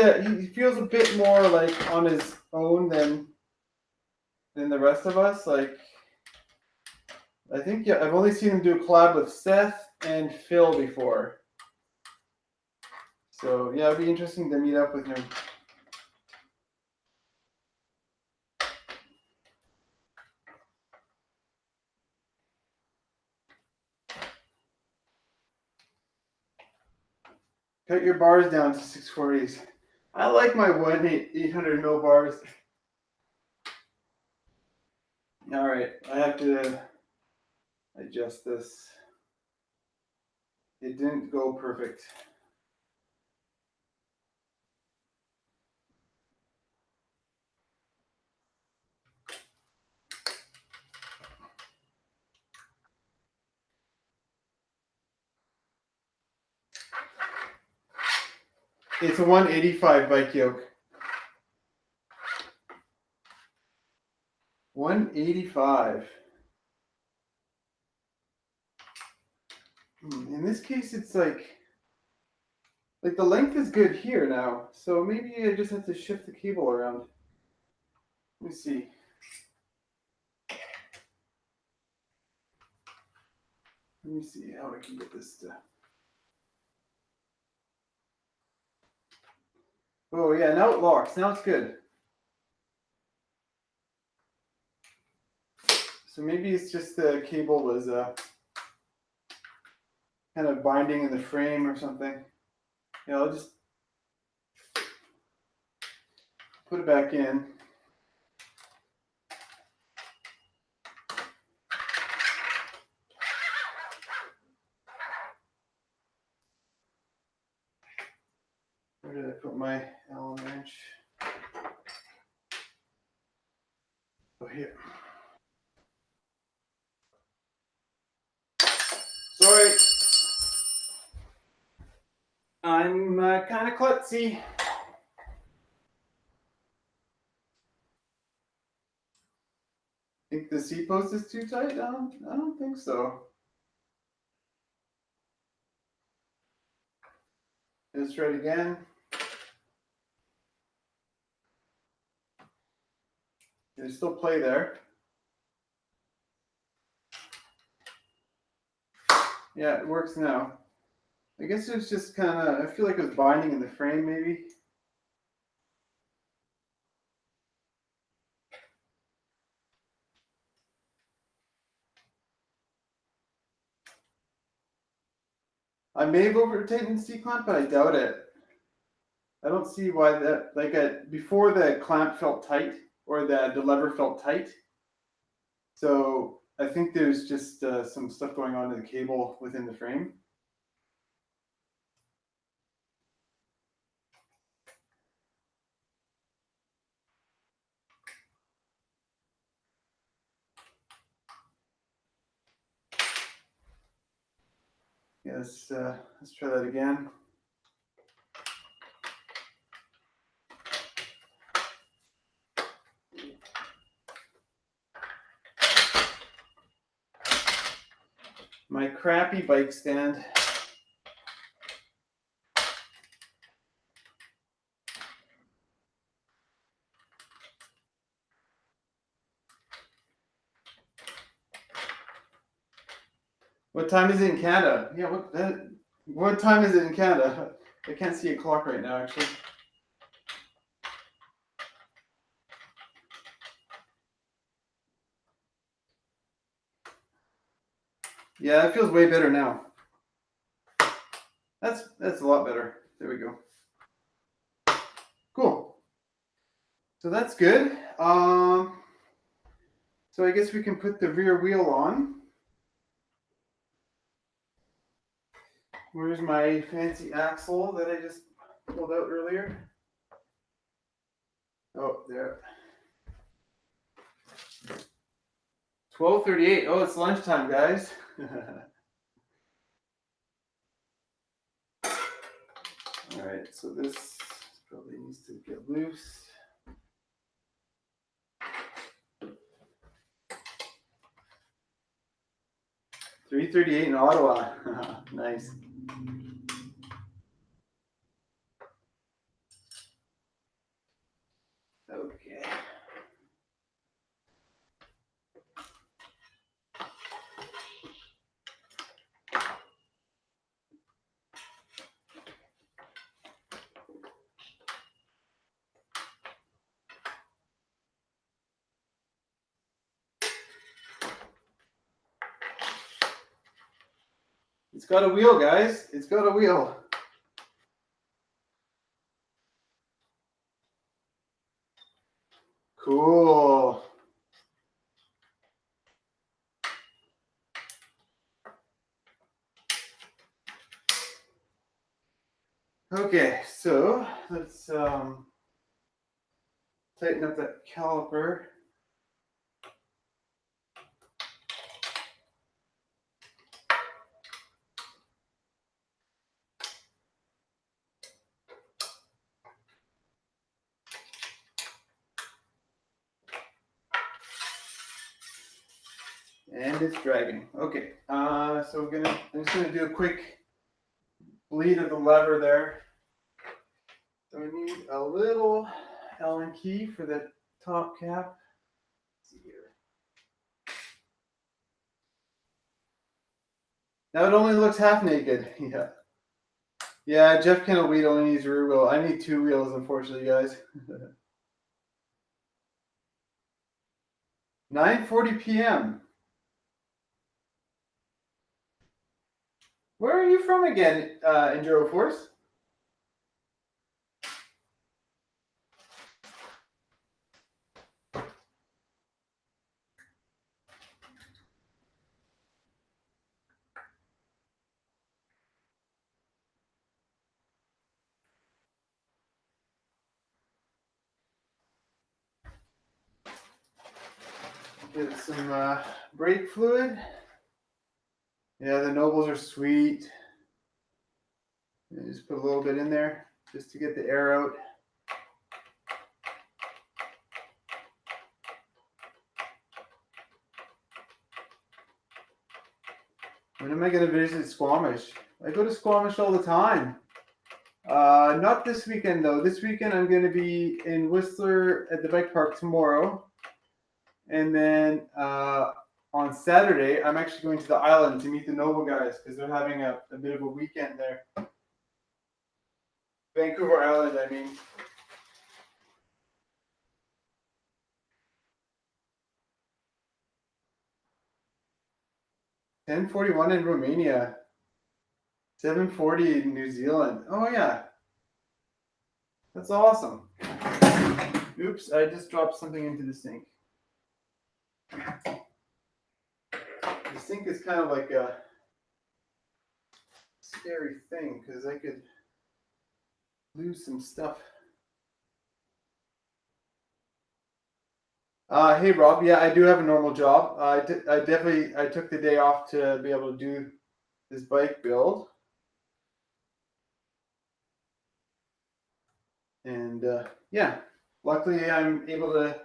S1: feels a bit more like on his own than the rest of us. Like I think I've only seen him do a collab with Seth and Phil before. So yeah, it'd be interesting to meet up with him. Cut your bars down to 640s. I like my 800 mil bars. All right, I have to adjust this. it didn't go perfect. It's a 185 bike yoke. 185. In this case, it's like the length is good here now. So maybe I just have to shift the cable around. Let me see. Let me see how I can get this to. Oh yeah, now it locks. Now it's good. So maybe it's just the cable was kind of binding in the frame or something. Yeah, I'll just put it back in. Where did I put my Allen wrench? Oh, here. Sorry. I'm kind of klutzy. Think the seat post is too tight? I don't think so. Let's try it again. There's still play there. Yeah, it works now. I guess it was just kind of, I feel like it was binding in the frame maybe. I may have over-tightened the C-clamp, but I doubt it. I don't see why that, before the clamp felt tight, or the lever felt tight. So I think there's just some stuff going on in the cable within the frame. Yeah, let's try that again. My crappy bike stand. What time is it in Canada? Yeah, what time is it in Canada? I can't see a clock right now, actually. Yeah, it feels way better now. That's a lot better. There we go. Cool. So that's good. So I guess we can put the rear wheel on. Where's my fancy axle that I just pulled out earlier? Oh, there. 12:38. Oh, it's lunchtime, guys. All right, so this probably needs to get loose. $3:38 in Ottawa. Nice. Okay. It's got a wheel, guys. It's got a wheel. Cool. Okay, so let's tighten up that caliper. And it's dragging. Okay, so I'm just gonna do a quick bleed of the lever there. So we need a little Allen key for the top cap. Let's see here. Now it only looks half naked. Yeah. Yeah, Jeff Kennel-Weed only needs a rear wheel. I need 2 wheels, unfortunately, guys. 9:40 p.m. Where are you from again, Enduro Force? Get some brake fluid. Yeah, the Nobles are sweet. And just put a little bit in there just to get the air out. When am I going to visit Squamish? I go to Squamish all the time. Not this weekend, though. This weekend I'm going to be in Whistler at the bike park tomorrow. And then on Saturday, I'm actually going to the island to meet the Noble guys because they're having a bit of a weekend there. Vancouver Island, I mean. $10.41 in Romania. $7.40 in New Zealand. Oh, yeah. That's awesome. Oops, I just dropped something into the sink. The sink is kind of like a scary thing because I could lose some stuff. Hey Rob, yeah, I do have a normal job. I took the day off to be able to do this bike build. And yeah, luckily I'm able to,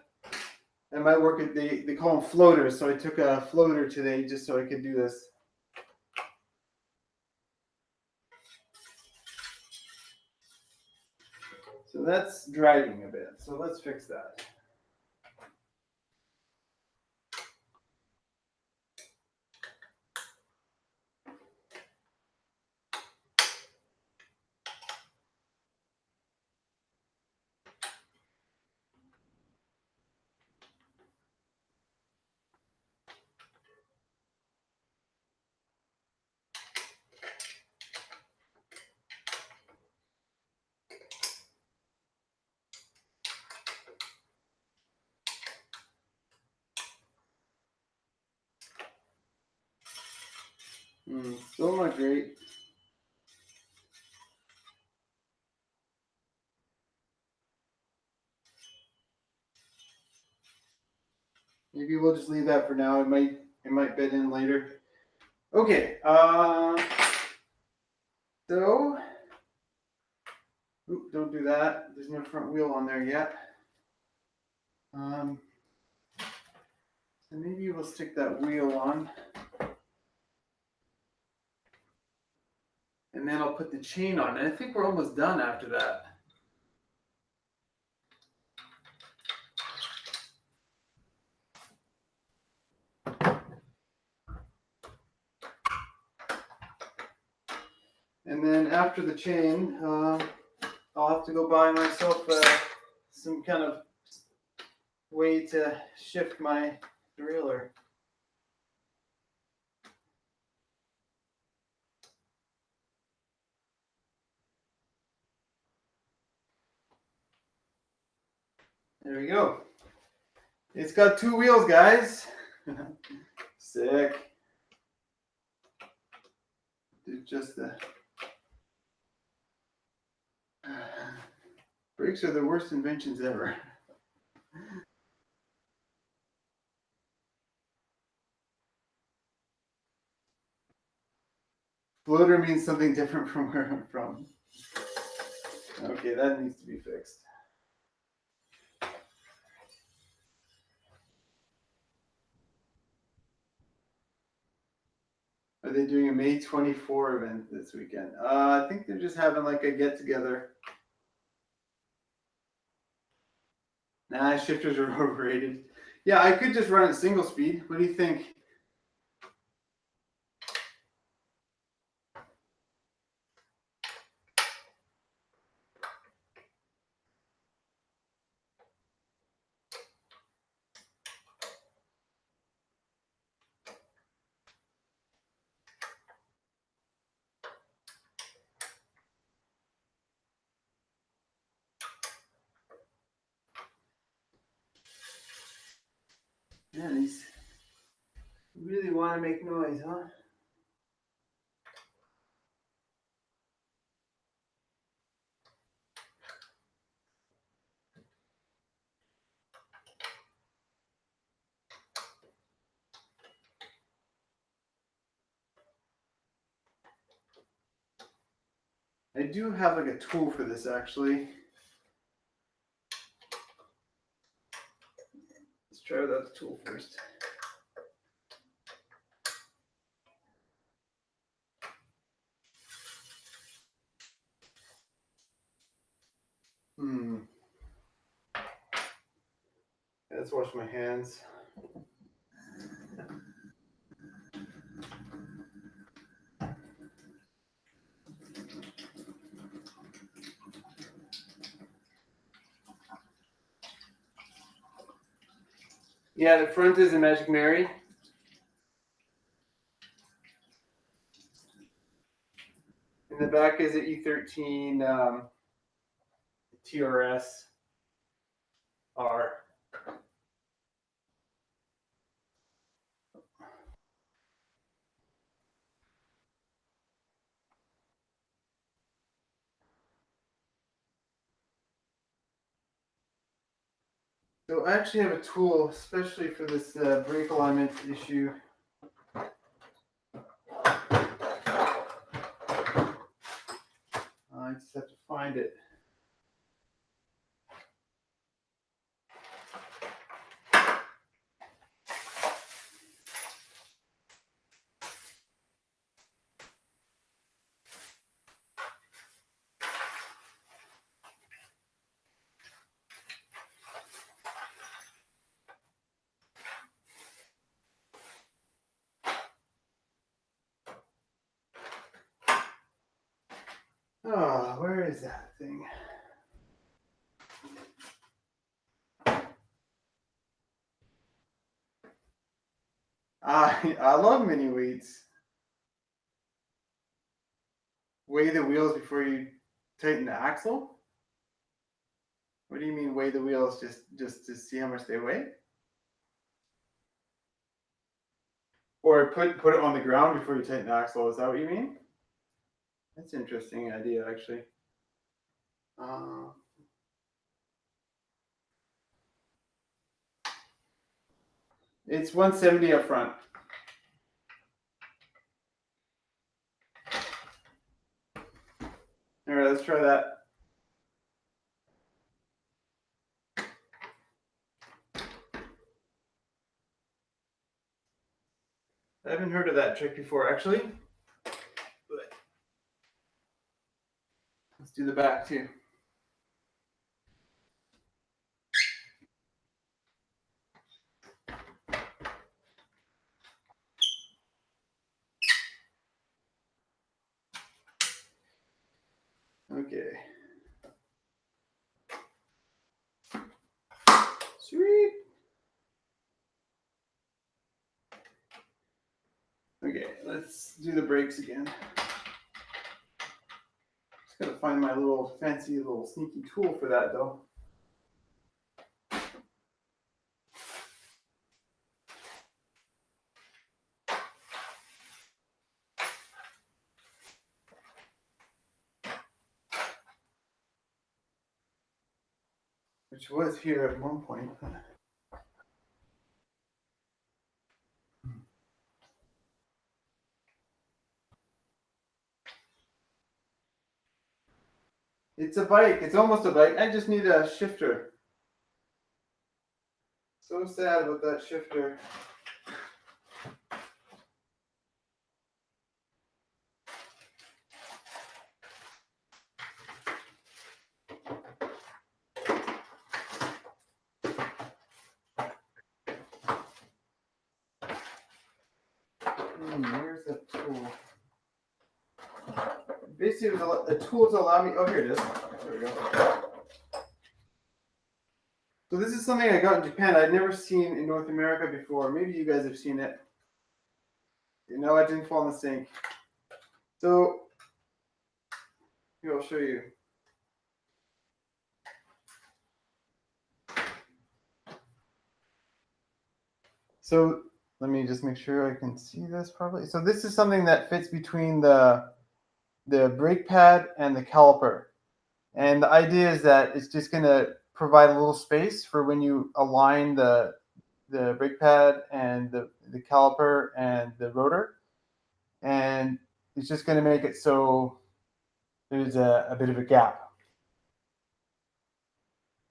S1: at my work, they call them floaters. So I took a floater today just so I could do this. So that's dragging a bit. So let's fix that. Still not great. Maybe we'll just leave that for now. It might bed in later. Okay. So, don't do that. There's no front wheel on there yet. So maybe we'll stick that wheel on. And then I'll put the chain on. And I think we're almost done after that. And then after the chain, I'll have to go buy myself some kind of way to shift my derailleur. There we go. It's got 2 wheels, guys. Sick. Do just the Brakes are the worst inventions ever. Floater means something different from where I'm from. Okay, that needs to be fixed. Are they doing a May 24 event this weekend? I think they're just having like a get together. Nah, shifters are overrated. Yeah, I could just run at single speed. What do you think? Yeah, these really want to make noise, huh? I do have like a tool for this actually. Let's try without the tool first. Let's wash my hands. Yeah, the front is a Magic Mary. And the back is an E13 TRS R. So I actually have a tool, especially for this brake alignment issue. I just have to find it. Oh, where is that thing? I love mini weights. Weigh the wheels before you tighten the axle? What do you mean weigh the wheels just to see how much they weigh? Or put it on the ground before you tighten the axle, is that what you mean? That's an interesting idea actually. It's 170 up front. All right, let's try that. I haven't heard of that trick before, actually. But let's do the back too. Okay. Sweet. Okay, let's do the brakes again. Just gotta find my little fancy little sneaky tool for that though. which was here at one point. It's a bike. It's almost a bike. I just need a shifter. So sad about that shifter. Where's that tool? Basically, it was a tool to allow me. Oh, here it is. There we go. So this is something I got in Japan. I'd never seen in North America before. Maybe you guys have seen it. You know, I didn't fall in the sink. So here, I'll show you. So let me just make sure I can see this properly. So this is something that fits between the brake pad and the caliper. And the idea is that it's just going to provide a little space for when you align the brake pad and the caliper and the rotor. And it's just going to make it so there's a bit of a gap.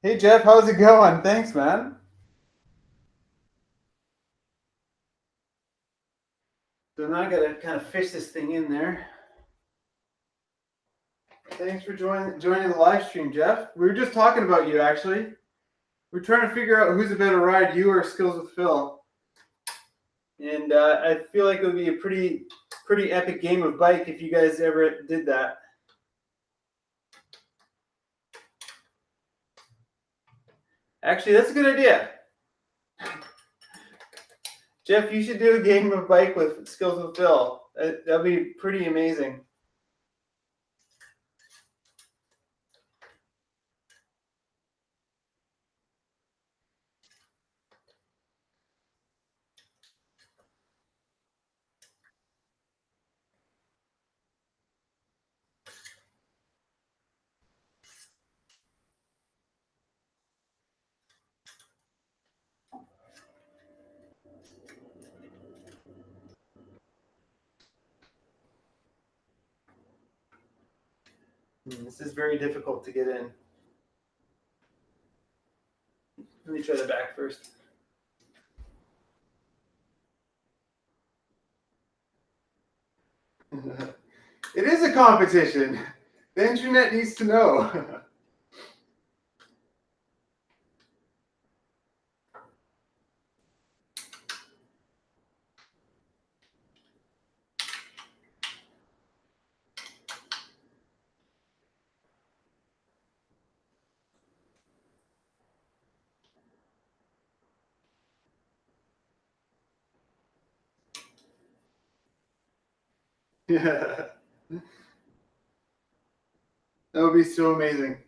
S1: Hey, Jeff, how's it going? Thanks, man. So now I got to kind of fish this thing in there. Thanks for joining the live stream, Jeff. We were just talking about you, actually. We're trying to figure out who's a better ride, you or Skills with Phil. And I feel like it would be a pretty epic game of bike if you guys ever did that. Actually, that's a good idea. Jeff, you should do a game of bike with Skills with Phil. That'd be pretty amazing. This is very difficult to get in. Let me try the back first. It is a competition. The internet needs to know. Yeah. That would be so amazing.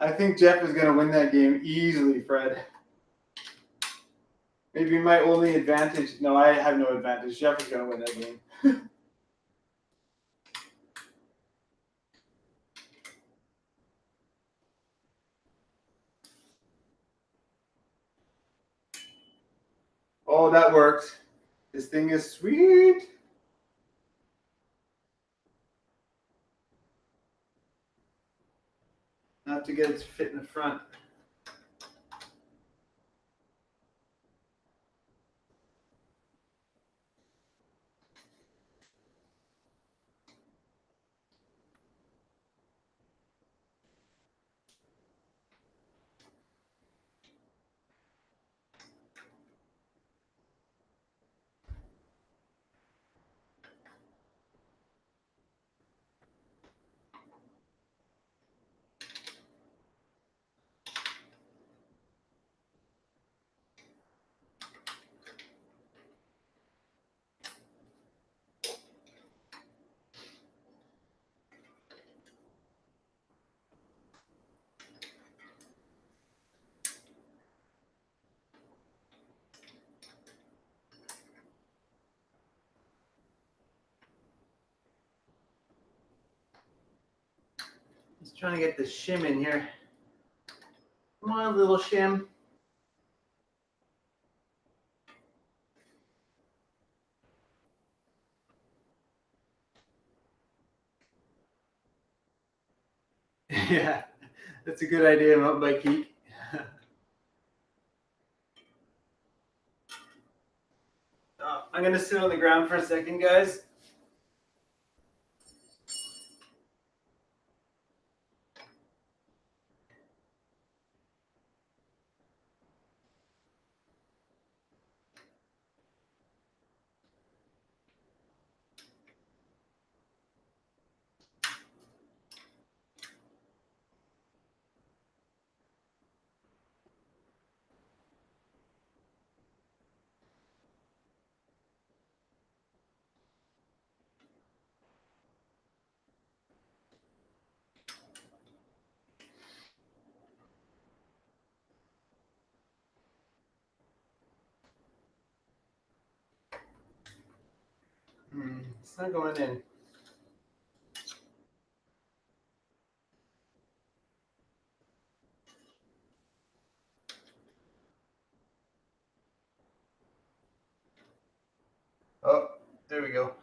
S1: I think Jeff is going to win that game easily, Fred. Maybe my only advantage. No, I have no advantage. Jeff is going to win that game. Oh, that worked. This thing is sweet. I have to get it to fit in the front. trying to get the shim in here. Come on, little shim. Yeah, that's a good idea, mountain bike geek. I'm gonna sit on the ground for a second, guys. It's not going in. Oh, there we go.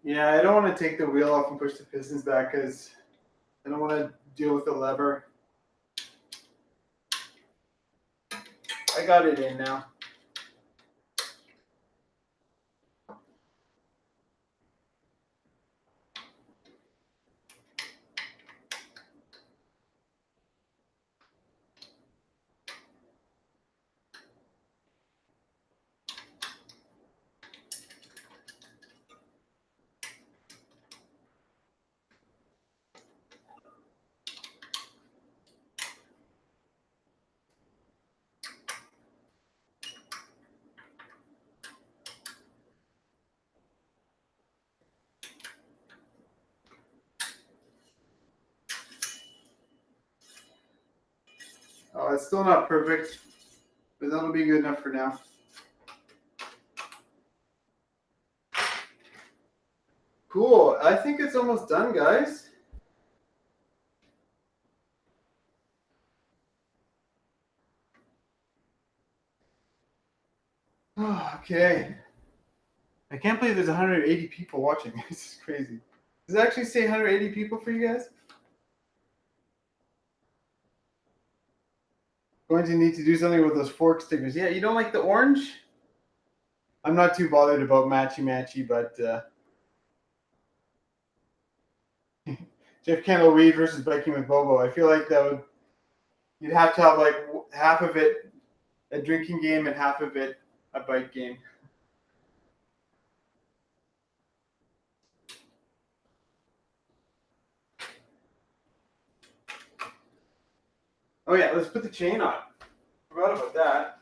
S1: Yeah, I don't want to take the wheel off and push the pistons back because I don't want to deal with the lever. I got it in now. Oh, it's still not perfect, but that'll be good enough for now. Cool. I think it's almost done, guys. Oh, okay. I can't believe there's 180 people watching. This is crazy. Does it actually say 180 people for you guys? Going to need to do something with those fork stickers. Yeah, you don't like the orange? I'm not too bothered about matchy, but Jeff Kendall Reed versus Biking with Bobo. I feel like that would you'd have to have like half of it a drinking game and half of it a bike game. Oh yeah, let's put the chain on. Forgot about that.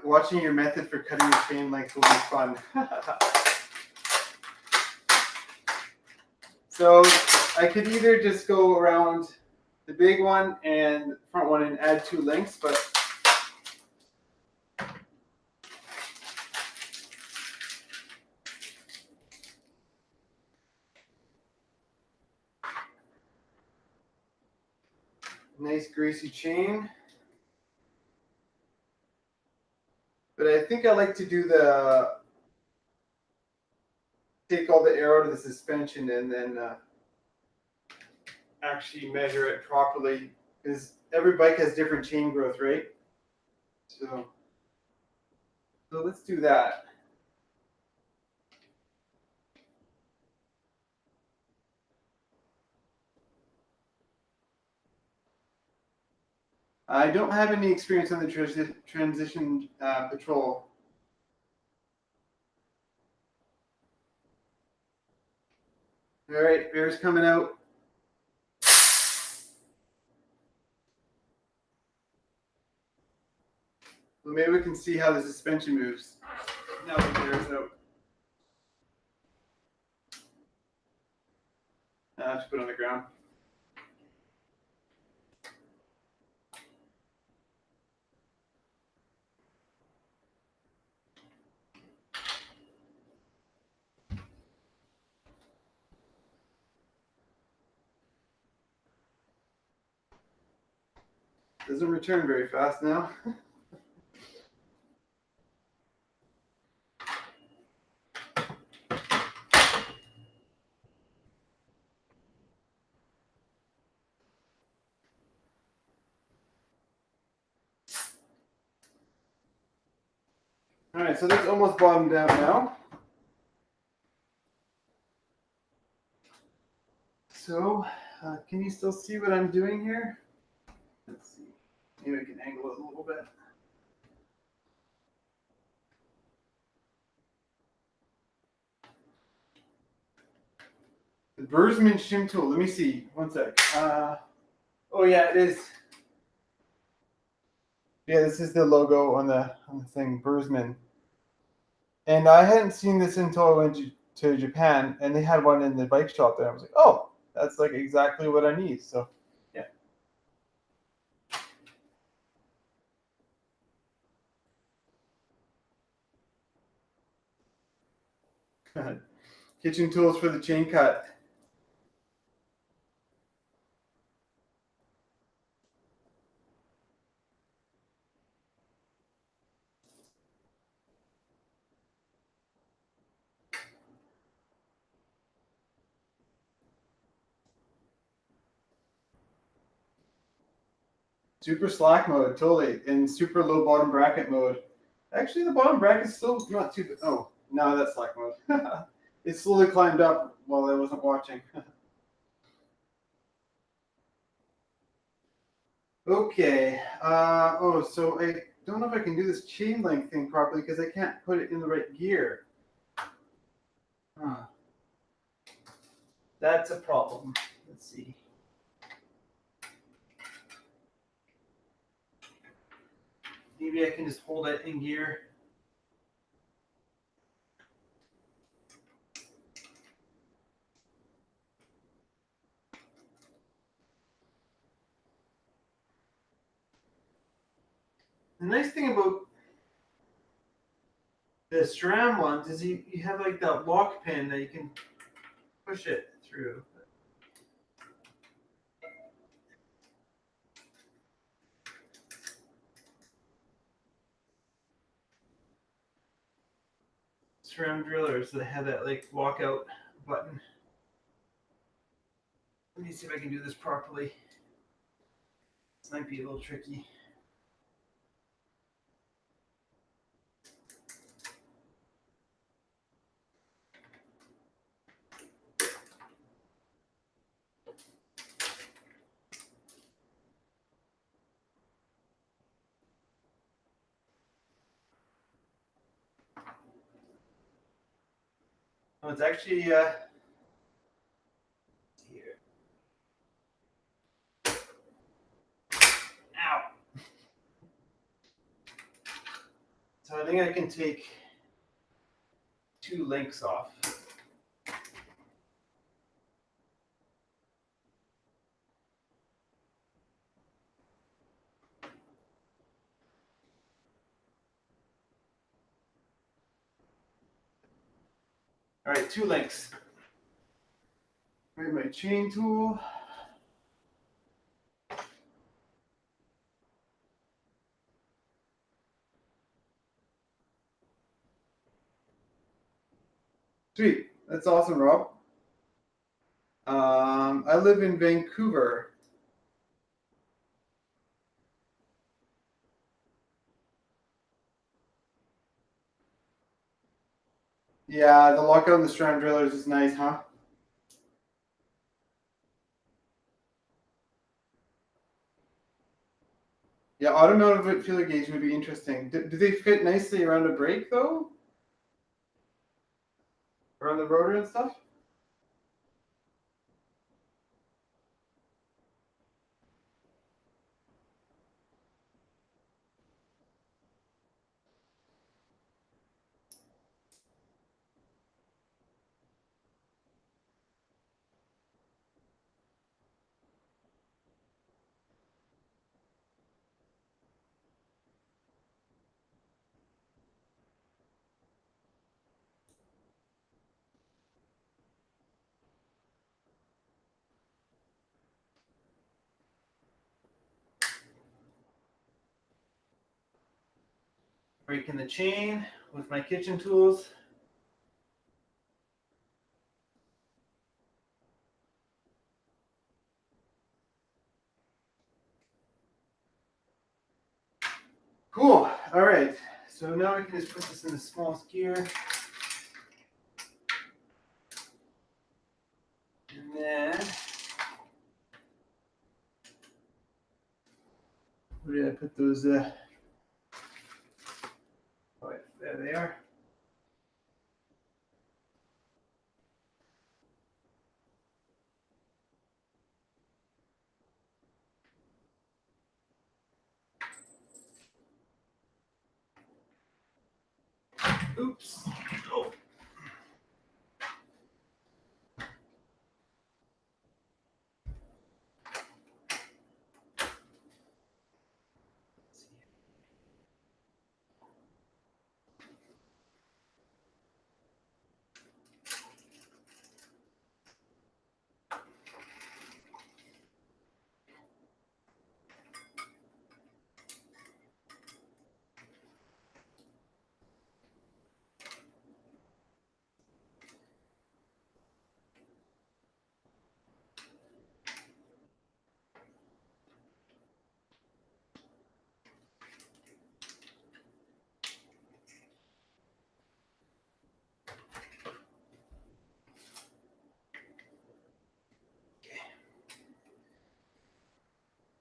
S1: Watching your method for cutting your chain length will be fun. So I could either just go around the big one and front one and add 2 links, but nice greasy chain. But I think I like to do take all the air out of the suspension and then actually measure it properly, because every bike has different chain growth, right? So let's do that. I don't have any experience on the transition patrol. All right, air's coming out. So maybe we can see how the suspension moves. Now the air's out. I have to put it on the ground. Doesn't return very fast now. All right, so that's almost bottomed out now. So, can you still see what I'm doing here? Let's see. Maybe I can angle it a little bit. The Bursman shim tool. Let me see. One sec. Oh yeah, it is. Yeah, this is the logo on the thing, Bursman. And I hadn't seen this until I went to Japan, and they had one in the bike shop there. I was like, oh, that's like exactly what I need. So, yeah. Kitchen tools for the chain cut. Super slack mode, totally. And super low bottom bracket mode. Actually, the bottom bracket's still not too bad. Oh, no, that's slack mode. It slowly climbed up while I wasn't watching. Okay. So I don't know if I can do this chain length thing properly because I can't put it in the right gear. Huh. That's a problem. Let's see. Maybe I can just hold it in gear. The nice thing about the SRAM ones is you have like that lock pin that you can push it through. SRAM drillers that have that like lockout button. Let me see if I can do this properly. This might be a little tricky. Oh, it's actually here. Ow. So I think I can take 2 links off. All right, 2 links. Grab my chain tool. Sweet. That's awesome, Rob. I live in Vancouver. Yeah, the lockout on the SRAM drillers is nice, huh? Yeah, automotive feeler gauge would be interesting. Do they fit nicely around a brake, though? Around the rotor and stuff? breaking the chain with my kitchen tools. Cool. All right. So now we can just put this in the smallest gear. And then, where did I put those? Oh, there they are. Oops. Oh.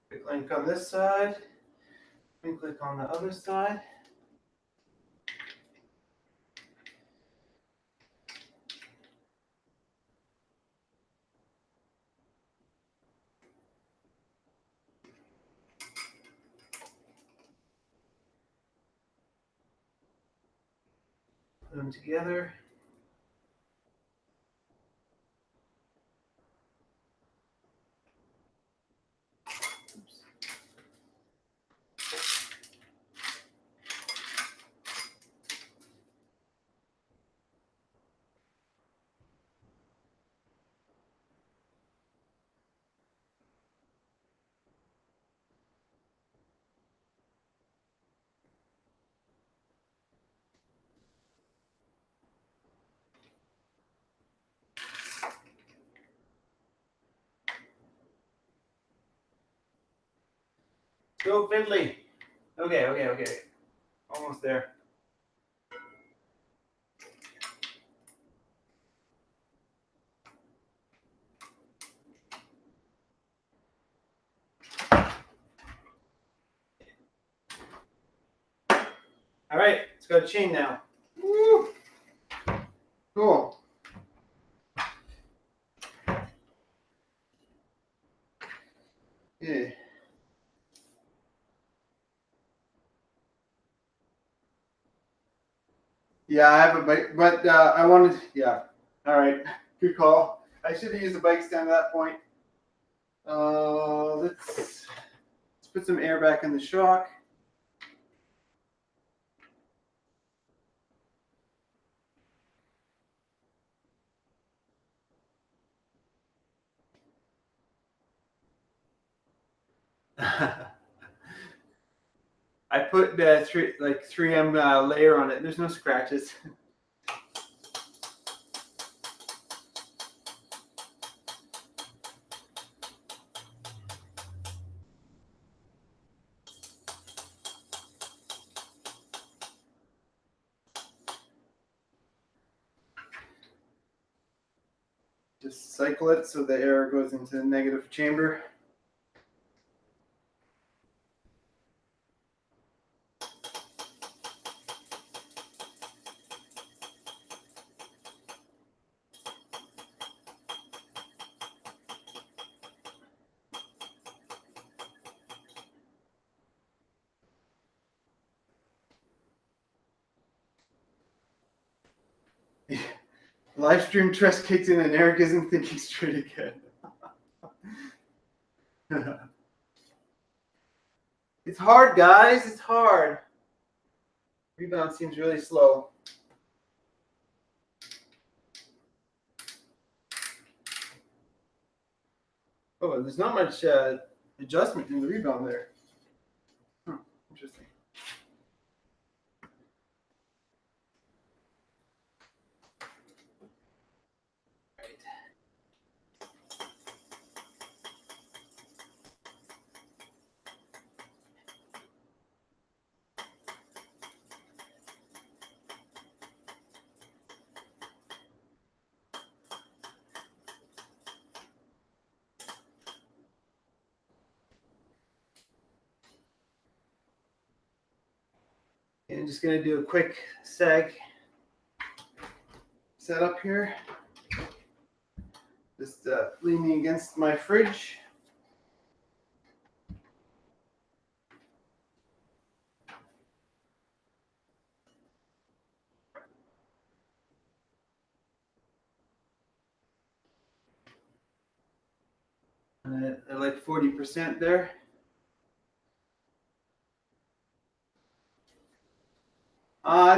S1: Quick link on this side. And click on the other side. Put them together. Oops. Go fiddly. Okay. Almost there. All right, it's got a chain now. Woo! Cool. Yeah. Yeah, I have a bike, but I wanted, yeah. All right, good call. I should have used the bike stand at that point. Let's put some air back in the shock. I put the 3M layer on it. There's no scratches. Just cycle it so the air goes into the negative chamber. Live stream trust kicks in and Eric isn't thinking straight again. It's hard, guys. It's hard. Rebound seems really slow. Oh, there's not much adjustment in the rebound there. Interesting. And just going to do a quick sag setup here. Just leaning against my fridge. I like 40% there.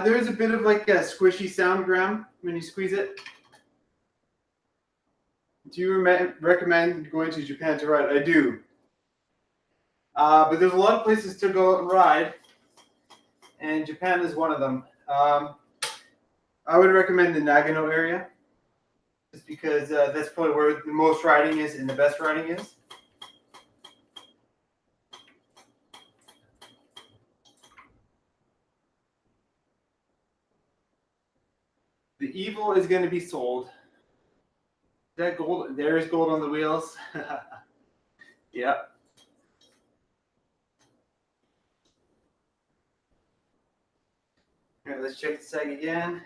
S1: There is a bit of like a squishy sound, Graham, when you squeeze it. Do you recommend going to Japan to ride? I do. But there's a lot of places to go out and ride, and Japan is one of them. I would recommend the Nagano area, just because that's probably where the most riding is and the best riding is. The Evil is going to be sold. That gold, there is gold on the wheels. Yeah. All right, let's check the sag again.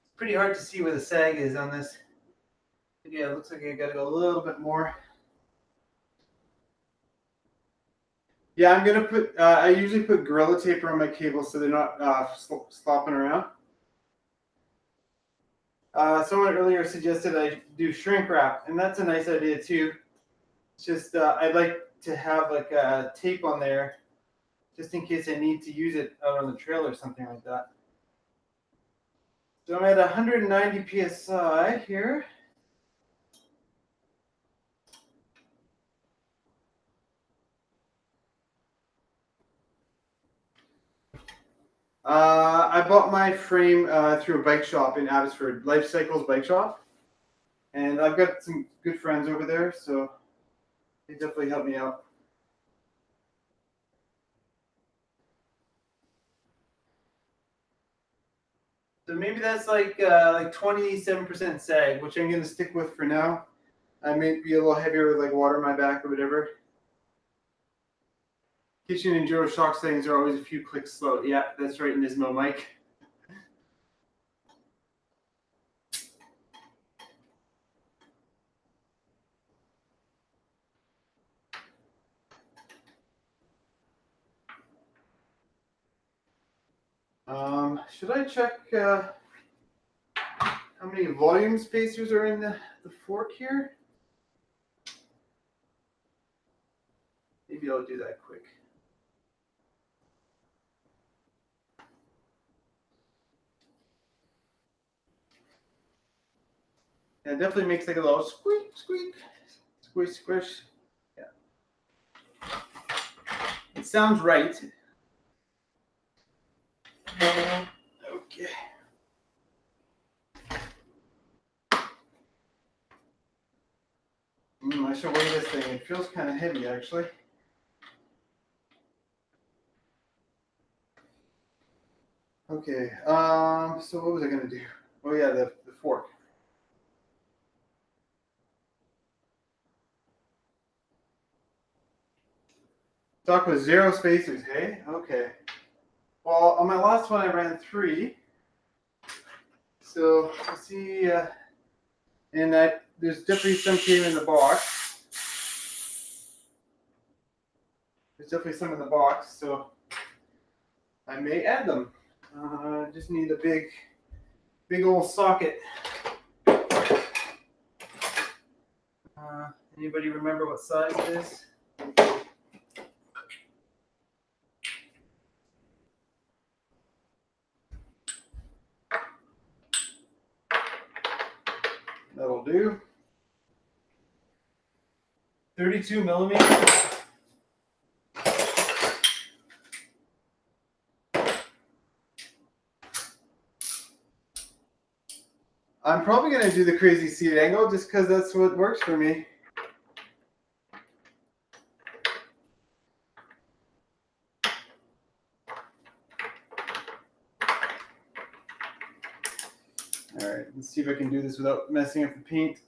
S1: It's pretty hard to see where the sag is on this. Yeah, it looks like I got to go a little bit more. Yeah, I'm gonna put. I usually put Gorilla Tape around my cables so they're not slopping around. Someone earlier suggested I do shrink wrap, and that's a nice idea too. It's just I'd like to have like a tape on there, just in case I need to use it out on the trail or something like that. So I'm at 190 psi here. I bought my frame through a bike shop in Abbotsford, Life Cycles Bike Shop, and I've got some good friends over there, so they definitely helped me out. So maybe that's like 27% sag, which I'm gonna stick with for now. I may be a little heavier with like water in my back or whatever. Kitchen Enduro shock settings are always a few clicks slow. Yeah, that's right, Nismo Mike. Should I check how many volume spacers are in the fork here? Maybe I'll do that quick. Yeah, it definitely makes like a little squeak, squeak, squish, squish. Yeah. It sounds right. Okay. I should weigh this thing. It feels kind of heavy, actually. Okay. So what was I gonna do? Oh yeah, the fork. Stock with 0 spacers. Hey. Okay. Well, on my last one I ran 3. So let's see. And there's definitely some came in the box. There's definitely some in the box, so I may add them. Just need a big old socket. Anybody remember what size it is? That'll do. 32 millimeters. I'm probably going to do the crazy seat angle just because that's what works for me. Let's see if I can do this without messing up the paint.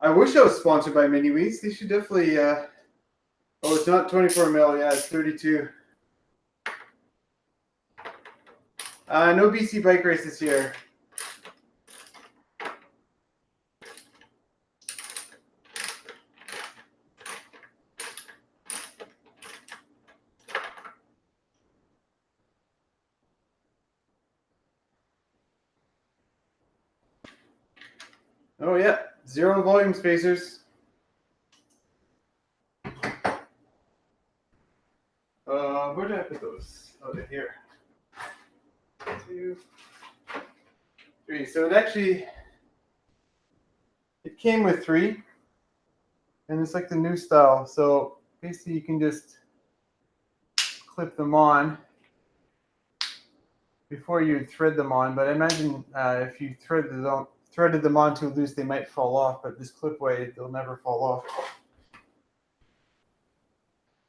S1: I wish I was sponsored by Mini Wheats. They should definitely. Oh, it's not 24 mil. Yeah, it's 32. No BC bike race this year. Oh yeah, 0 volume spacers. Where did I put those? Oh, they're here. 2, 3. So it came with 3, and it's like the new style. So basically, you can just clip them on before you thread them on. But I imagine if you threaded them on too loose, they might fall off. But this clip way, they'll never fall off.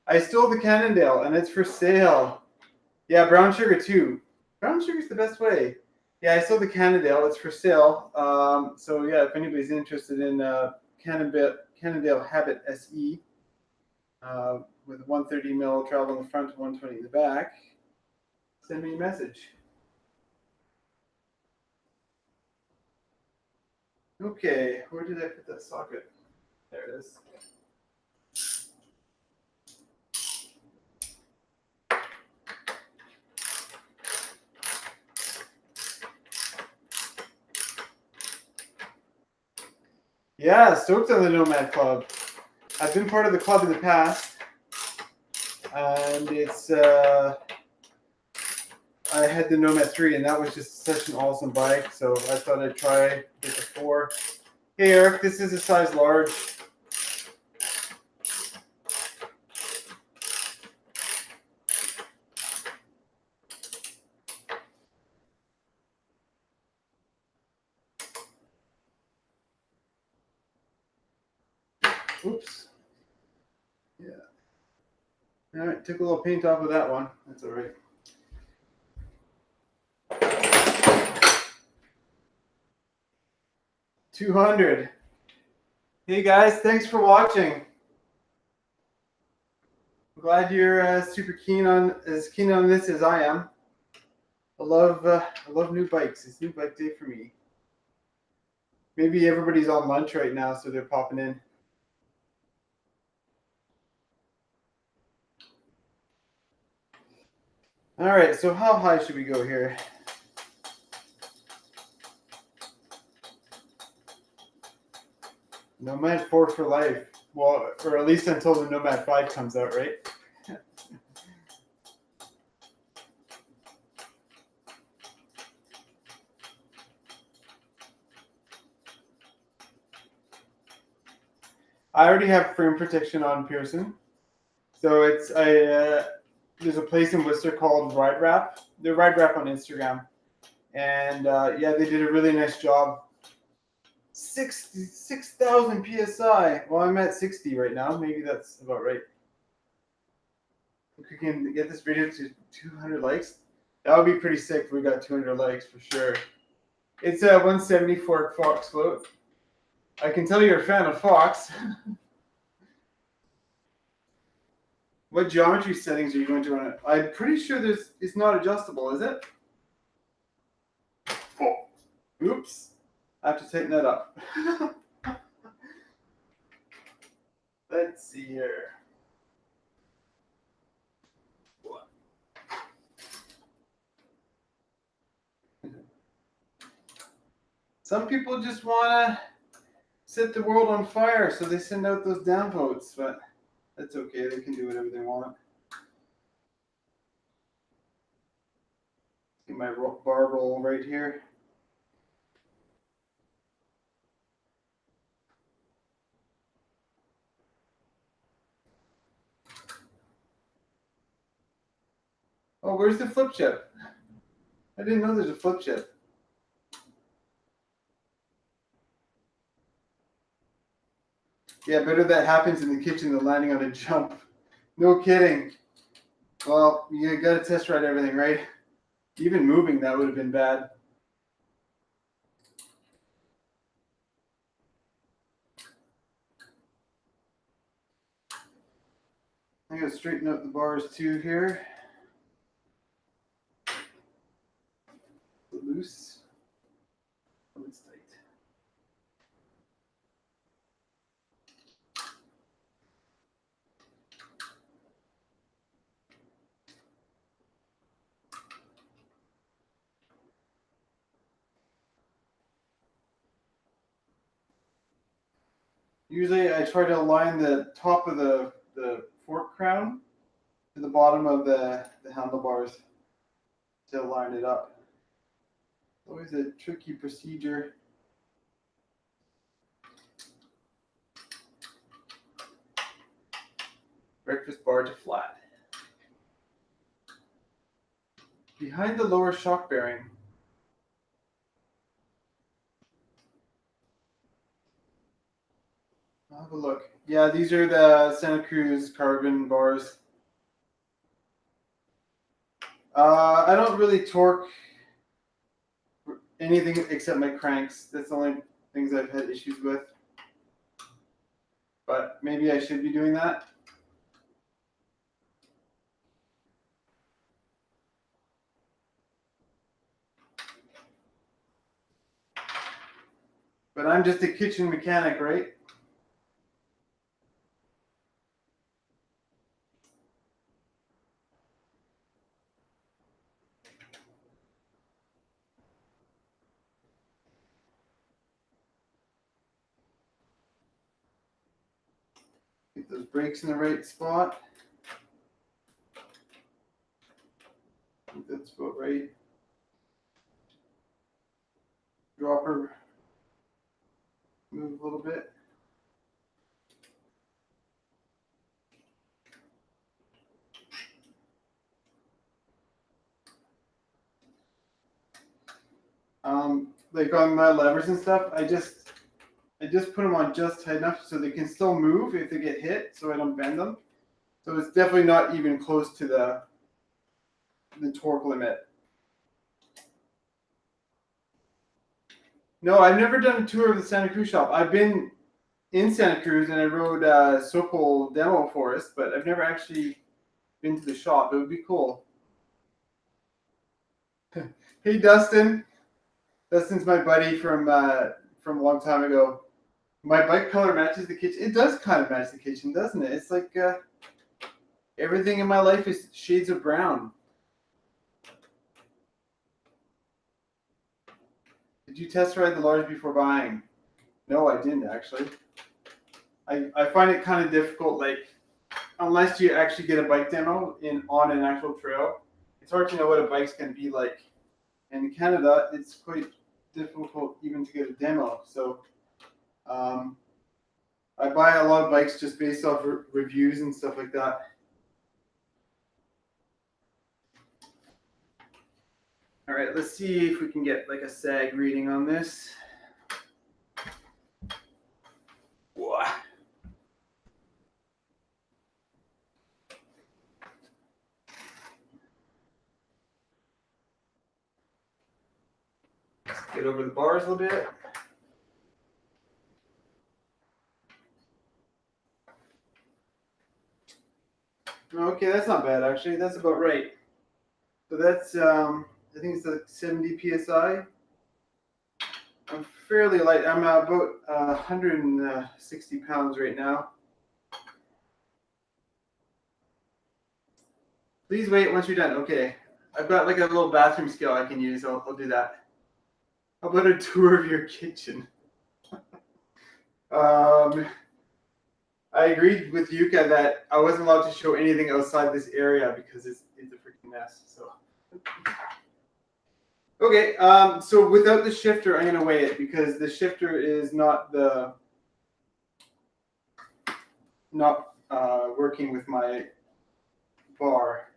S1: I stole the Cannondale, and it's for sale. Yeah, brown sugar too. Brown sugar's the best way. Yeah, I stole the Cannondale. It's for sale. So yeah, if anybody's interested in Cannondale Habit SE with 130 mil travel in the front and 120 in the back, send me a message. Okay, where did I put that socket? There it is. Yeah, stoked on the Nomad Club. I've been part of the club in the past, and it's I had the Nomad 3, and that was just such an awesome bike. So I thought I'd try get the 4. Hey Eric, this is a size large. Oops. Yeah. All right, took a little paint off of that one. That's all right. $200. Hey guys, thanks for watching. I'm glad you're as keen on this as I am. I love new bikes. It's new bike day for me. Maybe everybody's on lunch right now, so they're popping in. All right, so how high should we go here? Nomad 4 for life. Well, or at least until the Nomad 5 comes out, right? I already have frame protection on Pearson. So there's a place in Worcester called Ride Wrap. They're Ride Wrap on Instagram. And yeah, they did a really nice job. 6,000 PSI. Well, I'm at 60 right now. Maybe that's about right. If we can get this video to 200 likes, that would be pretty sick if we got 200 likes for sure. It's a 174 Fox float. I can tell you're a fan of Fox. What geometry settings are you going to run it? I'm pretty sure it's not adjustable, is it? Oh, oops. I have to tighten that up. Let's see here. Some people just want to set the world on fire, so they send out those downvotes, but that's okay. They can do whatever they want. Get my bar roll right here. Oh, where's the flip chip? I didn't know there's a flip chip. Yeah, better that happens in the kitchen than landing on a jump. No kidding. Well, you got to test ride everything, right? Even moving, that would have been bad. I gotta straighten up the bars too here. Loose. Oh, it's tight. Usually I try to align the top of the fork crown to the bottom of the handlebars to line it up. Always a tricky procedure. Breakfast bar to flat. Behind the lower shock bearing. I'll have a look. Yeah, these are the Santa Cruz carbon bars. I don't really torque anything except my cranks. That's the only things I've had issues with. But maybe I should be doing that. But I'm just a kitchen mechanic, right? Get those brakes in the right spot. I think that's about right. Dropper, move a little bit. Like on my levers and stuff, I just put them on just tight enough so they can still move if they get hit, so I don't bend them. So it's definitely not even close to the torque limit. No, I've never done a tour of the Santa Cruz shop. I've been in Santa Cruz and I rode Sokol demo forest, but I've never actually been to the shop. It would be cool. Hey, Dustin. Dustin's my buddy from a long time ago. My bike color matches the kitchen. It does kind of match the kitchen, doesn't it? It's like everything in my life is shades of brown. Did you test ride the large before buying? No, I didn't actually. I find it kind of difficult, like unless you actually get a bike demo on an actual trail, it's hard to know what a bike's going to be like. And in Canada, it's quite difficult even to get a demo. So I buy a lot of bikes just based off reviews and stuff like that. All right, let's see if we can get like a sag reading on this. Whoa. Let's get over the bars a little bit. Okay, that's not bad actually. That's about right. So that's I think it's like 70 psi. I'm fairly light. I'm about 160 pounds right now. Please wait once you're done. Okay, I've got like a little bathroom scale I can use. I'll do that. How about a tour of your kitchen? I agreed with Yuka that I wasn't allowed to show anything outside this area because it's a freaking mess. So, okay, so without the shifter, I'm gonna weigh it because the shifter is not working with my bar,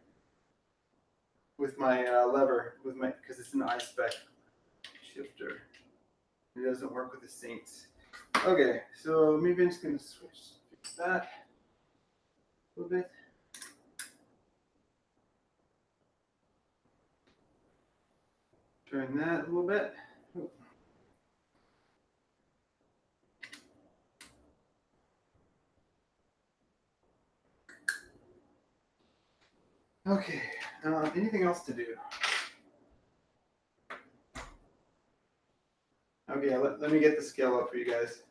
S1: with my lever, because it's an I-spec shifter. It doesn't work with the Saints. Okay, so maybe I'm just gonna fix that a little bit. Turn that a little bit. Okay, anything else to do? Okay, let me get the scale up for you guys.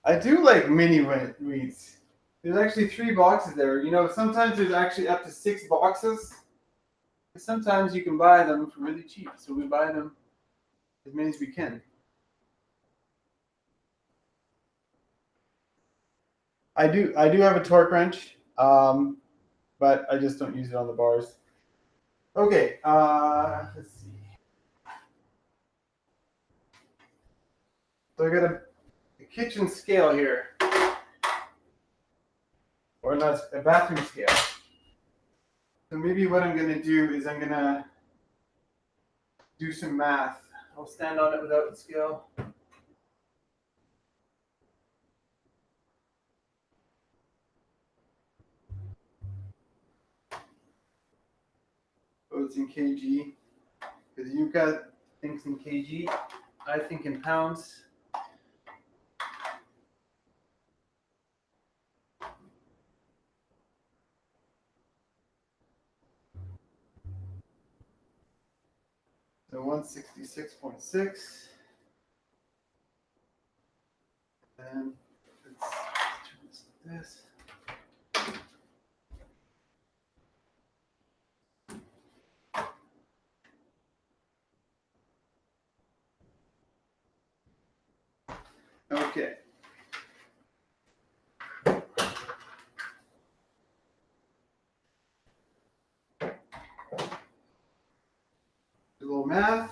S1: I do like mini wheats. There's actually 3 boxes there. You know, sometimes there's actually up to 6 boxes. Sometimes you can buy them for really cheap, so we buy them as many as we can. I do have a torque wrench, but I just don't use it on the bars. Okay, let's see. So I got a kitchen scale here, or not a bathroom scale. So maybe what I'm gonna do is I'm gonna do some math. I'll stand on it without the scale. Oh, it's in kg. Because you've got things in kg. I think in pounds. So 166.6. And let's turn this like this. Okay. Do a little math.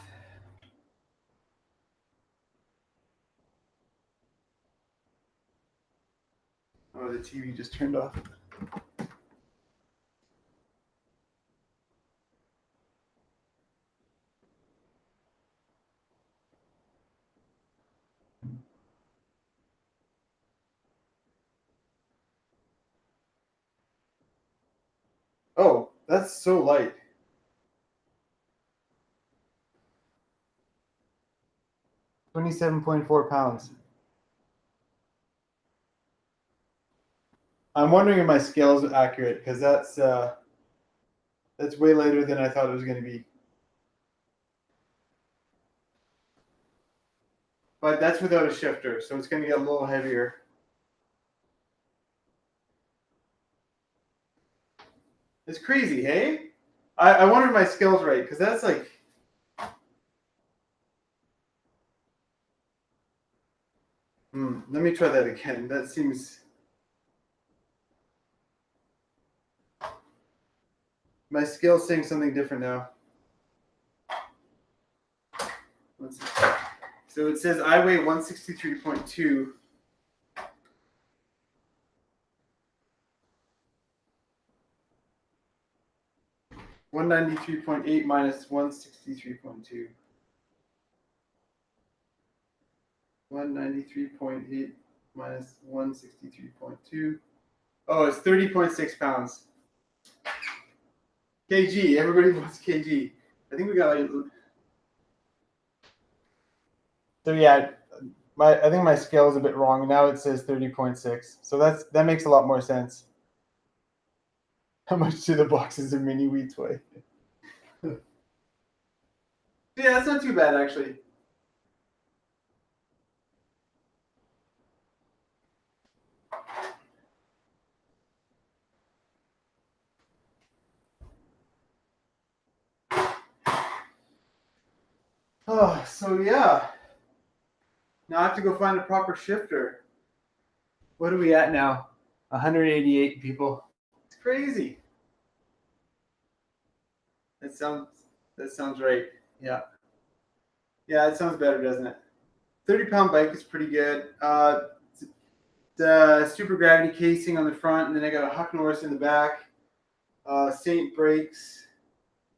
S1: Oh, the TV just turned off. Oh, that's so light. 27.4 pounds. I'm wondering if my scale is accurate because that's way lighter than I thought it was going to be. But that's without a shifter, so it's going to get a little heavier. It's crazy, hey? I wonder if my scale's right because that's like. Let me try that again. That seems. My scale's saying something different now. Let's see. So it says I weigh 163.2. $193.8 minus 163.2. 193.8 minus 163.2. Oh, it's 30.6 pounds. kg. Everybody wants kg. I think we got like. So yeah, I think my scale is a bit wrong. Now it says 30.6. So that makes a lot more sense. How much do the boxes of mini wheats weigh? Yeah, that's not too bad actually. Oh, so yeah. Now I have to go find a proper shifter. What are we at now? 188 people. It's crazy. That sounds right. Yeah. Yeah, it sounds better, doesn't it? 30-pound bike is pretty good. The super gravity casing on the front, and then I got a Huck Norris in the back. Saint brakes.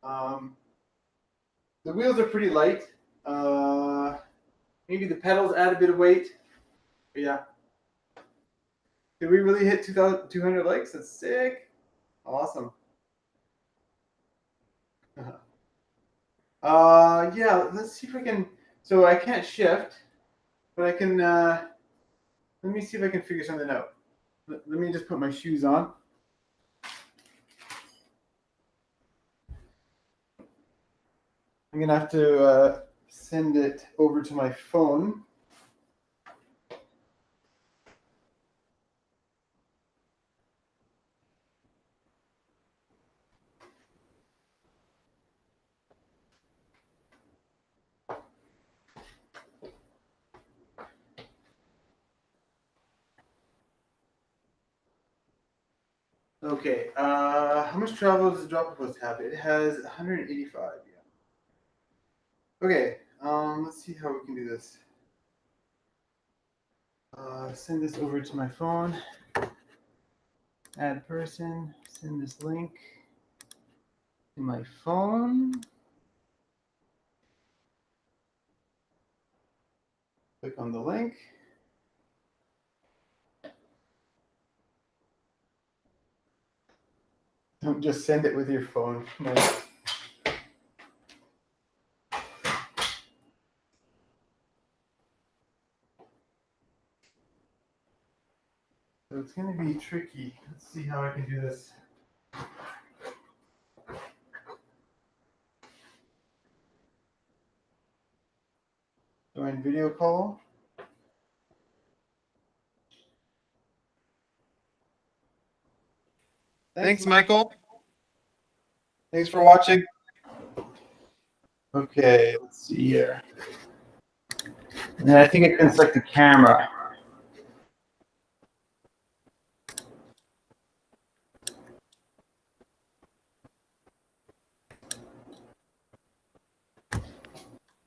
S1: The wheels are pretty light. Maybe the pedals add a bit of weight. But yeah. Did we really hit 200 likes? That's sick. Awesome. Yeah, let's see if I can. So I can't shift, but I can. Let me see if I can figure something out. Let me just put my shoes on. I'm gonna have to send it over to my phone. Okay. How much travel does the drop post have? It has 185. Yeah. Okay. Let's see how we can do this. Send this over to my phone. Add person. Send this link to my phone. Click on the link. Don't just send it with your phone. No. So it's going to be tricky. Let's see how I can do this. Join video call. Thanks, Michael. Thanks for watching. Okay, let's see here. And then I think I can select the camera.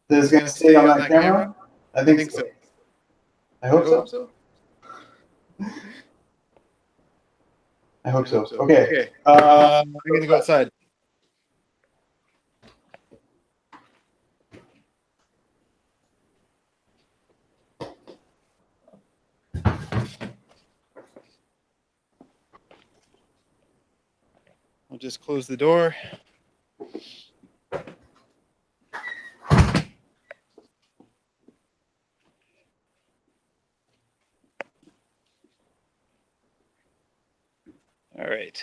S1: This is going to stay on that camera? I think so. I hope so. I hope so. Okay. I'm going to go outside. I'll just close the door. All right.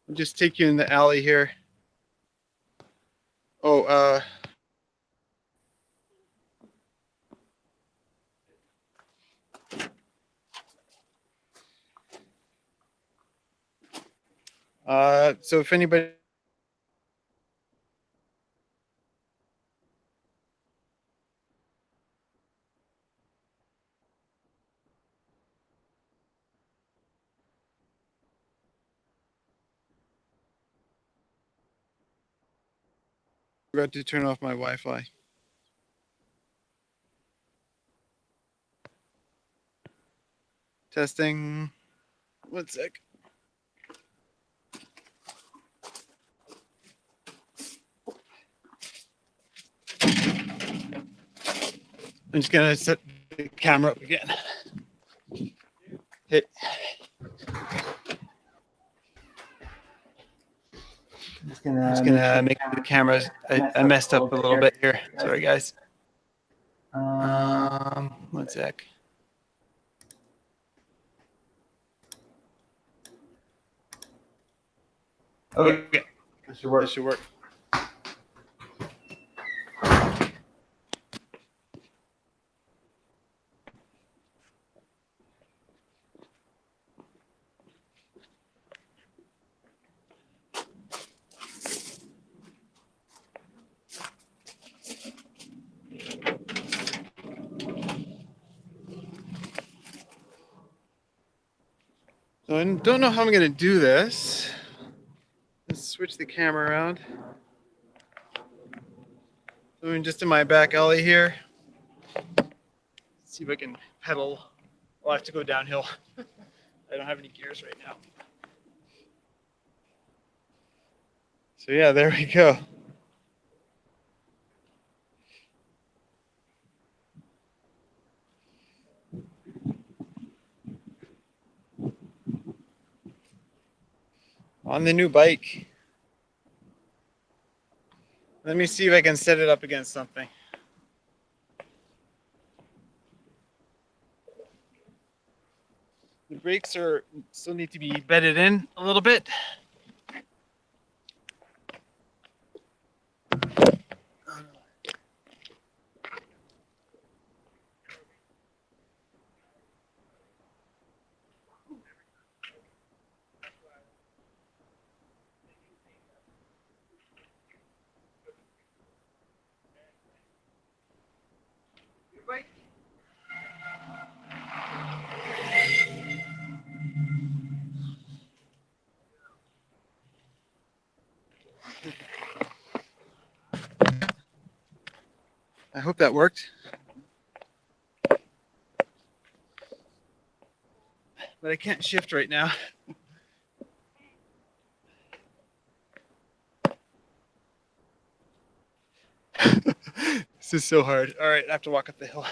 S1: I'll just take you in the alley here. Oh, so if anybody forgot to turn off my Wi-Fi. Testing. 1 sec. I'm just gonna set the camera up again. Hit. I'm just gonna make the cameras. I messed up a little bit here. Sorry, guys. 1 sec. Okay. This should work. This should work. So I don't know how I'm gonna do this. Let's switch the camera around. So I'm just in my back alley here. Let's see if I can pedal. I'll have to go downhill. I don't have any gears right now. So yeah, there we go. on the new bike. Let me see if I can set it up against something. The brakes still need to be bedded in a little bit. I hope that worked. But I can't shift right now. This is so hard. All right, I have to walk up the hill.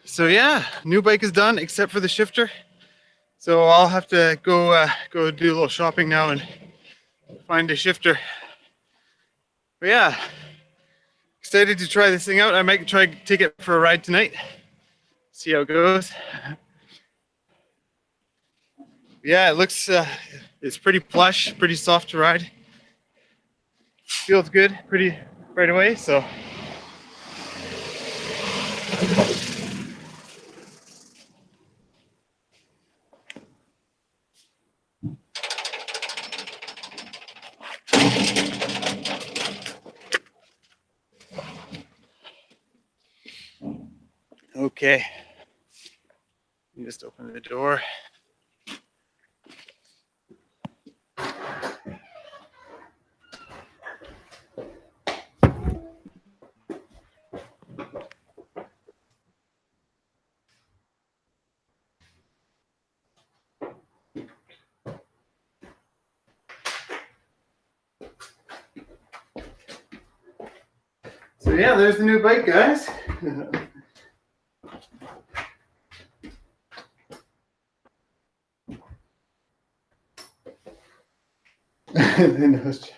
S1: So yeah, new bike is done except for the shifter. So I'll have to go do a little shopping now and find a shifter. But yeah, excited to try this thing out. I might try to take it for a ride tonight. See how it goes. Yeah, it looks it's pretty plush, pretty soft to ride. Feels good pretty right away, so okay. Just open the door. So yeah, there's the new bike, guys. The nose check.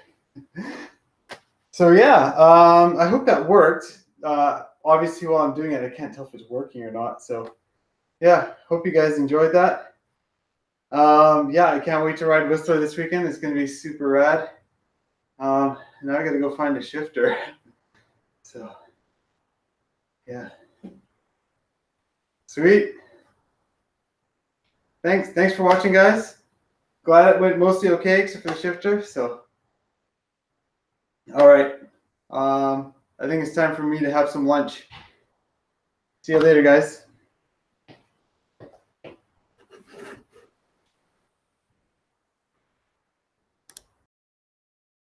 S1: So yeah, I hope that worked. Obviously, while I'm doing it, I can't tell if it's working or not. So yeah, hope you guys enjoyed that. Yeah, I can't wait to ride Whistler this weekend. It's going to be super rad. Now I got to go find a shifter. So yeah, sweet. Thanks for watching, guys. Glad it went mostly okay except for the shifter. So all right, I think it's time for me to have some lunch. See you later, guys.